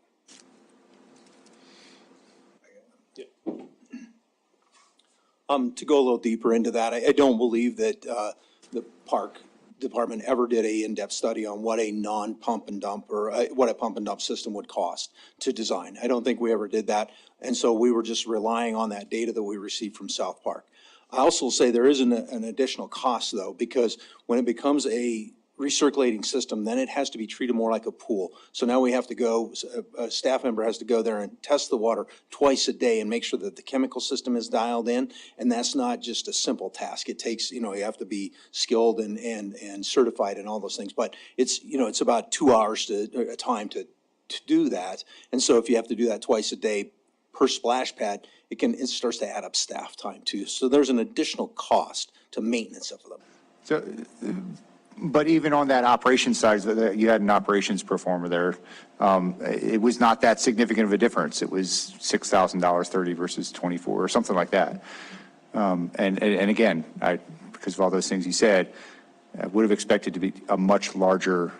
To go a little deeper into that, I don't believe that the park department ever did a in-depth study on what a non-pump and dump or what a pump and dump system would cost to design. I don't think we ever did that. And so we were just relying on that data that we received from South Park. I also say there is an additional cost though, because when it becomes a recirculating system, then it has to be treated more like a pool. So now we have to go, a staff member has to go there and test the water twice a day and make sure that the chemical system is dialed in. And that's not just a simple task. It takes, you have to be skilled and certified and all those things. But it's, it's about 2 hours to time to do that. And so if you have to do that twice a day per splash pad, it starts to add up staff time too. So there's an additional cost to maintenance of them. So, but even on that operations side, you had an operations performer there. It was not that significant of a difference. It was $6,000, 30 versus 24 or something like that. And again, because of all those things you said, I would have expected to be a much larger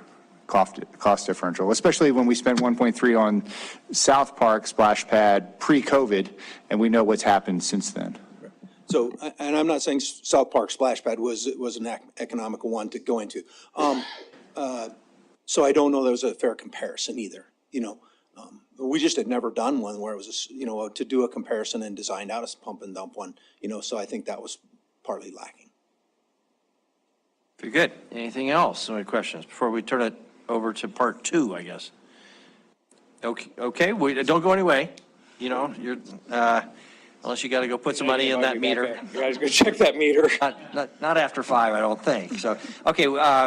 cost differential, especially when we spent 1.3 on South Park splash pad pre-COVID, and we know what's happened since then. So, and I'm not saying South Park Splash Pad was an economical one to go into. So I don't know there was a fair comparison either. We just had never done one where it was, to do a comparison and designed out a pump and dump one, so I think that was partly lacking. Very good. Anything else? Any questions before we turn it over to part two, I guess? Okay, don't go anyway. You're, unless you got to go put some money in that meter. You guys go check that meter. Not after 5, I don't think. So, okay,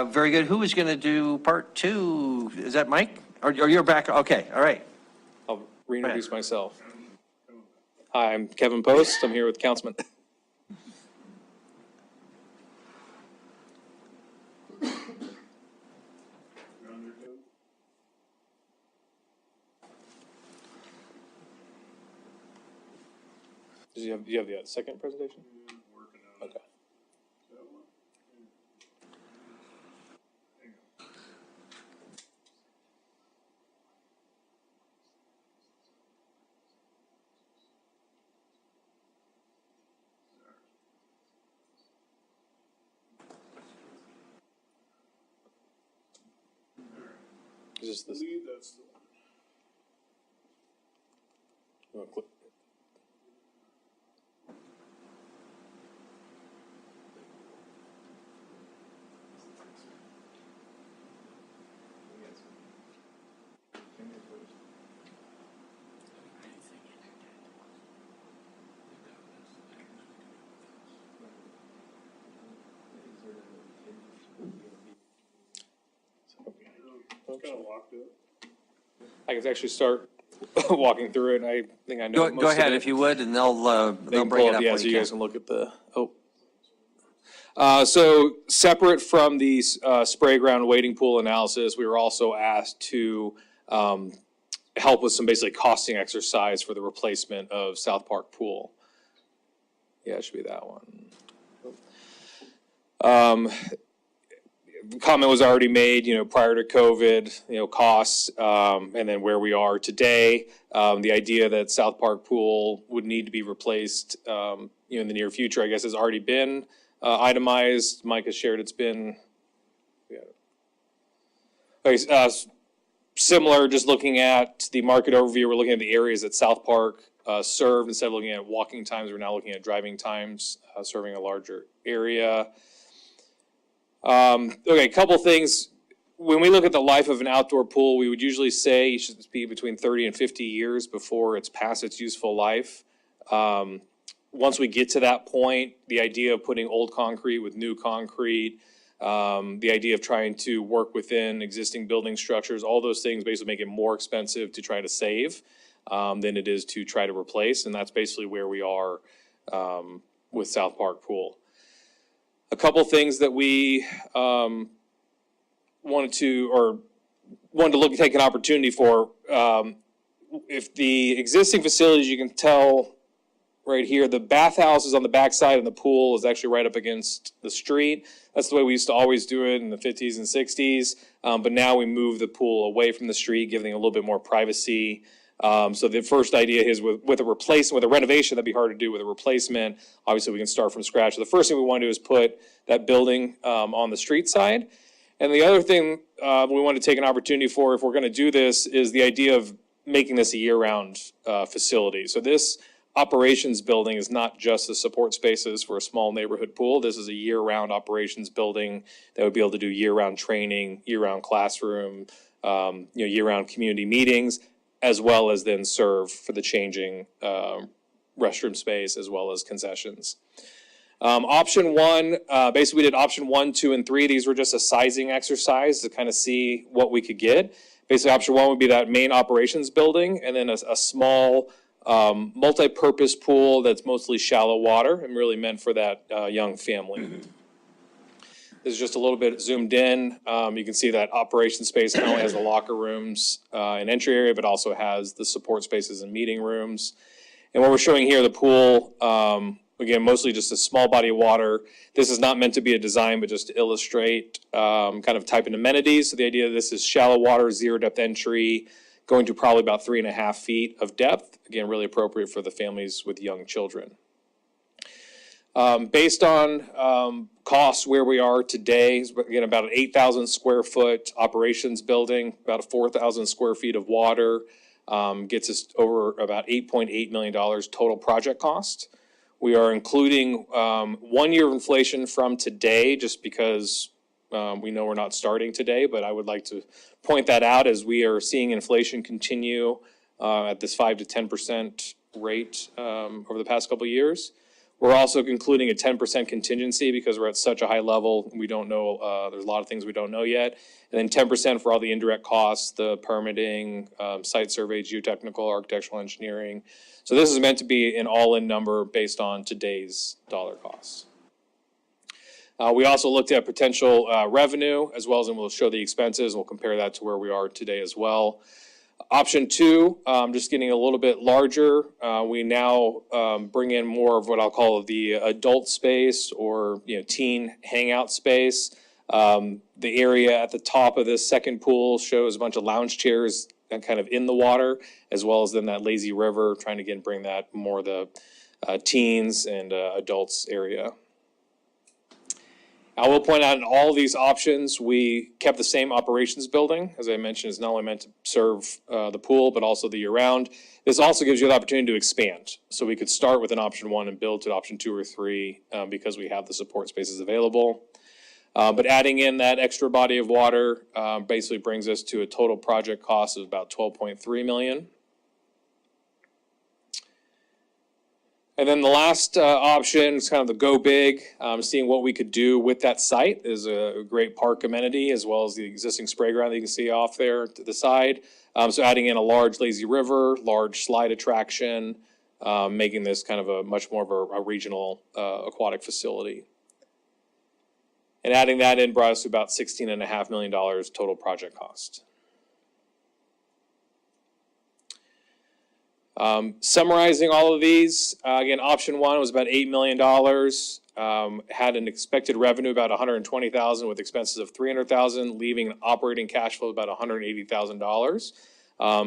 very good. Who is going to do part 2? Is that Mike? Or you're back? Okay, all right. I'll reintroduce myself. Hi, I'm Kevin Post. I'm here with Councilman. Do you have the second presentation? Okay. Is this the? That's the one. You want to click? I can actually start walking through it. I think I know most Go of ahead it. if you would, and they'll They can bring pull it up yeah, when so you you guys can. can look at the, so separate from the spray ground wading pool analysis, we were also asked to help with some basically costing exercise for the replacement of South Park Pool. Yeah, it should be that one. The comment was already made, prior to COVID, costs, and then where we are today. The idea that South Park Pool would need to be replaced, in the near future, I guess, has already been itemized. Mike has shared it's been. Yeah. Okay, similar, just looking at the market overview, we're looking at the areas that South Park served. Instead of looking at walking times, we're now looking at driving times, serving a larger area. Okay, a couple things. When we look at the life of an outdoor pool, we would usually say it should be between 30 and 50 years before it's past its useful life. Once we get to that point, the idea of putting old concrete with new concrete, the idea of trying to work within existing building structures, all those things basically make it more expensive to try to save than it is to try to replace. And that's basically where we are with South Park Pool. A couple things that we wanted to take an opportunity for. If the existing facilities, you can tell right here, the bathhouse is on the backside and the pool is actually right up against the street. That's the way we used to always do it in the 50s and 60s. But now we move the pool away from the street, giving a little bit more privacy. So the first idea is with a replacement, with a renovation, that'd be hard to do with a replacement. Obviously, we can start from scratch. So the first thing we want to do is put that building on the street side. And the other thing we want to take an opportunity for, if we're going to do this, is the idea of making this a year-round facility. So this operations building is not just the support spaces for a small neighborhood pool. This is a year-round operations building that would be able to do year-round training, year-round classroom, year-round community meetings, as well as then serve for the changing restroom space as well as concessions. Option one, basically we did option 1, 2, and 3. These were just a sizing exercise to kind of see what we could get. Basically option 1 would be that main operations building, and then a small multi-purpose pool that's mostly shallow water and really meant for that young family. This is just a little bit zoomed in. You can see that operation space not only has the locker rooms and entry area, but also has the support spaces and meeting rooms. And what we're showing here, the pool, again, mostly just a small body of water. This is not meant to be a design, but just to illustrate kind of type of amenities. So the idea of this is shallow water, zero depth entry, going to probably about 3.5 feet of depth. Again, really appropriate for the families with young children. Based on costs where we are today, again, about an 8,000 square foot operations building, about 4,000 square feet of water, gets us over about $8.8 million total project cost. We are including 1 year of inflation from today, just because we know we're not starting today, but I would like to point that out as we are seeing inflation continue at this 5 to 10% rate over the past couple of years. We're also including a 10% contingency because we're at such a high level. We don't know, there's a lot of things we don't know yet. And then 10% for all the indirect costs, the permitting, site survey, geotechnical, architectural engineering. So this is meant to be an all-in number based on today's dollar costs. We also looked at potential revenue as well as, and we'll show the expenses. We'll compare that to where we are today as well. Option 2, just getting a little bit larger. We now bring in more of what I'll call the adult space or teen hangout space. The area at the top of this second pool shows a bunch of lounge chairs kind of in the water, as well as then that lazy river, trying to again bring that more the teens and adults area. I will point out in all of these options, we kept the same operations building. As I mentioned, it's not only meant to serve the pool, but also the year-round. This also gives you the opportunity to expand. So we could start with an option 1 and build to option 2 or 3 because we have the support spaces available. But adding in that extra body of water basically brings us to a total project cost of about $12.3 million. And then the last option is kind of the go big, seeing what we could do with that site. Is a great park amenity as well as the existing spray ground that you can see off there to the side. So adding in a large lazy river, large slide attraction, making this kind of a much more of a regional aquatic facility. And adding that in brought us to about $16.5 million total project cost. Summarizing all of these, again, option one was about $8 million, had an expected revenue about $120,000 with expenses of $300,000, leaving an operating cash flow of about $180,000.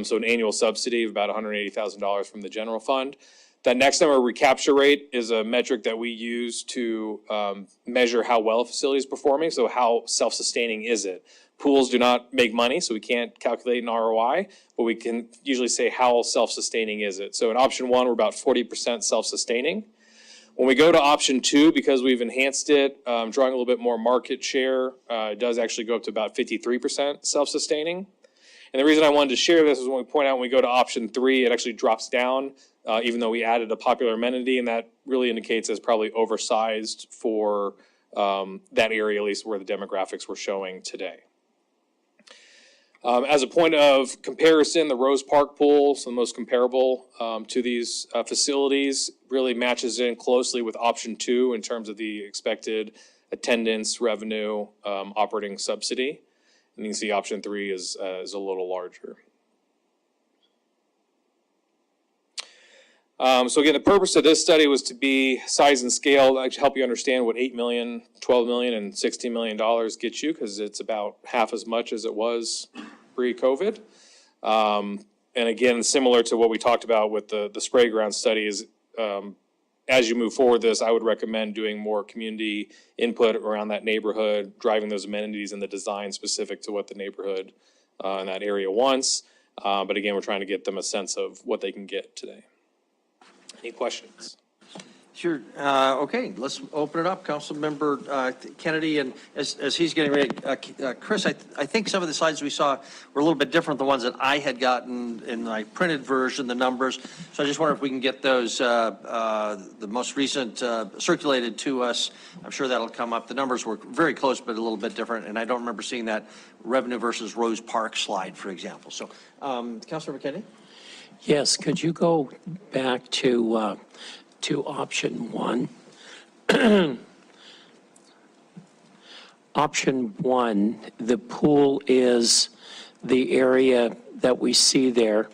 So an annual subsidy of about $180,000 from the general fund. That next number, recapture rate, is a metric that we use to measure how well a facility is performing. So how self-sustaining is it? Pools do not make money, so we can't calculate an ROI, but we can usually say how self-sustaining is it. So in option one, we're about 40% self-sustaining. When we go to option two, because we've enhanced it, drawing a little bit more market share, it does actually go up to about 53% self-sustaining. And the reason I wanted to share this is when we point out when we go to option three, it actually drops down, even though we added a popular amenity, and that really indicates it's probably oversized for that area, at least where the demographics were showing today. As a point of comparison, the Rose Park pool, so the most comparable to these facilities, really matches in closely with option two in terms of the expected attendance, revenue, operating subsidy. And you can see option three is a little larger. So again, the purpose of this study was to be size and scale, to actually help you understand what $8 million, $12 million, and $16 million gets you, because it's about half as much as it was pre-COVID. And again, similar to what we talked about with the spray ground studies, as you move forward this, I would recommend doing more community input around that neighborhood, driving those amenities and the design specific to what the neighborhood in that area wants. But again, we're trying to get them a sense of what they can get today. Any questions? Sure. Okay, let's open it up. Councilmember Kennedy, and as he's getting ready, Chris, I think some of the slides we saw were a little bit different than the ones that I had gotten in my printed version, the numbers. So I just wonder if we can get those, the most recent circulated to us. I'm sure that'll come up. The numbers were very close, but a little bit different, and I don't remember seeing that revenue versus Rose Park slide, for example. So, Councilmember Kennedy? Yes, could you go back to option one? Option one, the pool is the area that we see there.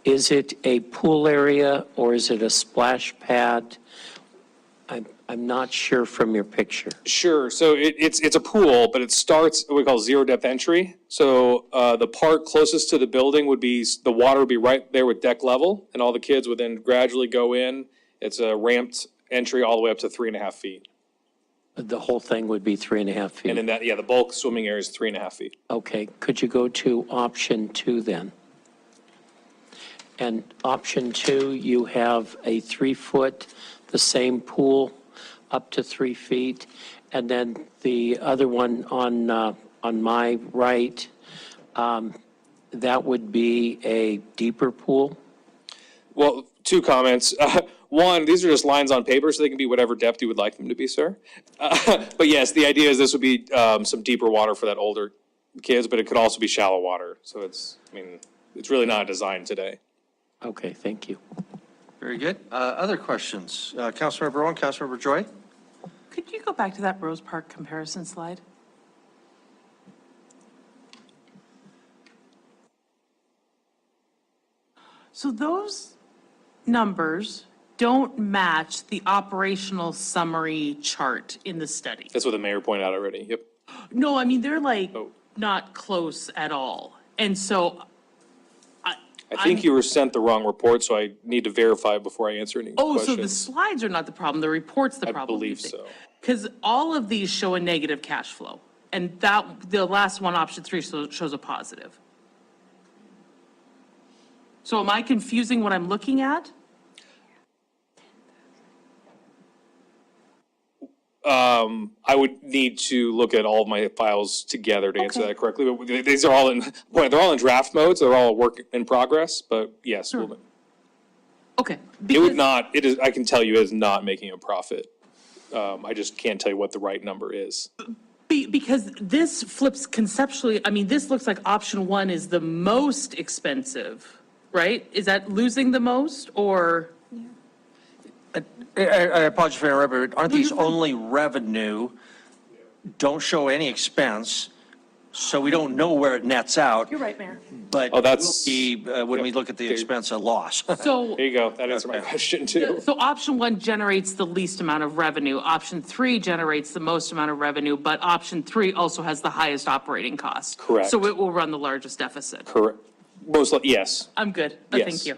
Is it a pool area or is it a splash pad? I'm not sure from your picture. Sure. So it's a pool, but it starts what we call zero depth entry. So the part closest to the building would be, the water would be right there with deck level, and all the kids would then gradually go in. It's a ramped entry all the way up to 3.5 feet. The whole thing would be 3.5 feet? And then that, yeah, the bulk swimming area is 3.5 feet. Okay, could you go to option two then? And option two, you have a 3 foot, the same pool, up to 3 feet. And then the other one on my right, that would be a deeper pool? Well, two comments. One, these are just lines on paper, so they can be whatever depth you would like them to be, sir. But yes, the idea is this would be some deeper water for that older kids, but it could also be shallow water. So it's really not designed today. Okay, thank you. Very good. Other questions? Councilmember Owen, Councilmember Joy? Could you go back to that Rose Park comparison slide? So those numbers don't match the operational summary chart in the study. That's what the mayor pointed out already. Yep. No, I mean, they're like not close at all. And so I think you were sent the wrong report, so I need to verify before I answer any questions. so the slides are not the problem, the report's the problem. I believe so. Because all of these show a negative cash flow, and the last one, option three, shows a positive. So am I confusing what I'm looking at? I would need to look at all of my files together to answer that correctly. But these are all in draft mode, so they're all a work in progress. But yes, Okay. It Because- would not, it is, I can tell you it is not making a profit. I just can't tell you what the right number is. Because this flips conceptually, I mean, this looks like option one is the most expensive, right? Is that losing the most, or? I apologize for interrupting, but aren't these only revenue, don't show any expense, so we don't know where it nets out, You're right, Mayor. but Oh, that's- when we look at the expense, a loss. So, There you go. That answered my question too. so option one generates the least amount of revenue. Option three generates the most amount of revenue, but option three also has the highest operating cost. Correct. So it will run the largest deficit. Correct. Yes. I'm good. Yes. Thank you.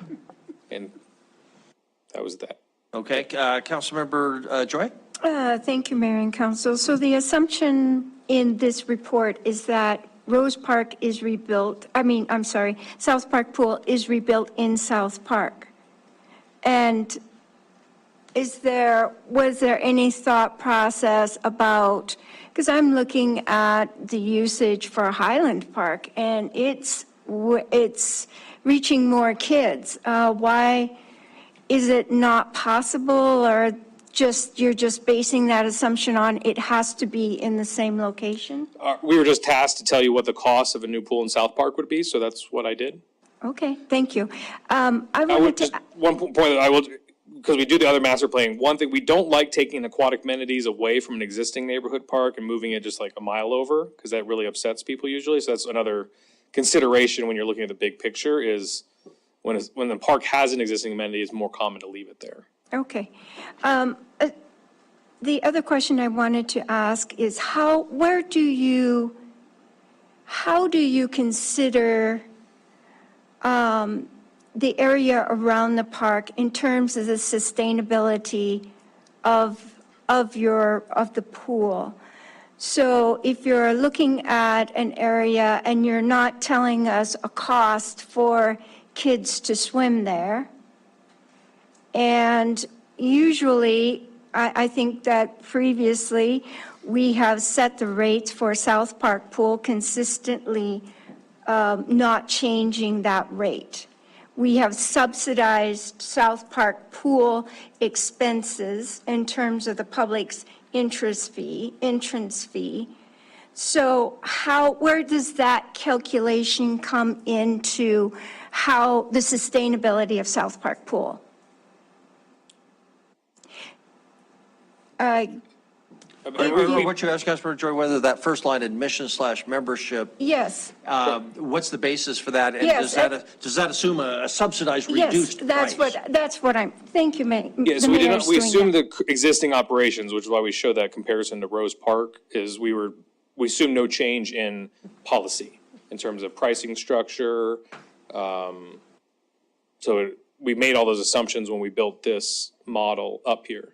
And that was that. Okay, Councilmember Joy? Thank you, Mayor and Council. So the assumption in this report is that Rose Park is rebuilt, South Park Pool is rebuilt in South Park. And was there any thought process about, because I'm looking at the usage for Highland Park, and it's reaching more kids. Why is it not possible, or you're just basing that assumption on it has to be in the same location? We were just tasked to tell you what the cost of a new pool in South Park would be, so that's what I did. Okay, thank you. I I wanted would to, just, one point that I will, because we do the other master planning, one thing, we don't like taking aquatic amenities away from an existing neighborhood park and moving it just like a mile over, because that really upsets people usually. So that's another consideration when you're looking at the big picture is when the park has an existing amenity, it's more common to leave it there. okay. The other question I wanted to ask is how do you consider the area around the park in terms of the sustainability of the pool? So if you're looking at an area and you're not telling us a cost for kids to swim there, and usually, I think that previously, we have set the rates for South Park Pool consistently, not changing that rate. We have subsidized South Park Pool expenses in terms of the public's entrance fee. So where does that calculation come into how the sustainability of South Park Pool? What you asked, Councilmember Joy, whether that first line admission/membership, Yes. what's the basis for that? And Yes, does that assume a subsidized, Yes, reduced that's price? thank you, Mayor. Yeah, so we assumed the existing operations, which is why we showed that comparison to Rose Park, is we assumed no change in policy in terms of pricing structure. So we made all those assumptions when we built this model up here.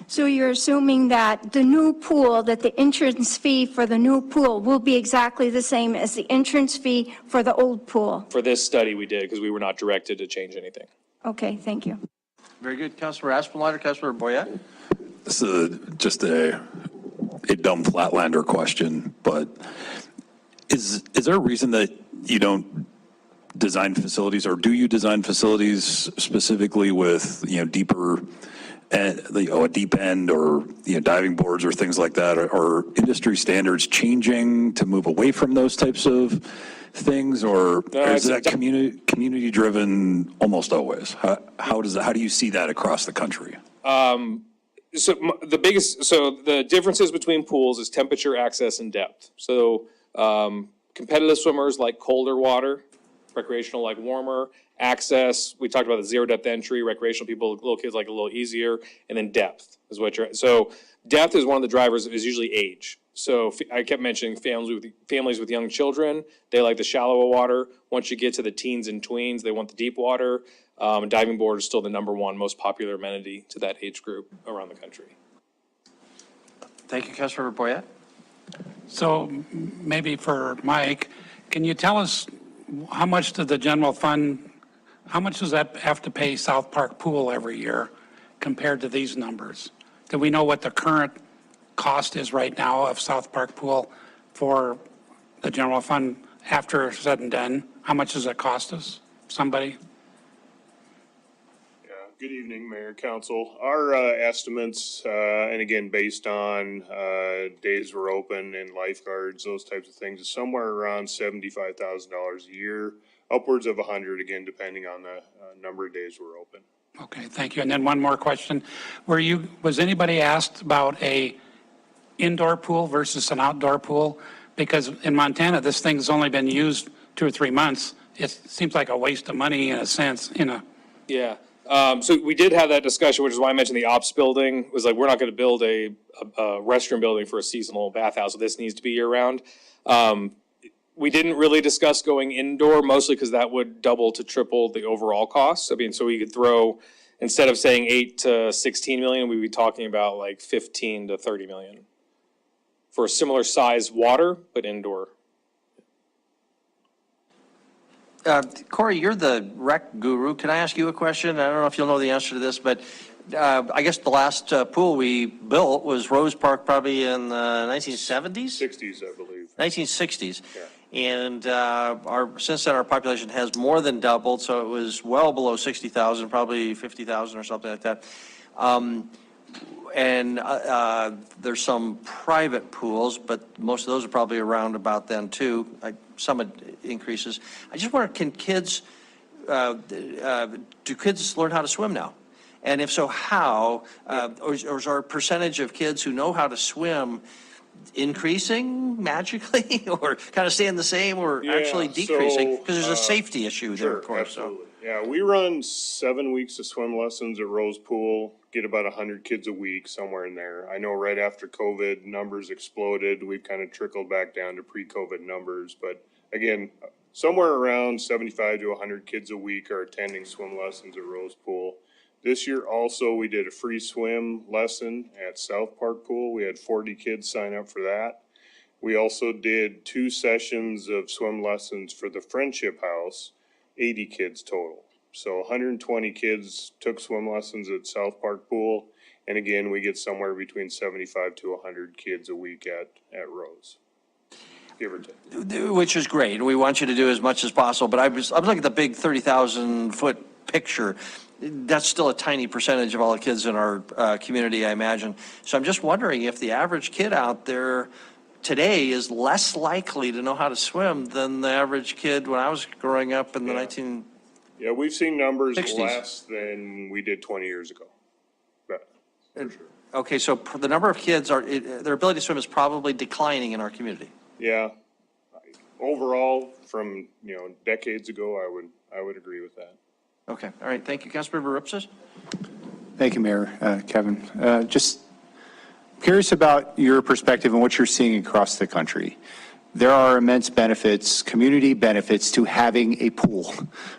So you're assuming that the new pool, that the entrance fee for the new pool will be exactly the same as the entrance fee for the old pool? For this study we did, because we were not directed to change anything. Okay, thank you. Very good. Councilmember Aspenlighter, Councilmember Boyette? This is just a dumb flatlander question, but is there a reason that you don't design facilities, or do you design facilities specifically with, deeper, a deep end or, diving boards or things like that? Are industry standards changing to move away from those types of things, or is that community driven almost always? How do you see that across the country? So the differences between pools is temperature, access, and depth. So competitive swimmers like colder water, recreational like warmer, access, we talked about the zero depth entry, recreational people, little kids like a little easier, and then depth is so depth is one of the drivers, is usually age. So I kept mentioning families with young children, they like the shallower water. Once you get to the teens and tweens, they want the deep water. Diving board is still the #1 most popular amenity to that age group around the country. Thank you, Councilmember Boyette. So maybe for Mike, can you tell us how much does the general fund, how much does that have to pay South Park Pool every year compared to these numbers? Do we know what the current cost is right now of South Park Pool for the general fund after said and done? How much does it cost us? Somebody? Good evening, Mayor, Council. Our estimates, and again, based on days we're open and lifeguards, those types of things, is somewhere around $75,000 a year, upwards of 100, again, depending on the number of days we're open. Okay, thank you. And then one more question. Was anybody asked about a indoor pool versus an outdoor pool? Because in Montana, this thing's only been used 2 or 3 months. It seems like a waste of money in a sense, Yeah. So we did have that discussion, which is why I mentioned the ops building. It was like, we're not going to build a restroom building for a seasonal bathhouse, so this needs to be year round. We didn't really discuss going indoor, mostly because that would double to triple the overall cost. I mean, so we could throw, instead of saying 8 to 16 million, we'd be talking about like 15 to 30 million for a similar size water, but indoor. Corey, you're the rec guru. Can I ask you a question? I don't know if you'll know the answer to this, but I guess the last pool we built was Rose Park probably in the 1970s? 60s, I believe. 1960s. Yeah. And since then, our population has more than doubled, so it was well below 60,000, probably 50,000 or something like that. And there's some private pools, but most of those are probably around about then too. Some increases. I just wonder, do kids learn how to swim now? And if so, how? Or is our percentage of kids who know how to swim increasing magically, or kind of staying the same, or actually decreasing? Because there's a safety issue there, of course. Absolutely. Yeah, we run 7 weeks of swim lessons at Rose Pool, get about 100 kids a week, somewhere in there. I know right after COVID, numbers exploded. We've kind of trickled back down to pre-COVID numbers. But again, somewhere around 75 to 100 kids a week are attending swim lessons at Rose Pool. This year also, we did a free swim lesson at South Park Pool. We had 40 kids sign up for that. We also did 2 sessions of swim lessons for the Friendship House, 80 kids total. So 120 kids took swim lessons at South Park Pool. And again, we get somewhere between 75 to 100 kids a week at Rose, give or take. Which is great. We want you to do as much as possible. But I was looking at the big 30,000-foot picture. That's still a tiny percentage of all the kids in our community, I imagine. So I'm just wondering if the average kid out there today is less likely to know how to swim than the average kid when I was growing up in the 1960s. Yeah, we've seen numbers less than we did 20 years ago. But, for sure. Okay, so the number of kids, their ability to swim is probably declining in our community. Yeah. Overall, from decades ago, I would agree with that. Okay, all right, thank you. Councilmember Ripsis? Thank you, Mayor Kevin. Just curious about your perspective and what you're seeing across the country. There are immense benefits, community benefits to having a pool,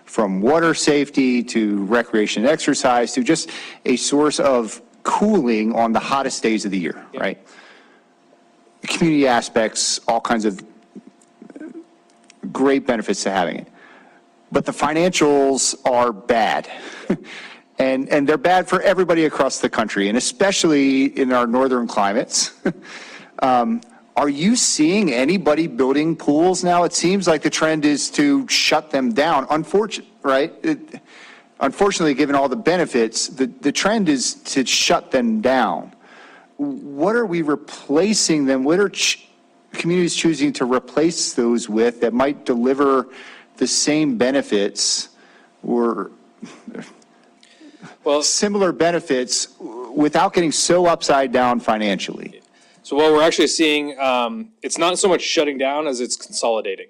from water safety to recreation and exercise to just a source of cooling on the hottest days of the year, right? The community aspects, all kinds of great benefits to having it. But the financials are bad. And they're bad for everybody across the country, and especially in our northern climates. Are you seeing anybody building pools now? It seems like the trend is to shut them down. Unfortunately, given all the benefits, the trend is to shut them down. What are we replacing them? What are communities choosing to replace those with that might deliver the same benefits or similar benefits without getting so upside down financially? So what we're actually seeing, it's not so much shutting down as it's consolidating.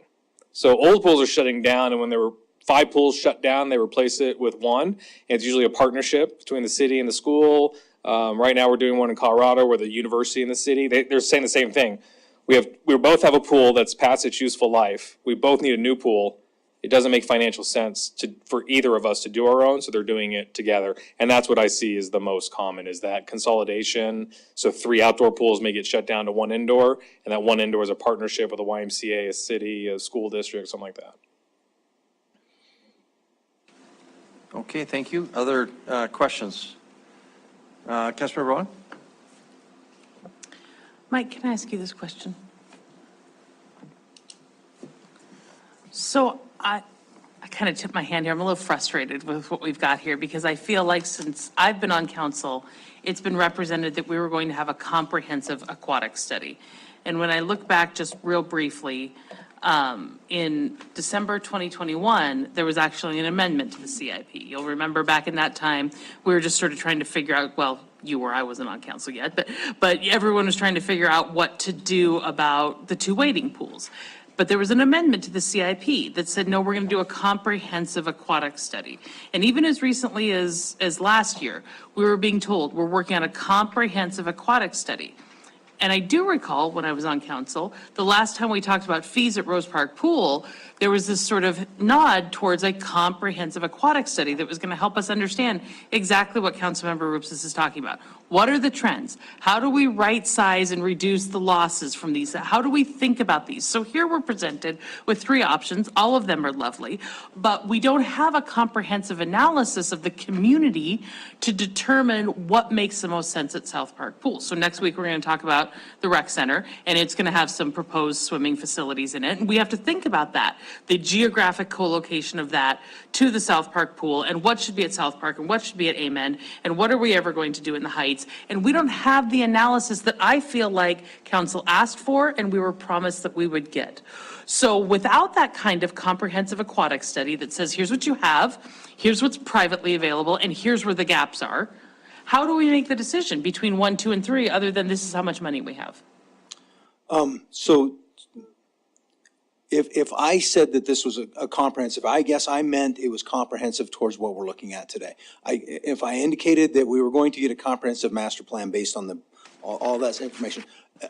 So old pools are shutting down, and when there were 5 pools shut down, they replace it with 1. And it's usually a partnership between the city and the school. Right now, we're doing one in Colorado where the university and the city, they're saying the same thing. We both have a pool that's past its useful life. We both need a new pool. It doesn't make financial sense for either of us to do our own, so they're doing it together. And that's what I see is the most common, is that consolidation. So 3 outdoor pools may get shut down to 1 indoor, and that 1 indoor is a partnership with a YMCA, a city, a school district, something like that. Okay, thank you. Other questions? Councilmember Rowan? Mike, can I ask you this question? So I kind of tip my hand here. I'm a little frustrated with what we've got here because I feel like since I've been on council, it's been represented that we were going to have a comprehensive aquatic study. And when I look back just real briefly, in December 2021, there was actually an amendment to the CIP. You'll remember back in that time, we were just sort of trying to figure out, well, you were, I wasn't on council yet, but everyone was trying to figure out what to do about the 2 wading pools. But there was an amendment to the CIP that said, no, we're going to do a comprehensive aquatic study. And even as recently as last year, we were being told we're working on a comprehensive aquatic study. And I do recall when I was on council, the last time we talked about fees at Rose Park Pool, there was this sort of nod towards a comprehensive aquatic study that was going to help us understand exactly what Councilmember Rupes is talking about. What are the trends? How do we right size and reduce the losses from these? How do we think about these? So here we're presented with 3 options. All of them are lovely, but we don't have a comprehensive analysis of the community to determine what makes the most sense at South Park Pool. So next week, we're going to talk about the rec center, and it's going to have some proposed swimming facilities in it. And we have to think about that, the geographic co-location of that to the South Park Pool, and what should be at South Park and what should be at Amen, and what are we ever going to do in the Heights? And we don't have the analysis that I feel like council asked for and we were promised that we would get. So without that kind of comprehensive aquatic study that says, here's what you have, here's what's privately available, and here's where the gaps are, how do we make the decision between 1, 2, and 3, other than this is how much money we have? So if I said that this was a comprehensive, I guess I meant it was comprehensive towards what we're looking at today. If I indicated that we were going to get a comprehensive master plan based on all that information,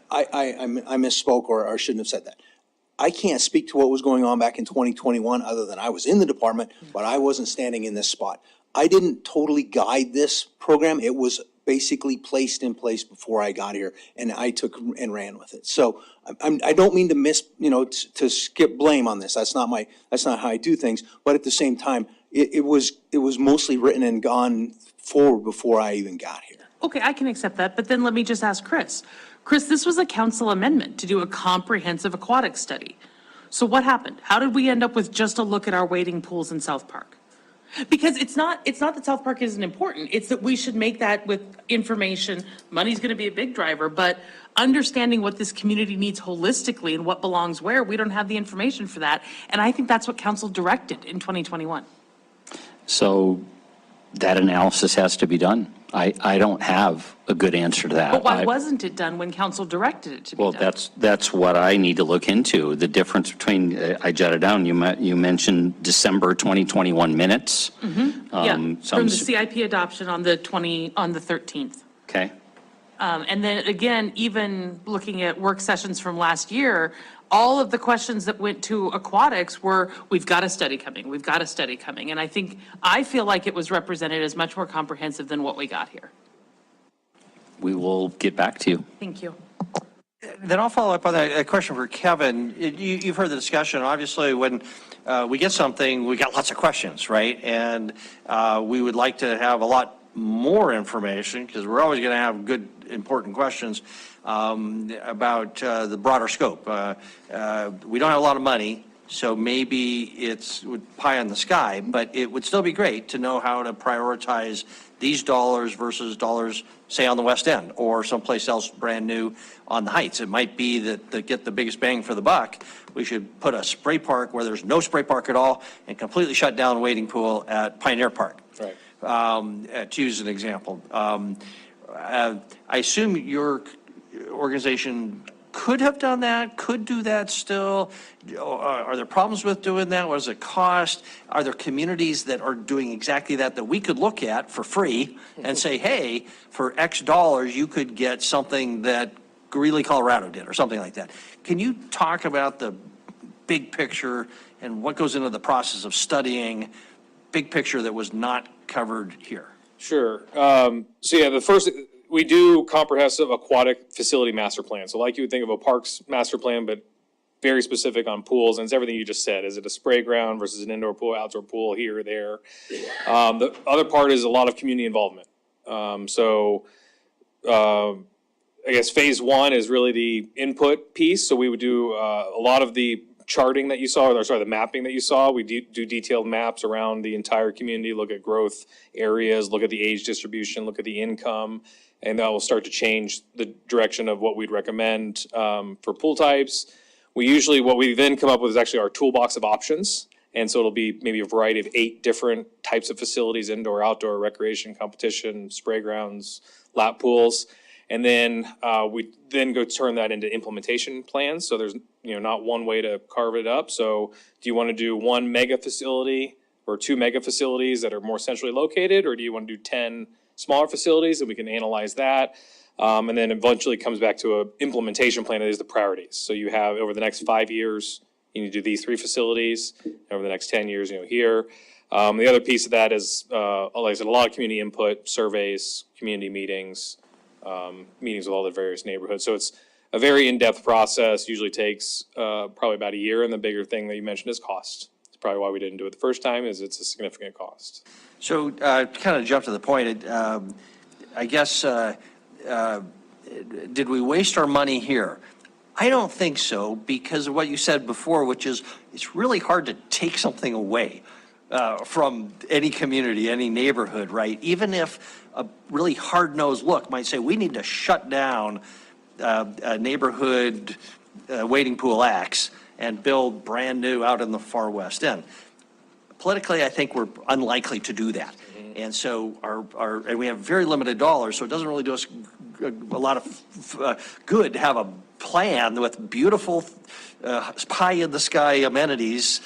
I misspoke or shouldn't have said that. I can't speak to what was going on back in 2021 other than I was in the department, but I wasn't standing in this spot. I didn't totally guide this program. It was basically placed in place before I got here, and I took and ran with it. So I don't mean to to skip blame on this. That's not how I do things. But at the same time, it was mostly written and gone forward before I even got here. Okay, I can accept that, but then let me just ask Chris. Chris, this was a council amendment to do a comprehensive aquatic study. So what happened? How did we end up with just a look at our wading pools in South Park? Because it's not that South Park isn't important, it's that we should make that with information. Money's gonna be a big driver, but understanding what this community needs holistically and what belongs where, we don't have the information for that. And I think that's what council directed in 2021. So that analysis has to be done. I don't have a good answer to that. But why wasn't it done when council directed it to be done? Well, that's what I need to look into, the difference between, I jotted down, you mentioned December 2021 minutes. Yeah, from the CIP adoption on the 13th. Okay. And then again, even looking at work sessions from last year, all of the questions that went to aquatics were, we've got a study coming, we've got a study coming. And I feel like it was represented as much more comprehensive than what we got here. We will get back to you. Thank you. Then I'll follow up on that. A question for Kevin. You've heard the discussion. Obviously, when we get something, we got lots of questions, right? And we would like to have a lot more information because we're always going to have good, important questions about the broader scope. We don't have a lot of money, so maybe it's pie in the sky, but it would still be great to know how to prioritize these dollars versus dollars, say, on the West End or someplace else brand new on the Heights. It might be that to get the biggest bang for the buck, we should put a spray park where there's no spray park at all and completely shut down the wading pool at Pioneer Park. Right. To use an example. I assume your organization could have done that, could do that still. Are there problems with doing that? What does it cost? Are there communities that are doing exactly that we could look at for free and say, hey, for X dollars, you could get something that Greeley, Colorado did or something like that. Can you talk about the big picture and what goes into the process of studying big picture that was not covered here? Sure. So yeah, the first, we do comprehensive aquatic facility master plan. So like you would think of a parks master plan, but very specific on pools, and it's everything you just said. Is it a spray ground versus an indoor pool, outdoor pool, here or there? The other part is a lot of community involvement. I guess phase one is really the input piece. So we would do a lot of the charting that you saw, or sorry, the mapping that you saw. We do detailed maps around the entire community, look at growth areas, look at the age distribution, look at the income, and that will start to change the direction of what we'd recommend for pool types. What we then come up with is actually our toolbox of options. And so it'll be maybe a variety of 8 different types of facilities: indoor, outdoor, recreation, competition, spray grounds, lap pools. And then we then go turn that into implementation plans. So there's not one way to carve it up. So do you want to do 1 mega facility or 2 mega facilities that are more centrally located, or do you want to do 10 smaller facilities? And we can analyze that. And then eventually comes back to an implementation plan that is the priorities. So you have over the next 5 years, you need to do these 3 facilities. Over the next 10 years, here. The other piece of that is, like I said, a lot of community input, surveys, community meetings, meetings with all the various neighborhoods. So it's a very in-depth process, usually takes probably about a year. And the bigger thing that you mentioned is cost. It's probably why we didn't do it the first time, is it's a significant cost. So kind of jump to the point, I guess, did we waste our money here? I don't think so, because of what you said before, which is it's really hard to take something away from any community, any neighborhood, right? Even if a really hard-nosed look might say, we need to shut down a neighborhood wading pool X and build brand new out in the far west end. Politically, I think we're unlikely to do that. And so and we have very limited dollars, so it doesn't really do us a lot of good to have a plan with beautiful pie-in-the-sky amenities,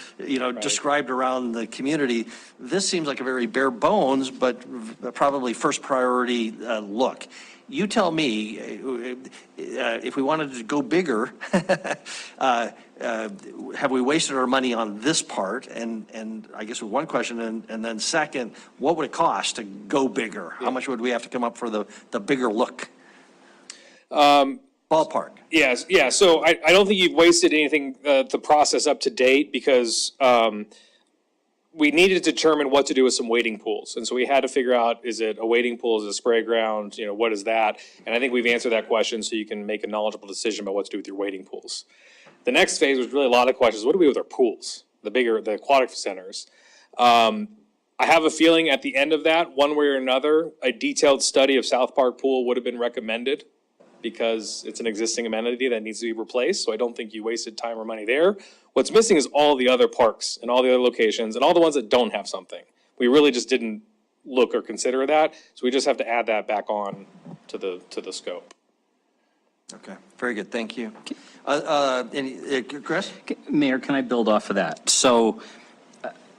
described around the community. This seems like a very bare bones, but probably first priority look. You tell me, if we wanted to go bigger, have we wasted our money on this part? And I guess with one question, and then second, what would it cost to go bigger? How much would we have to come up for the bigger look? Ballpark. Yes, yeah. So I don't think you've wasted anything, the process up to date, because we needed to determine what to do with some wading pools. And so we had to figure out, is it a wading pool, is it a spray ground, what is that? And I think we've answered that question, so you can make a knowledgeable decision about what to do with your wading pools. The next phase was really a lot of questions. What do we do with our pools, the aquatic centers? I have a feeling at the end of that, one way or another, a detailed study of South Park Pool would have been recommended, because it's an existing amenity that needs to be replaced. So I don't think you wasted time or money there. What's missing is all the other parks and all the other locations and all the ones that don't have something. We really just didn't look or consider that. So we just have to add that back on to the scope. Okay, very good, thank you. Chris? Mayor, can I build off of that? So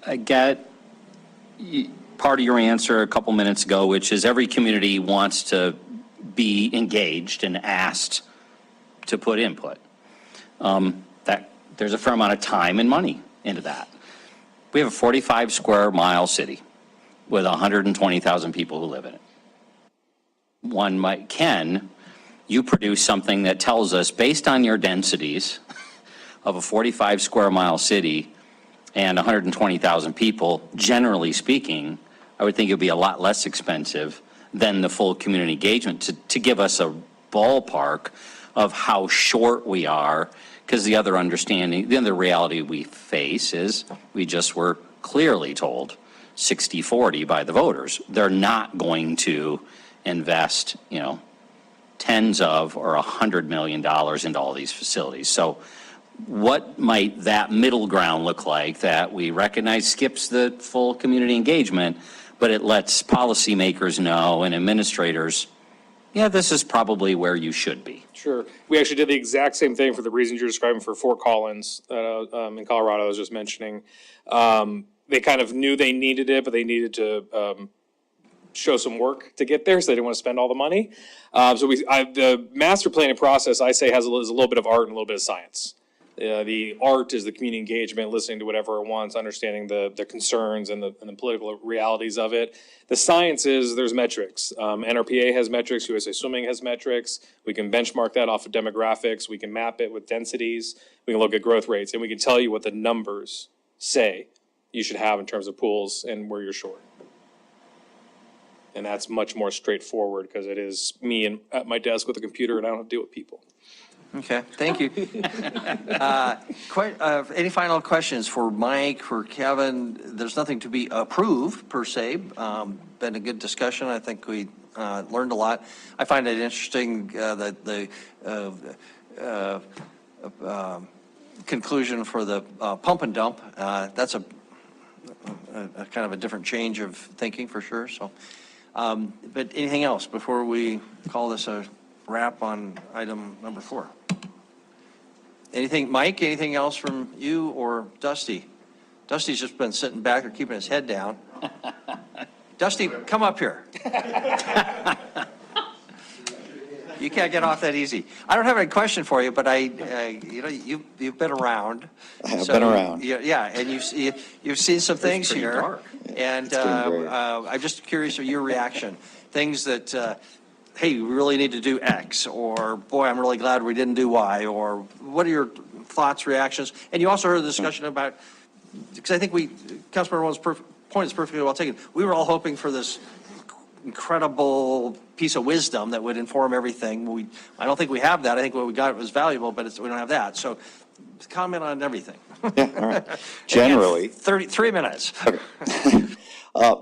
I get part of your answer a couple minutes ago, which is every community wants to be engaged and asked to put input. That there's a fair amount of time and money into that. We have a 45 square mile city with 120,000 people who live in it. Can you produce something that tells us, based on your densities of a 45 square mile city and 120,000 people, generally speaking, I would think it would be a lot less expensive than the full community engagement to give us a ballpark of how short we are, because the other reality we face is we just were clearly told 60-40 by the voters. They're not going to invest, tens of or $100 million into all these facilities. So what might that middle ground look like that we recognize skips the full community engagement, but it lets policymakers know and administrators, this is probably where you should be? Sure. We actually did the exact same thing for the reasons you're describing for Fort Collins in Colorado, I was just mentioning. They kind of knew they needed it, but they needed to show some work to get there, so they didn't want to spend all the money. The master planning process, I say, has a little bit of art and a little bit of science. The art is the community engagement, listening to whatever it wants, understanding the concerns and the political realities of it. The science is there's metrics. NRPA has metrics, USA Swimming has metrics. We can benchmark that off of demographics. We can map it with densities. We can look at growth rates, and we can tell you what the numbers say you should have in terms of pools and where you're short. And that's much more straightforward, because it is me and at my desk with a computer, and I don't have to deal with people. Okay, thank you. Any final questions for Mike, for Kevin? There's nothing to be approved per se. Been a good discussion. I think we learned a lot. I find it interesting that the conclusion for the pump and dump, that's a kind of a different change of thinking for sure. So, but anything else before we call this a wrap on item number 4? Anything, Mike, anything else from you or Dusty? Dusty's just been sitting back or keeping his head down. Dusty, come up here. You can't get off that easy. I don't have any question for you, but you've been around. I have been around. Yeah, and you've seen some things here. Dark. And I'm just curious of your reaction. Things that, hey, we really need to do X, or boy, I'm really glad we didn't do Y, or what are your thoughts, reactions? And you also heard the discussion about, because I think Councilmember Owen's point is perfectly well taken. We were all hoping for this incredible piece of wisdom that would inform everything. I don't think we have that. I think what we got was valuable, but we don't have that. So comment on everything. Yeah, all right. Generally. 33 minutes. Okay.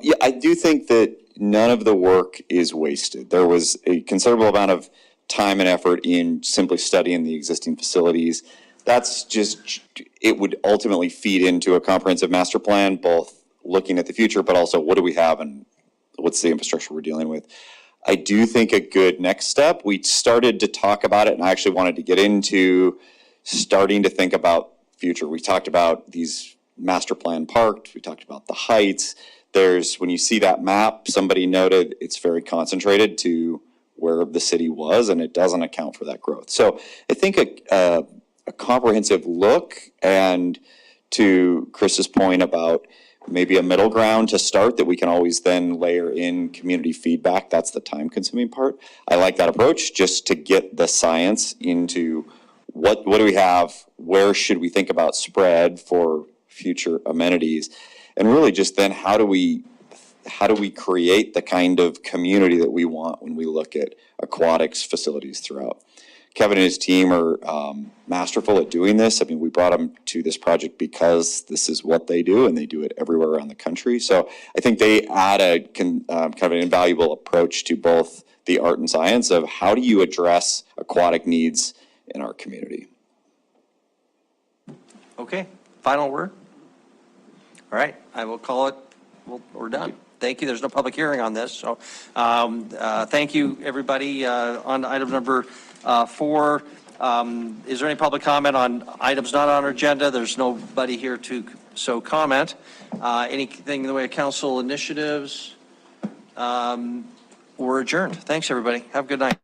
Yeah, I do think that none of the work is wasted. There was a considerable amount of time and effort in simply studying the existing facilities. That's just, it would ultimately feed into a comprehensive master plan, both looking at the future, but also what do we have and what's the infrastructure we're dealing with. I do think a good next step, we started to talk about it, and I actually wanted to get into starting to think about future. We talked about these master plan parks, we talked about the heights. When you see that map, somebody noted it's very concentrated to where the city was, and it doesn't account for that growth. So I think a comprehensive look, and to Chris's point about maybe a middle ground to start that we can always then layer in community feedback. That's the time consuming part. I like that approach, just to get the science into what do we have, where should we think about spread for future amenities, and really just then how do we create the kind of community that we want when we look at aquatics facilities throughout. Kevin and his team are masterful at doing this. I mean, we brought them to this project because this is what they do, and they do it everywhere around the country. So I think they add a kind of an invaluable approach to both the art and science of how do you address aquatic needs in our community. Okay, final word? All right, I will call it, we're done. Thank you. There's no public hearing on this. So thank you, everybody. On item number 4, is there any public comment on items not on our agenda? There's nobody here to comment. Anything in the way of council initiatives? We're adjourned. Thanks, everybody. Have a good night.